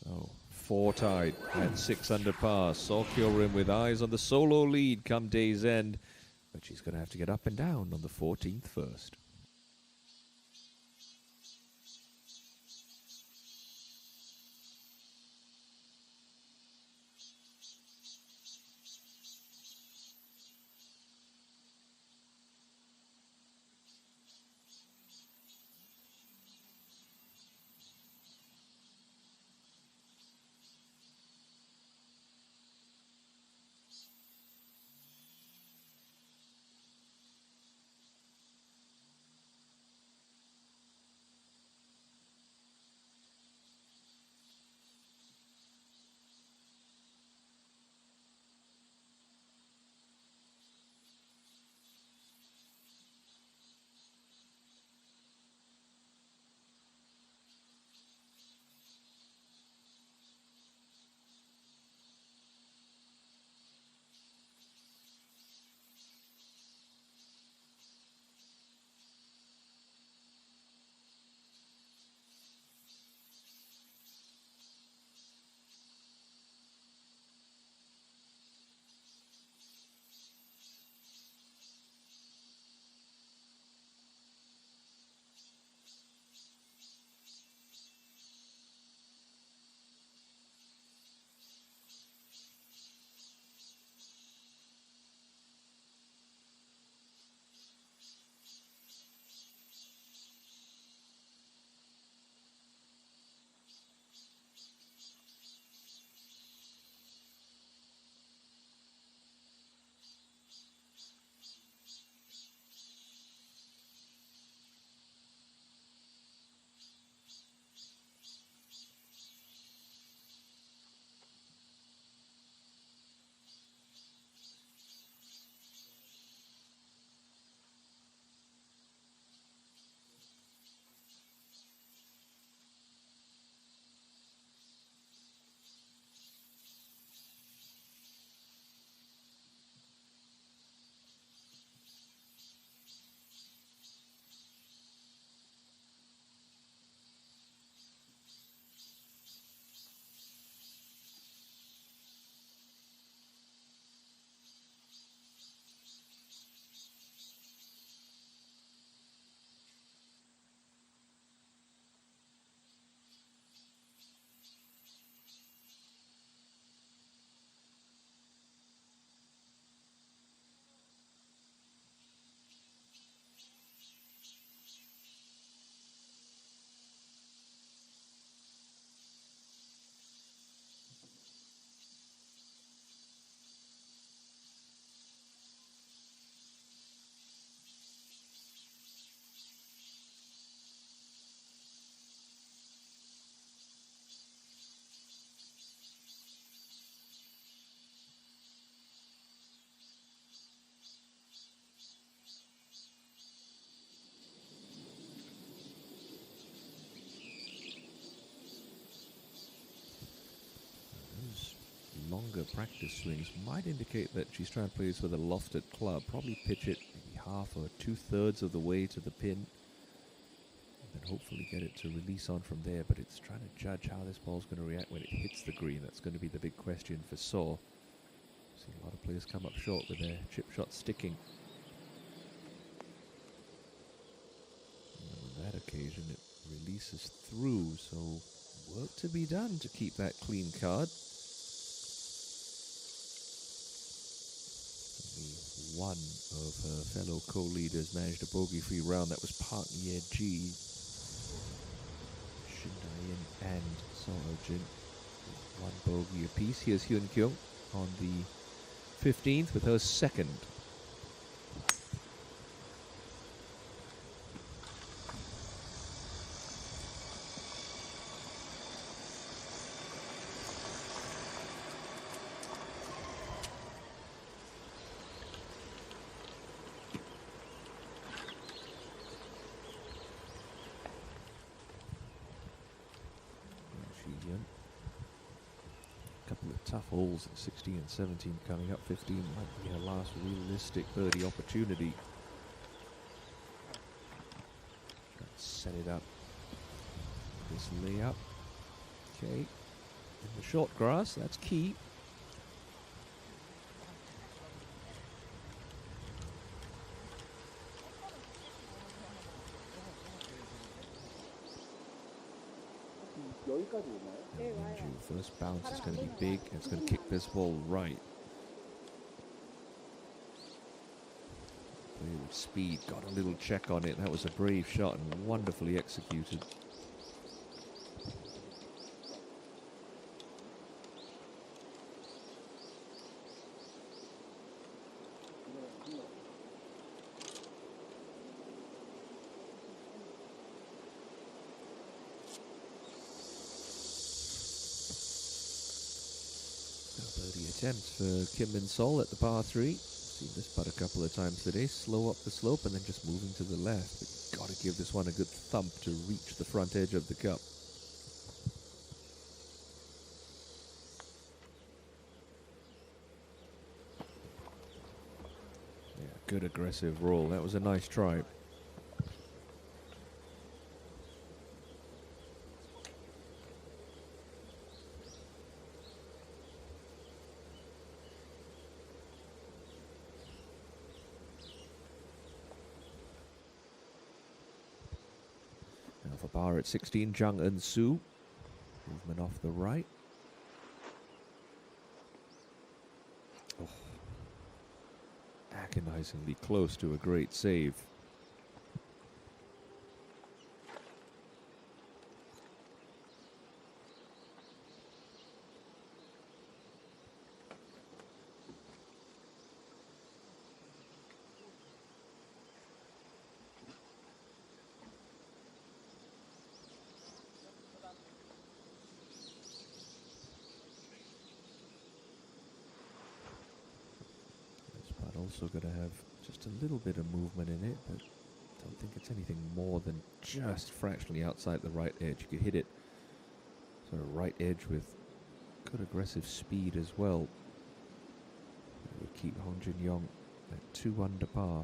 So 4 tied at 6 under par. Saw Kyorim with eyes on the solo lead come day's end, but she's going to have to get up and down on the 14th first. longer practice swings might indicate that she's trying to play this with a lofted club. Probably pitch it maybe half or 2/3 of the way to the pin, and then hopefully get it to release on from there. But it's trying to judge how this ball's going to react when it hits the green. That's going to be the big question for Saw. Seen a lot of players come up short with their chip shot sticking. And on that occasion, it releases through, so work to be done to keep that clean card. Only one of her fellow co-leaders managed a bogey-free round. That was Park Ye-ji, Shin Dae-in and Seo Eun-jin. One bogey apiece. Here's Hyun Kyung on the 15th with her second. Couple of tough holes at 16 and 17 coming up. 15 might be her last realistic birdie opportunity. Let's set it up. This layup. Okay. In the short grass, that's key. First bounce is going to be big, and it's going to kick this ball right. Play with speed, got a little check on it. That was a brave shot and wonderfully executed. Attempts for Kim Min-sol at the par 3. Seen this putt a couple of times today. Slow up the slope and then just moving to the left. But got to give this one a good thump to reach the front edge of the cup. Yeah, good aggressive roll. That was a nice try. For par at 16, JejuSamdasoo. Movement off the right. Oh. Agonizingly close to a great save. Also going to have just a little bit of movement in it, but don't think it's anything more than just fractionally outside the right edge. You could hit it sort of right edge with good aggressive speed as well. It would keep Hong Jin Young at 2 under par.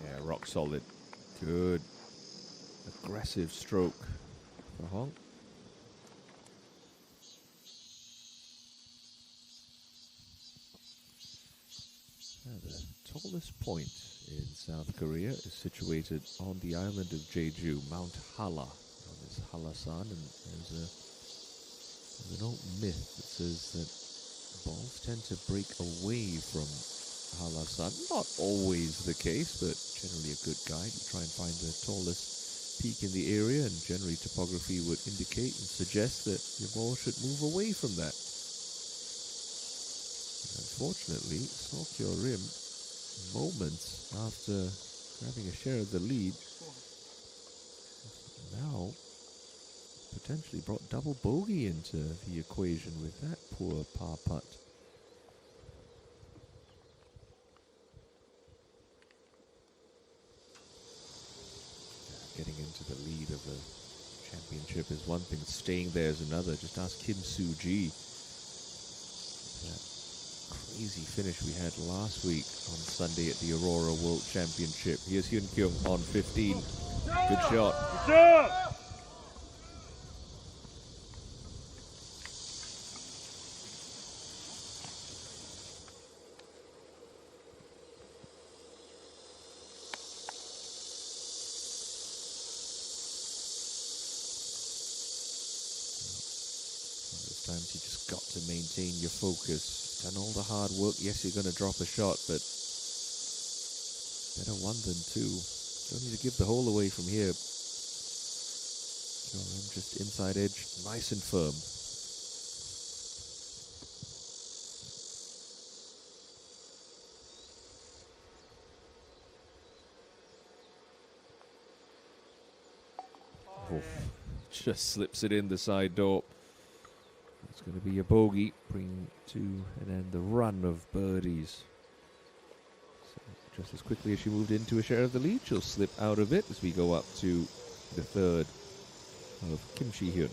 Yeah, rock solid. Good. Aggressive stroke for Hong. Now, the tallest point in South Korea is situated on the island of Jeju, Mount Halla. This Halla-san, and there's an old myth that says that balls tend to break away from Halla-san. Not always the case, but generally a good guide. You try and find the tallest peak in the area, and generally topography would indicate and suggest that your ball should move away from that. Unfortunately, Seo Kyo-rim, moments after grabbing a share of the lead, now potentially brought double bogey into the equation with that poor par putt. Getting into the lead of the championship is one thing, staying there is another. Just ask Kim Soo-ji. That crazy finish we had last week on Sunday at the Aurora World Championship. Here's Hyun Kyung on 15. Good shot. Good job! Times you just got to maintain your focus. Done all the hard work. Yes, you're going to drop a shot, but better one than two. Don't need to give the hole away from here. So I'm just inside edge, nice and firm. Oh, just slips it in the side door. It's going to be a bogey, bring to an end the run of birdies. So just as quickly as she moved into a share of the lead, she'll slip out of it as we go up to the third of Kim Shi-hyun.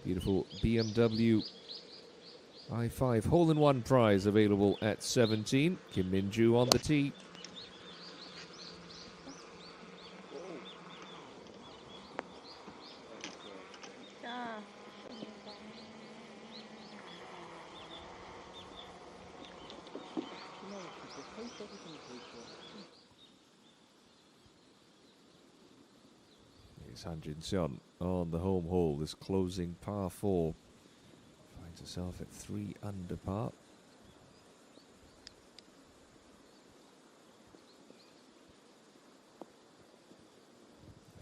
Beautiful BMW i5 hole-in-one prize available at 17. Kim Min-ju on the tee. Han Jin-seon on the home hole, this closing par 4. Finds herself at 3 under par.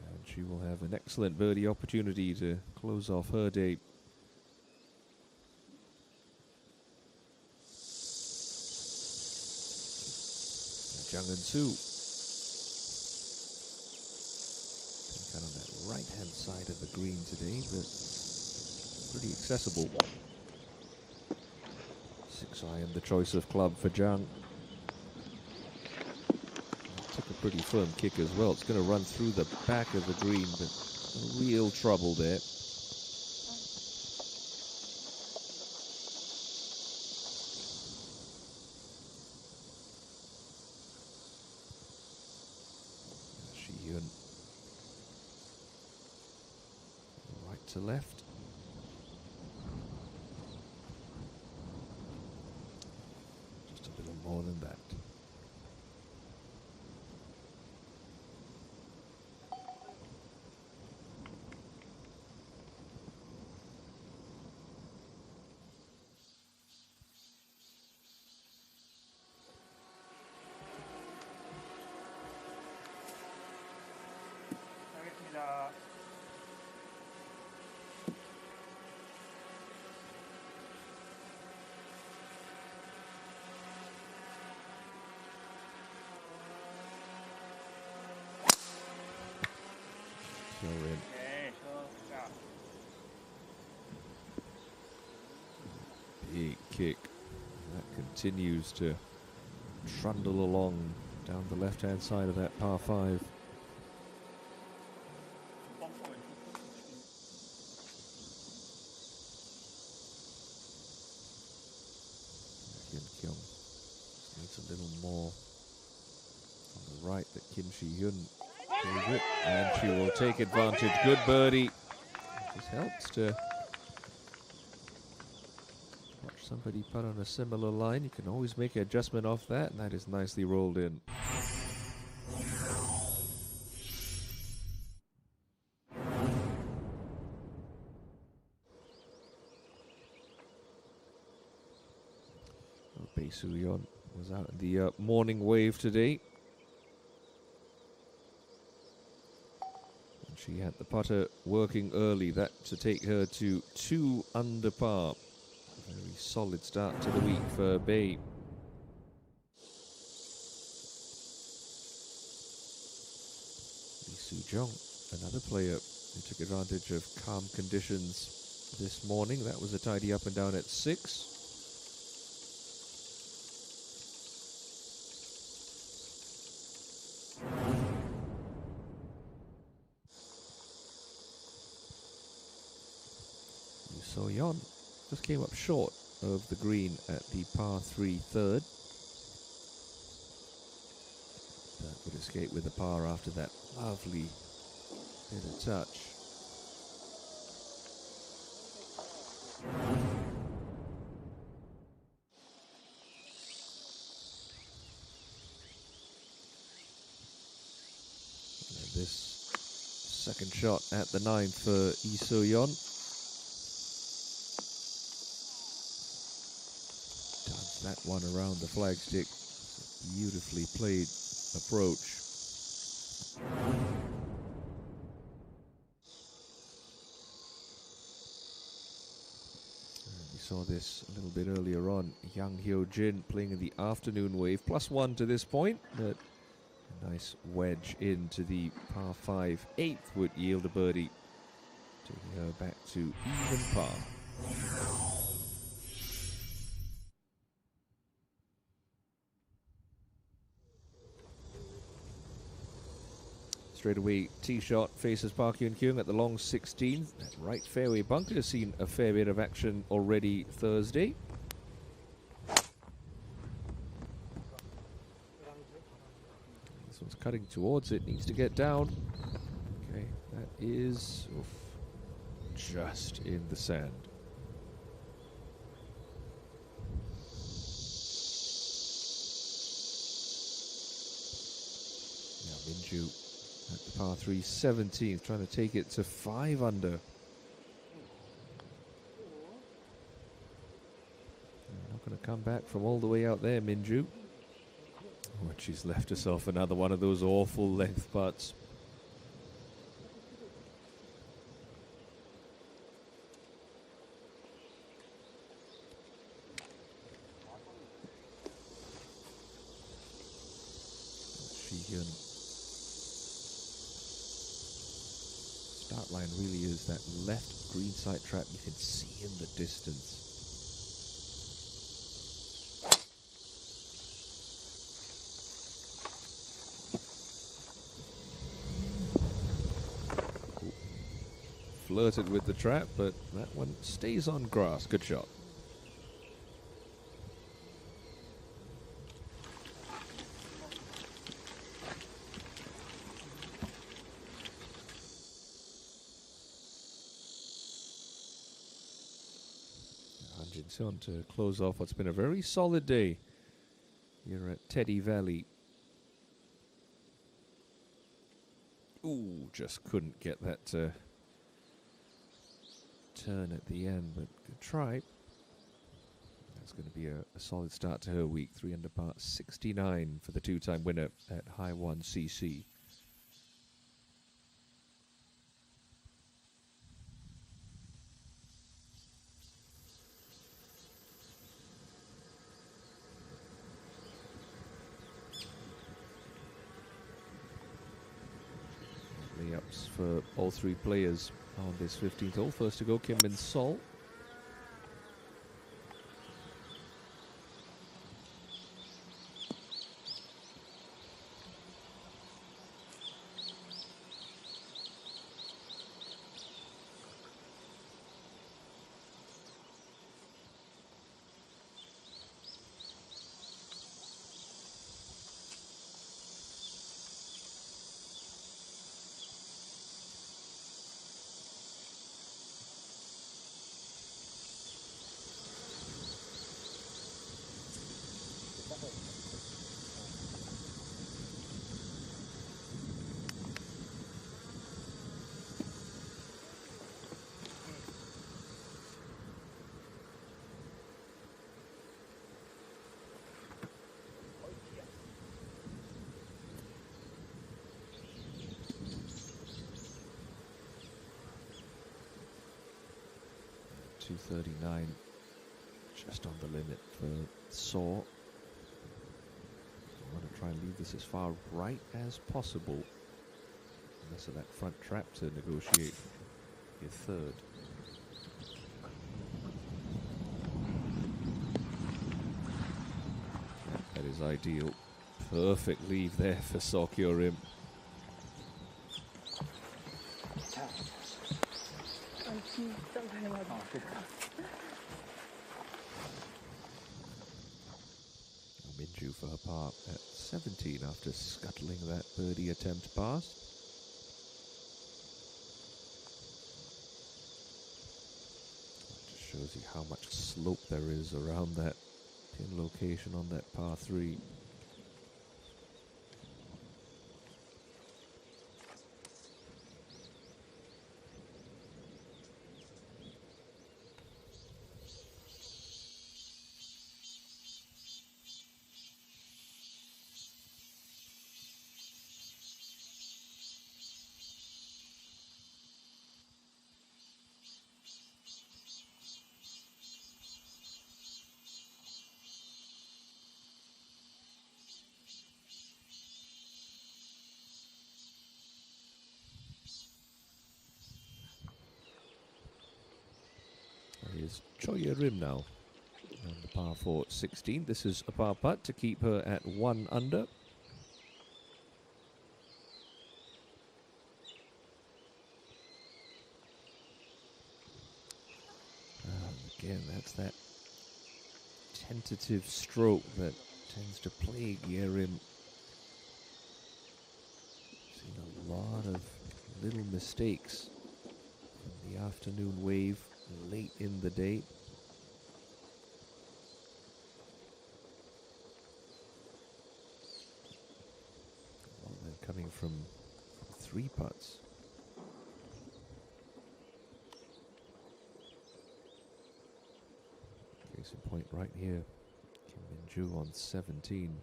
And she will have an excellent birdie opportunity to close off her day. Jung Eun-soo. Kind of that right-hand side of the green today, but pretty accessible. 6-iron, the choice of club for Jung. Took a pretty firm kick as well. It's going to run through the back of the green, but real trouble there. Shi-hyun. Right to left. Just a little more than that. 알겠습니다. Throw in. 네, 좋습니다. Big kick. That continues to trundle along down the left-hand side of that par 5. Hyun Kyung needs a little more on the right that Kim Shi-hyun gave it, and she will take advantage. Good birdie. Just helps to watch somebody putt on a similar line. You can always make an adjustment off that, and that is nicely rolled in. Bae Soo-yeon was out in the morning wave today. She had the putter working early, that to take her to 2 under par. A very solid start to the week for Bay. Lee Soo-jong, another player who took advantage of calm conditions this morning. That was a tidy up and down at 6. So-yeon just came up short of the green at the par 3 third. That would escape with a par after that lovely bit of touch. And this second shot at the 9th for Lee So-yeon. That one around the flagstick. Beautifully played approach. And we saw this a little bit earlier on. Yang Hyo-jin playing in the afternoon wave. +1 to this point, but a nice wedge into the par 5 8th would yield a birdie, taking her back to even par. Straight away, tee shot faces Park Hyun-kyung at the long 16. That right fairway bunker has seen a fair bit of action already Thursday. This one's cutting towards it, needs to get down. Okay, that is just in the sand. Now Minju at the par 3 17th, trying to take it to 5 under. Not going to come back from all the way out there, Minju. Oh, she's left herself another one of those awful length putts. Start line really is that left green side trap you can see in the distance. Ooh. Flirted with the trap, but that one stays on grass. Good shot. On to close off what's been a very solid day here at Teddy Valley. Ooh, just couldn't get that turn at the end, but good try. That's going to be a solid start to her week. 3 under par 69 for the 2-time winner at High 1 CC. Layups for all 3 players on this 15th hole. First to go, Kim Min-sol. 239, just on the limit for Saw. You want to try and leave this as far right as possible. Unless of that front trap to negotiate your third. That is ideal. Perfect leave there for Sokyorim. Minju for her par at 17 after scuttling that birdie attempt past. Just shows you how much slope there is around that pin location on that par 3. Is Choya Rim now on the par 4 at 16. This is a par putt to keep her at 1 under. Again, that's that tentative stroke that tends to plague Yerim. Seen a lot of little mistakes from the afternoon wave late in the day. Well, they're coming from 3 putts. Case in point right here. Kim Min-ju on 17.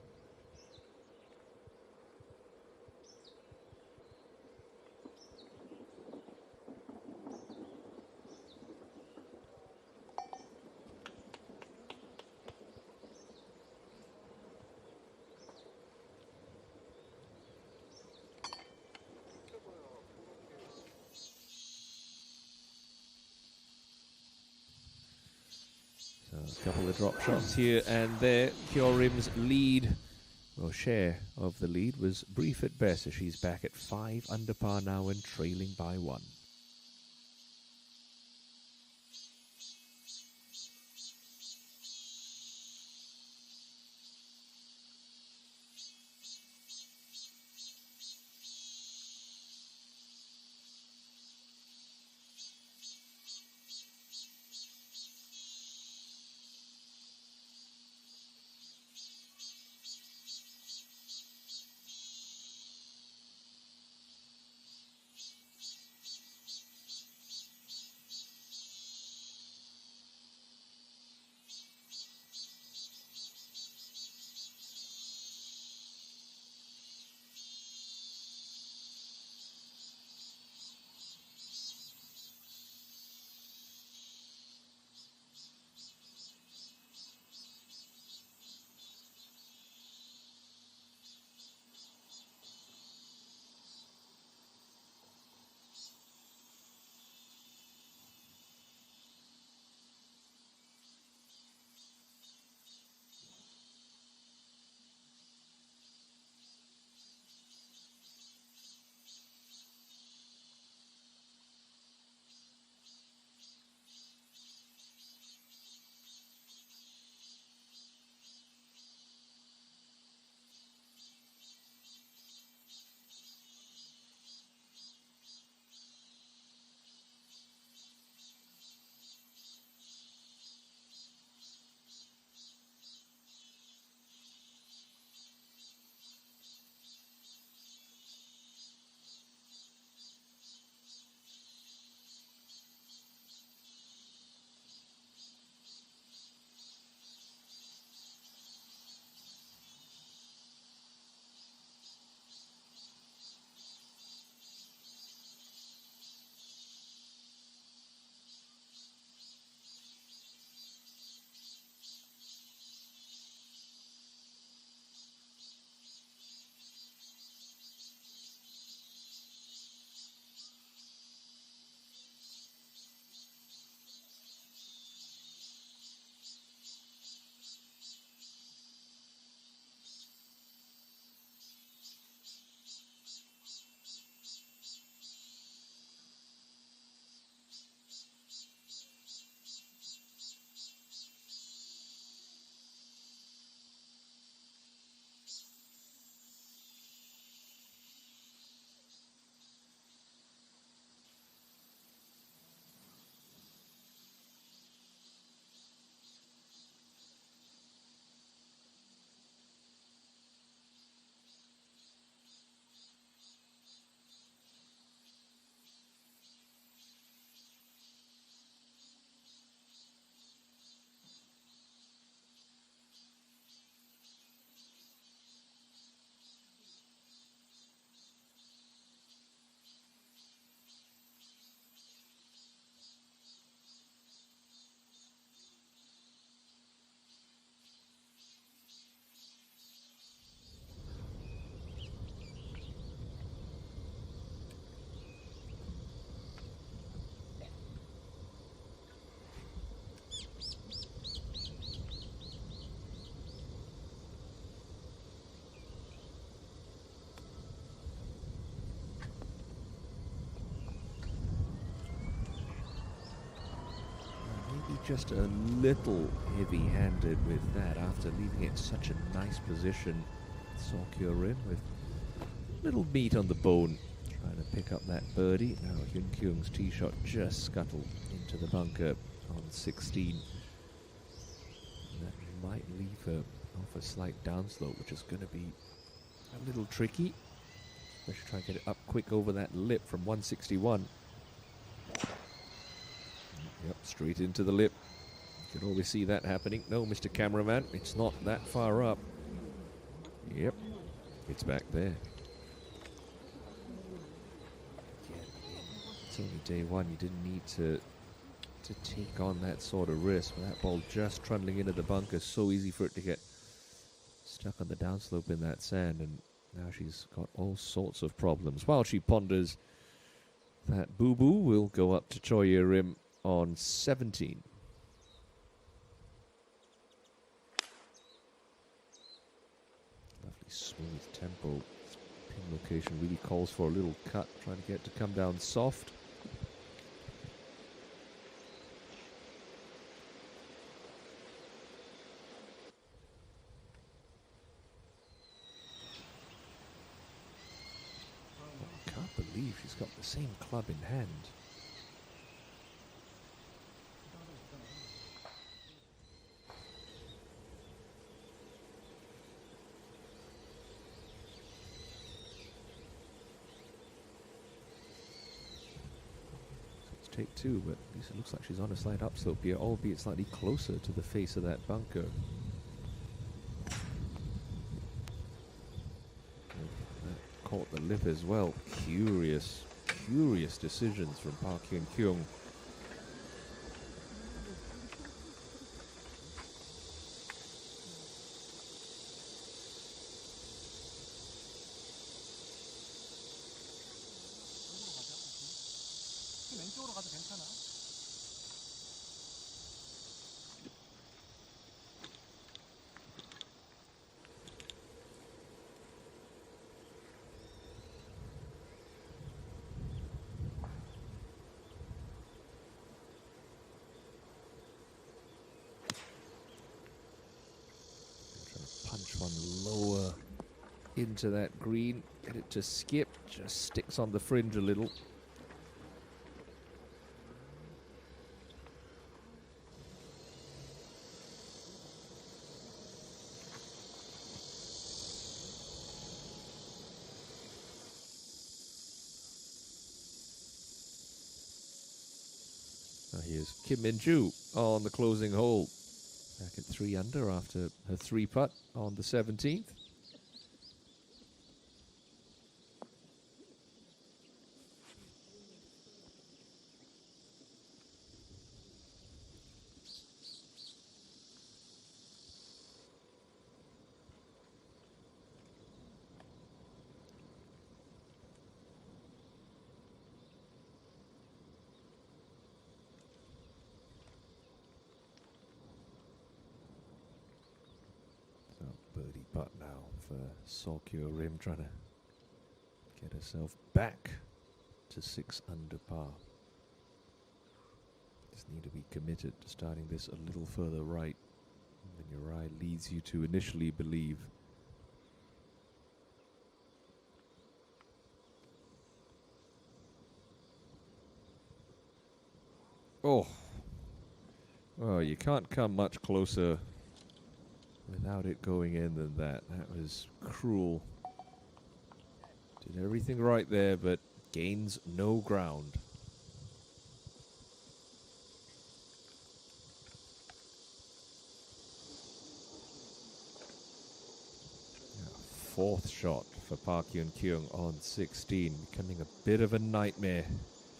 A couple of drop shots here and there. Kyorim's lead, or share of the lead, was brief at best as she's back at 5 under par now and trailing by 1. just a little heavy-handed with that after leaving it in such a nice position. Sokyo Rim with little meat on the bone, trying to pick up that birdie. Now Hyun Kyung's tee shot just scuttled into the bunker on 16. And that might leave her off a slight downslope, which is going to be a little tricky. Especially try and get it up quick over that lip from 161. Yep, straight into the lip. You can always see that happening. No, Mr. Cameraman, it's not that far up. Yep, it's back there. Again, it's only day one. You didn't need to take on that sort of risk. With that ball just trundling into the bunker, so easy for it to get stuck on the downslope in that sand, and now she's got all sorts of problems. While she ponders that boo-boo, we'll go up to Choya Rim on 17. Lovely smooth tempo. This pin location really calls for a little cut, trying to get it to come down soft. I can't believe she's got the same club in hand. Take two, but at least it looks like she's on a slight upslope here, albeit slightly closer to the face of that bunker. That caught the lip as well. Curious decisions from Park Hyun Kyung. 왼쪽으로 가도 괜찮아. Punch one lower into that green, get it to skip, just sticks on the fringe a little. Now here's Kim Min-joo on the closing hole. Back at 3 under after her 3-putt on the 17th. Birdie putt now for Sokyo Rim, trying to get herself back to 6 under par. Just need to be committed to starting this a little further right than your eye leads you to initially believe. Oh, you can't come much closer without it going in than that. That was cruel. Did everything right there, but gains no ground. Fourth shot for Park Hyun Kyung on 16, becoming a bit of a nightmare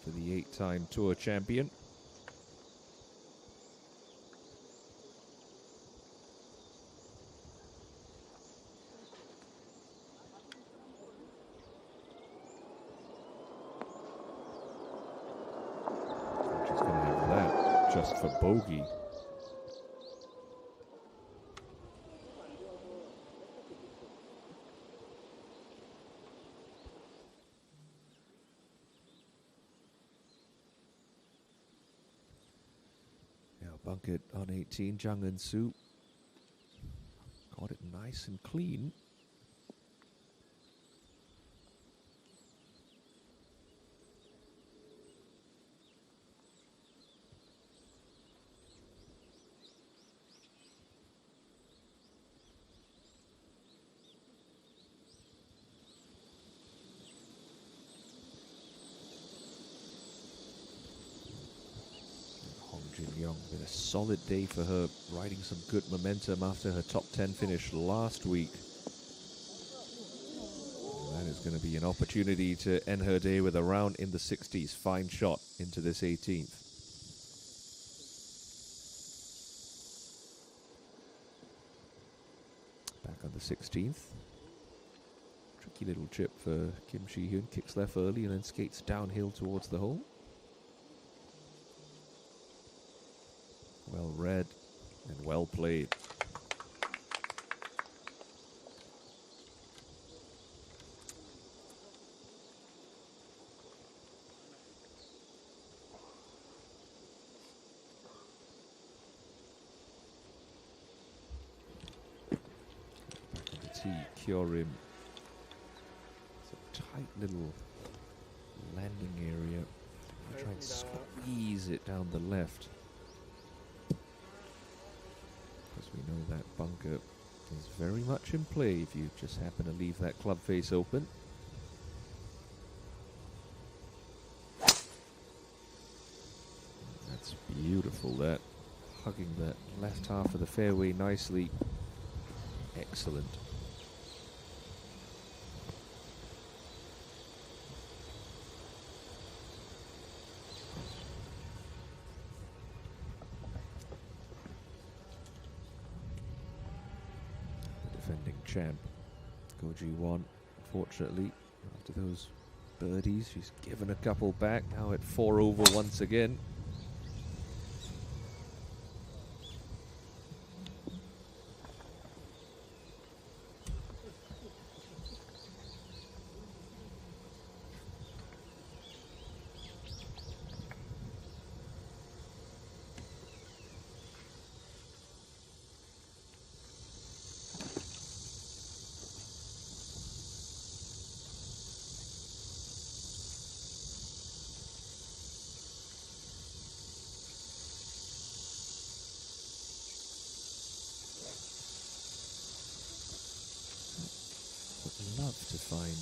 for the 8-time tour champion. Just for bogey. bunkered on 18. JejuSamdasoo got it nice and clean. Been a solid day for her, riding some good momentum after her top 10 finish last week. And that is going to be an opportunity to end her day with a round in the 60s. Fine shot into this 18th. Back on the 16th. Tricky little chip for Kim Shi-hyun. Kicks left early and then skates downhill towards the hole. Well read and well played. Back on the tee, Kyorim. It's a tight little landing area. I try and squeeze it down the left. We know that bunker is very much in play if you just happen to leave that club face open. That's beautiful, that. Hugging that left half of the fairway nicely. Excellent. Defending champ Goji won, unfortunately, after those birdies. She's given a couple back, now at 4 over once again. Love to find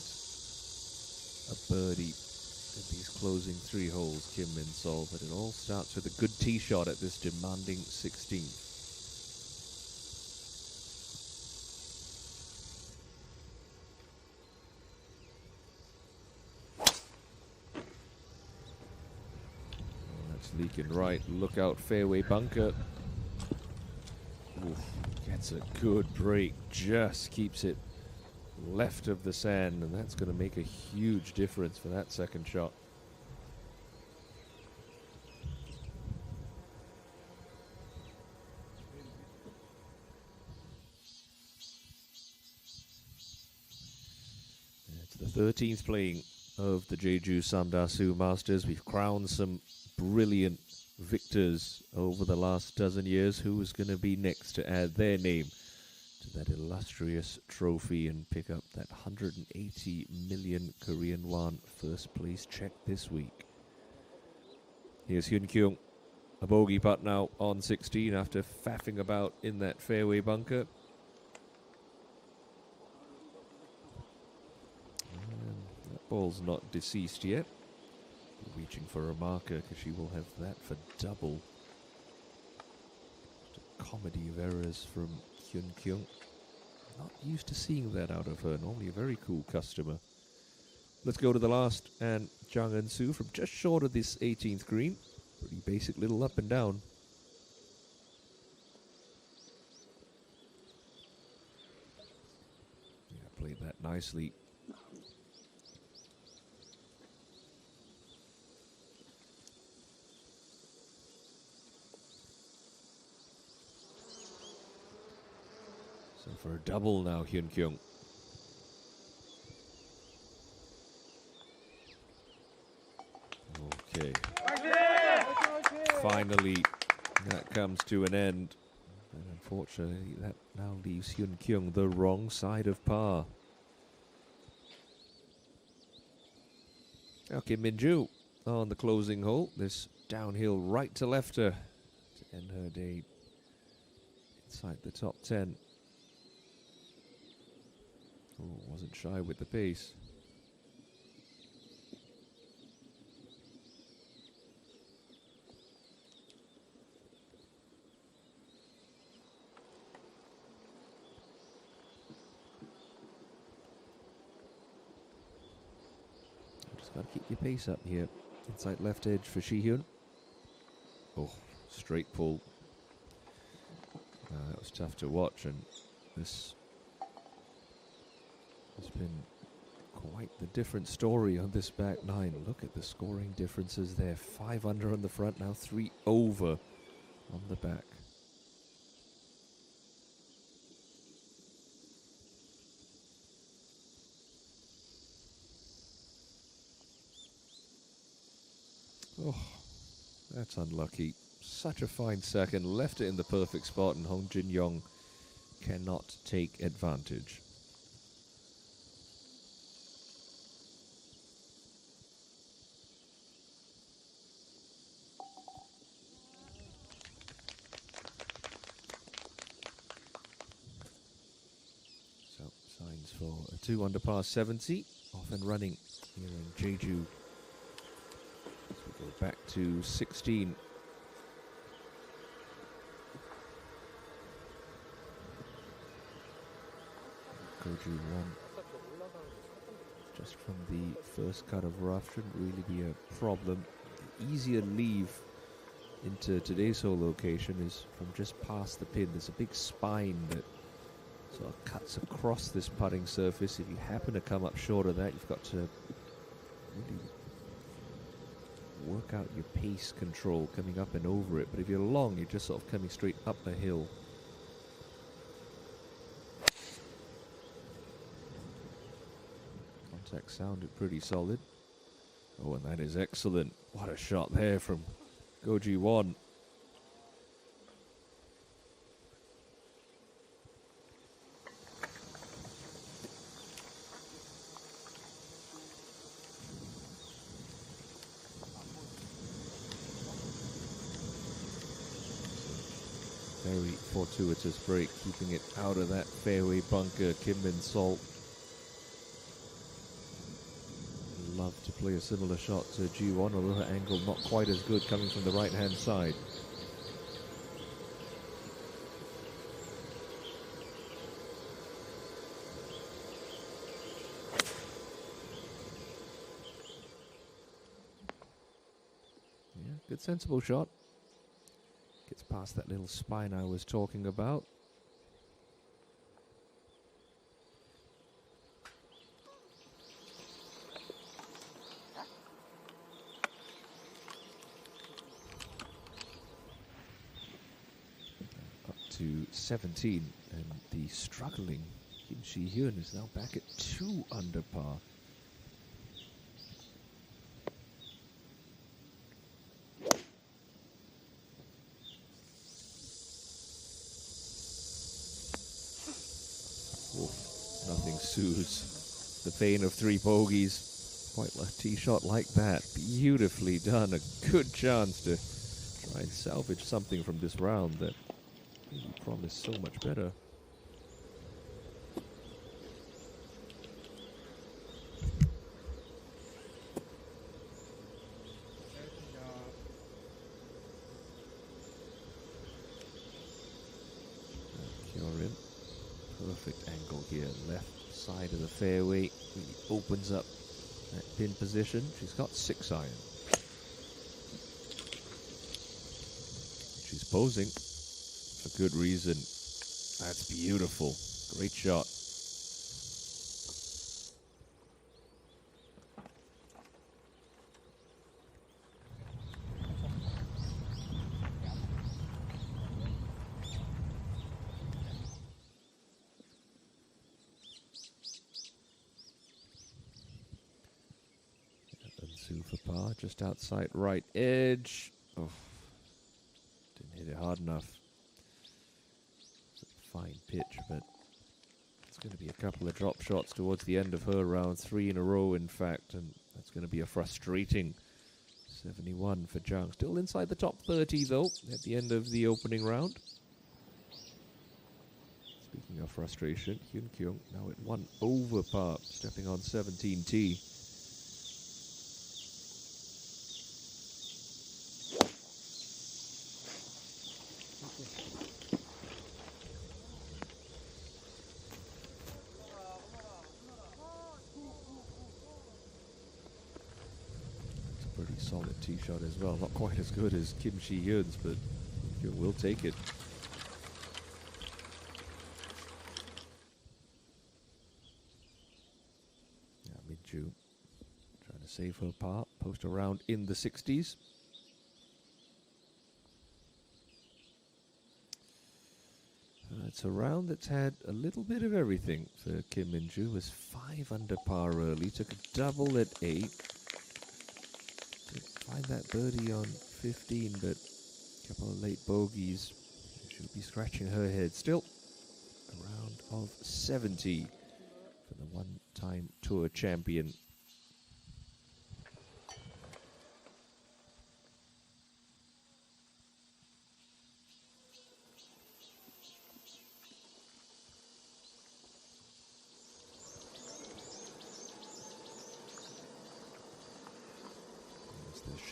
a birdie in these closing 3 holes, Kim Min-sol, but it all starts with a good tee shot at this demanding 16. That's leaking right. Look out, fairway bunker. Oof, gets a good break, just keeps it left of the sand, and that's going to make a huge difference for that second shot. It's the 13th playing of the JejuSamdasoo Masters. We've crowned some brilliant victors over the last dozen years. Who is going to be next to add their name to that illustrious trophy and pick up that 180 million Korean won first place check this week? Here's Hyun Kyung, a bogey putt now on 16 after faffing about in that fairway bunker. And that ball's not deceased yet. Reaching for a marker because she will have that for double. Just a comedy of errors from Hyun Kyung. Not used to seeing that out of her. Normally a very cool customer. Let's go to the last, and JejuSamdasoo from just short of this 18th green. Pretty basic little up and down. Yeah, played that nicely. So for a double now, Hyun Kyung. Okay. Finally That comes to an end. And unfortunately, that now leaves Hyun Kyung the wrong side of par. Okay, Minju on the closing hole. This downhill right to lefter to end her day inside the top 10. Oh, wasn't shy with the pace. Just got to keep your pace up here. Inside left edge for Shihyun. Oh, straight pull. That was tough to watch, and this has been quite the different story on this back nine. Look at the scoring differences there. 5 under on the front, now 3 over on the back. Oh, that's unlucky. Such a fine second. Left it in the perfect spot, and Hong Jin Young cannot take advantage. So, signs for a 2 under par 70. Off and running here in Jeju. As we go back to 16. Goju 1. Just from the first cut of rough shouldn't really be a problem. The easier leave into today's hole location is from just past the pin. There's a big spine that sort of cuts across this putting surface. If you happen to come up short of that, you've got to really work out your pace control coming up and over it. But if you're long, you're just sort of coming straight up a hill. Contact sounded pretty solid. Oh, and that is excellent. What a shot there from Goju 1. Very fortuitous break, keeping it out of that fairway bunker. Kim Min Sol. Love to play a similar shot to G1, although her angle not quite as good coming from the right-hand side. Yeah, good sensible shot. Gets past that little spine I was talking about. To 17, and the struggling Kim Si-hyun is now back at 2 under par. Oh, nothing soothes the pain of 3 bogeys. Quite a tee shot like that. Beautifully done. A good chance to try and salvage something from this round that you promised so much better. Kyorin, perfect angle here, left side of the fairway, really opens up that pin position. She's got 6 iron. She's posing. A good reason. That's beautiful. Great shot. Sue for par, just outside right edge. Oh, didn't hit it hard enough. It's a fine pitch, but it's going to be a couple of drop shots towards the end of her round, 3 in a row, in fact, and that's going to be a frustrating 71 for Zhang. Still inside the top 30, though, at the end of the opening round. Speaking of frustration, Hyun Kyung now at 1 over par, stepping on 17T. Pretty solid tee shot as well. Not quite as good as Kim Shi-hyun's, but Hyun will take it. Yeah, Min-ju trying to save her par. Post around in the 60s. It's a round that's had a little bit of everything for Kim Min-ju. Was 5 under par early, took a double at 8. Find that birdie on 15, but a couple of late bogeys. She'll be scratching her head. Still a round of 70 for the one-time tour champion.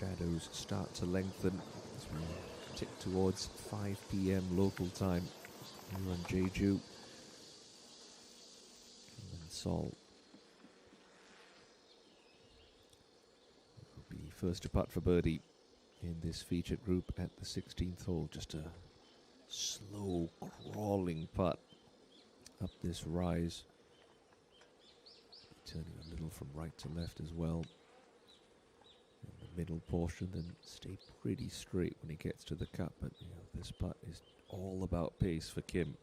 Shadows start to lengthen as we tick towards 5 p.m. local time here on Jeju. And Seoul will be first to putt for birdie in this featured group at the 16th hole. Just a slow crawling putt up this rise. Turning a little from right to left as well. Middle portion, then stay pretty straight when he gets to the cup, but you know, this putt is all about pace for Kim.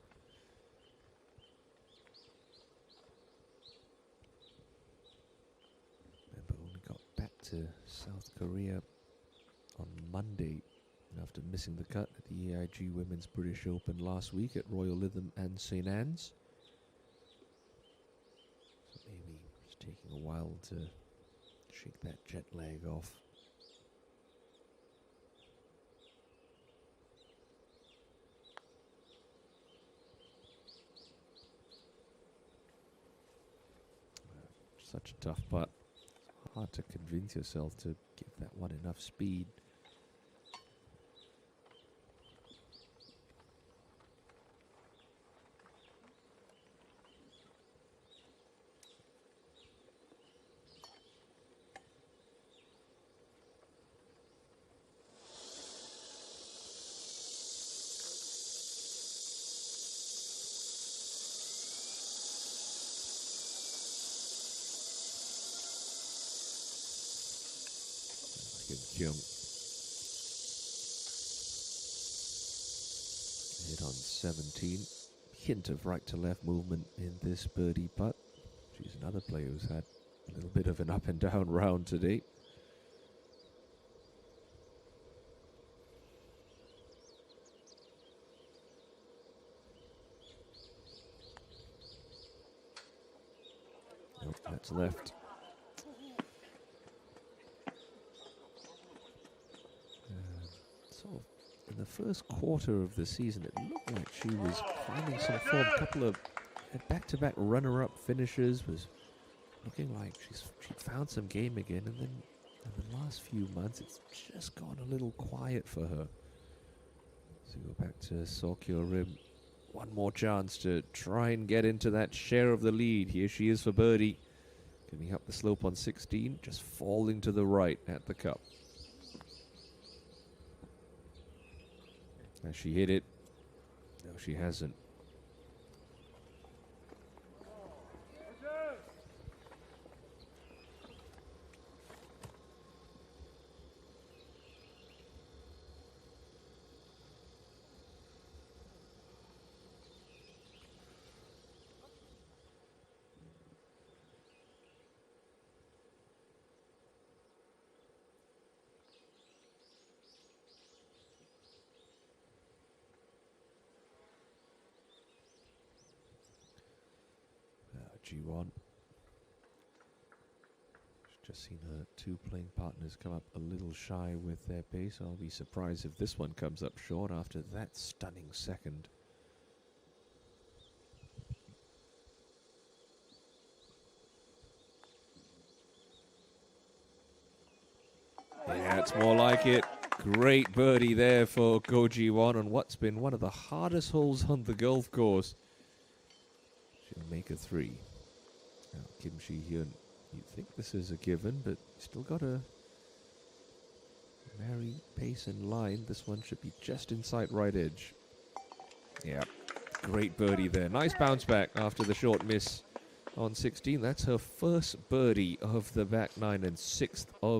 Remember, only got back to South Korea on Monday after missing the cut at the EIG Women's British Open last week at Royal Lytham and St. Anne's. So maybe it's taking a while to shake that jet lag off. Such a tough putt. It's hard to convince yourself to give that one enough speed. Kyung hit on 17. Hint of right to left movement in this birdie putt. She's another player who's had a little bit of an up and down round today. Nope, that's left. In the first quarter of the season, it looked like she was finding some form. A couple of back-to-back runner-up finishes, was looking like she'd found some game again. And then in the last few months, it's just gone a little quiet for her. So go back to Sokyo Rim. One more chance to try and get into that share of the lead. Here she is for birdie. Coming up the slope on 16, just falling to the right at the cup. Has she hit it? No, she hasn't. Go-Ji-Won. Just seen her two playing partners come up a little shy with their pace. I'll be surprised if this one comes up short after that stunning second. Yeah, it's more like it. Great birdie there for Go-Ji-Won on what's been one of the hardest holes on the golf course. She'll make a 3. Now, Kim Shi-hyun, you'd think this is a given, but still got to marry pace and line. This one should be just inside right edge. Yeah, great birdie there. Nice bounce back after the short miss on 16. That's her first birdie of the back 9 and 6th of